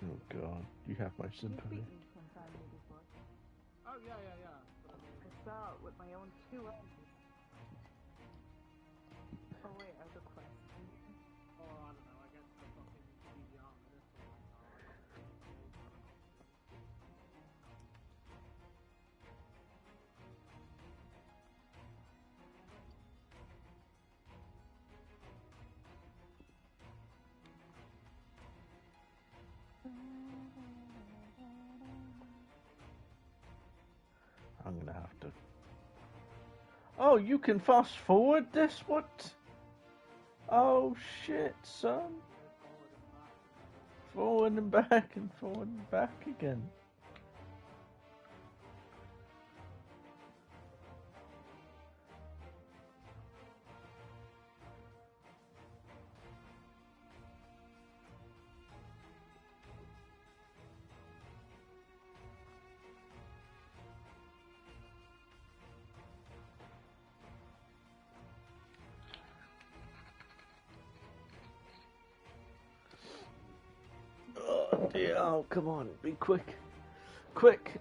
Oh God, you have my sympathy. Oh yeah. I saw it with my own 2 eyes. Oh wait, I have a question. Oh, I don't know. I guess the fucking DVR minutes or I'm gonna have to. Oh, you can fast forward this? What? Oh shit, son. Forward and back and forward and back again. Oh dear, oh come on, be quick. Quick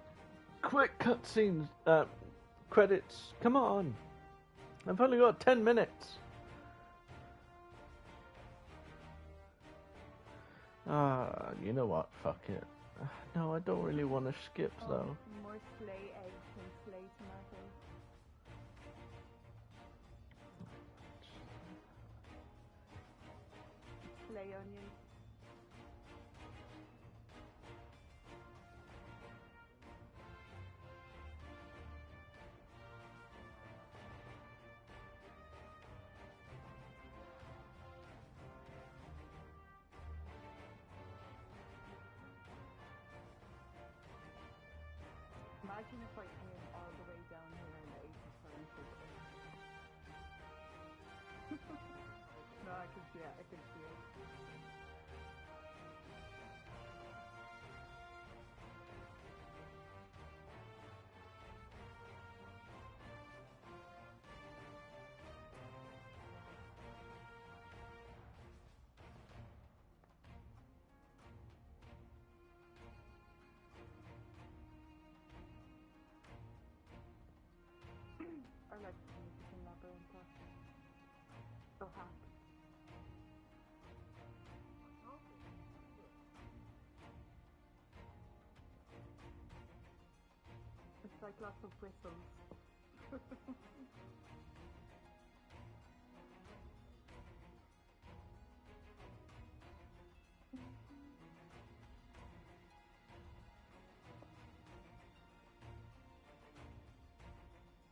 cutscenes, credits, come on. I've only got 10 minutes. You know what, fuck it. No, I don't really want to skip though. More slay eggs than slay tomatoes. Slay onions. Imagine if I came all the way down here in the 80s. No, I can see it. I can see it. I like the music in Labyrinth. So happy. It's like lots of whistles.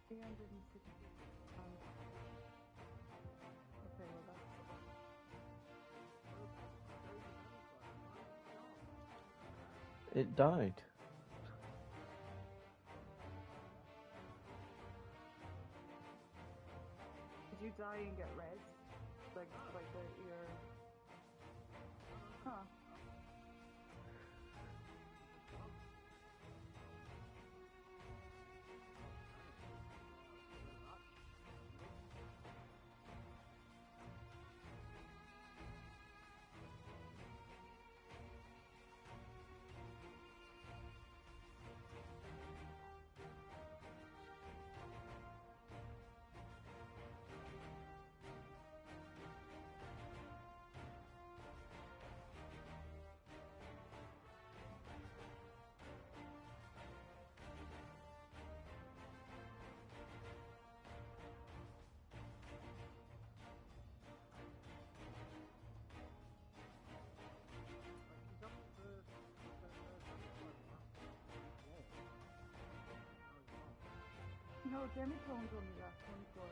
360. Okay, well that's... It died. Did you die and get red? Like your... Huh. No, Demitone's only last 24.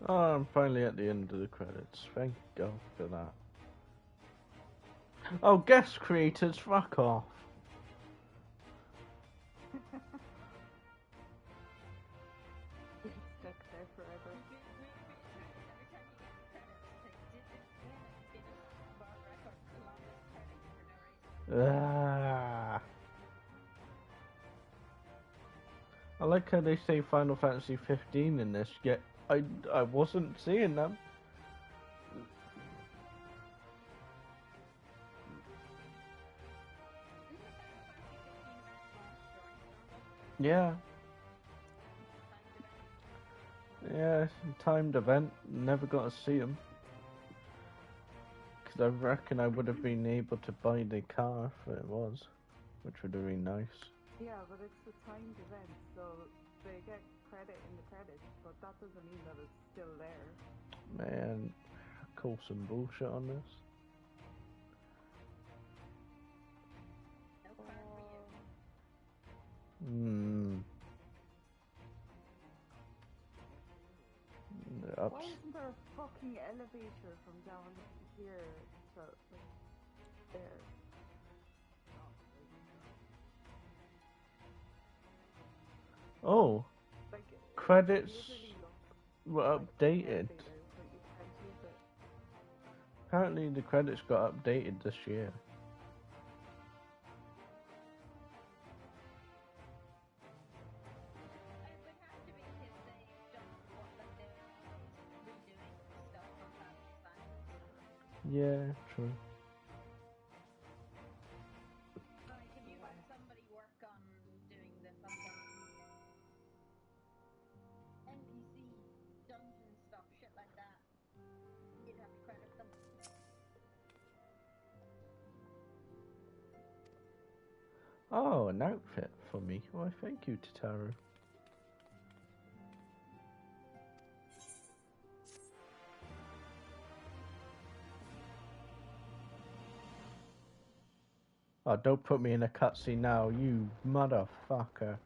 Oh, I'm finally at the end of the credits. Thank God for that. Oh, guest creators, fuck off. Stuck there forever. Ah. I like how they say Final Fantasy 15 in this, yet I wasn't seeing them. Yeah. Yeah, timed event. Never got to see them. Because I reckon I would have been able to buy the car if it was, which would have been nice. Yeah, but it's a timed event, so they get credit in the credits, but that doesn't mean that it's still there. Man, call some bullshit on this. Why isn't there a fucking elevator from down here to there? Oh, Like, credits were updated. Apparently the credits got updated this year. Yeah, true. Like, if you had somebody work on doing the fucking NPC dungeon stuff, shit like that, you'd have to credit them. Oh, an outfit for me. Why, thank you, Tataru. Oh, don't put me in a cutscene now, you motherfucker.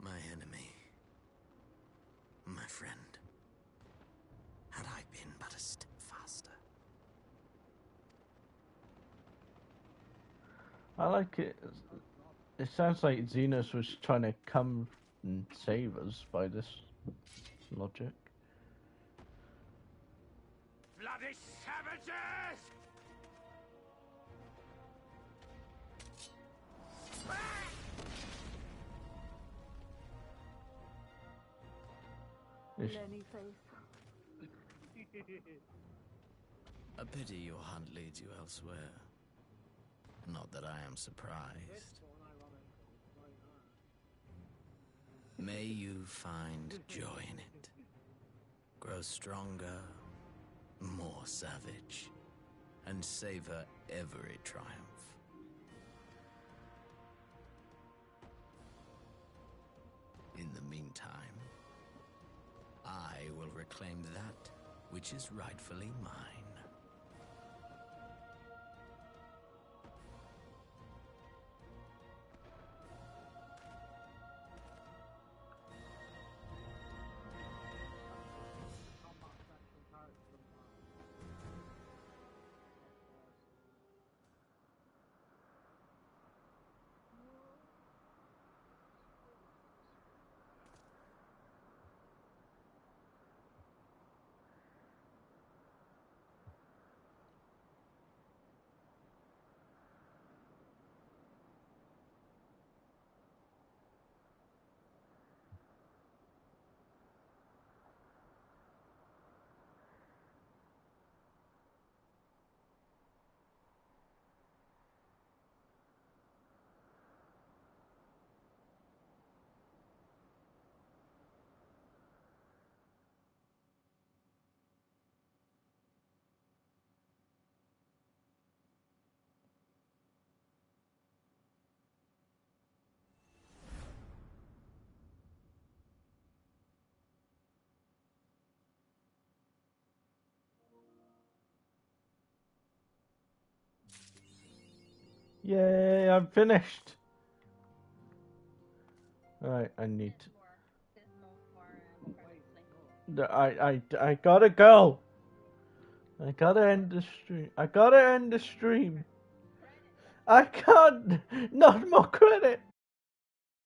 My enemy. My friend. Had I been but a step faster. I like it. It sounds like Xenos was trying to come and save us by this logic. Bloody savages! Lenny face. A pity your hunt leads you elsewhere. Not that I am surprised. May you find joy in it. Grow stronger, more savage, and savor every triumph. In the meantime, I will reclaim that which is rightfully mine. Yay, I'm finished. Right, I need to... I gotta go. I gotta end the stream. I gotta end the stream. I can't. Not more credits.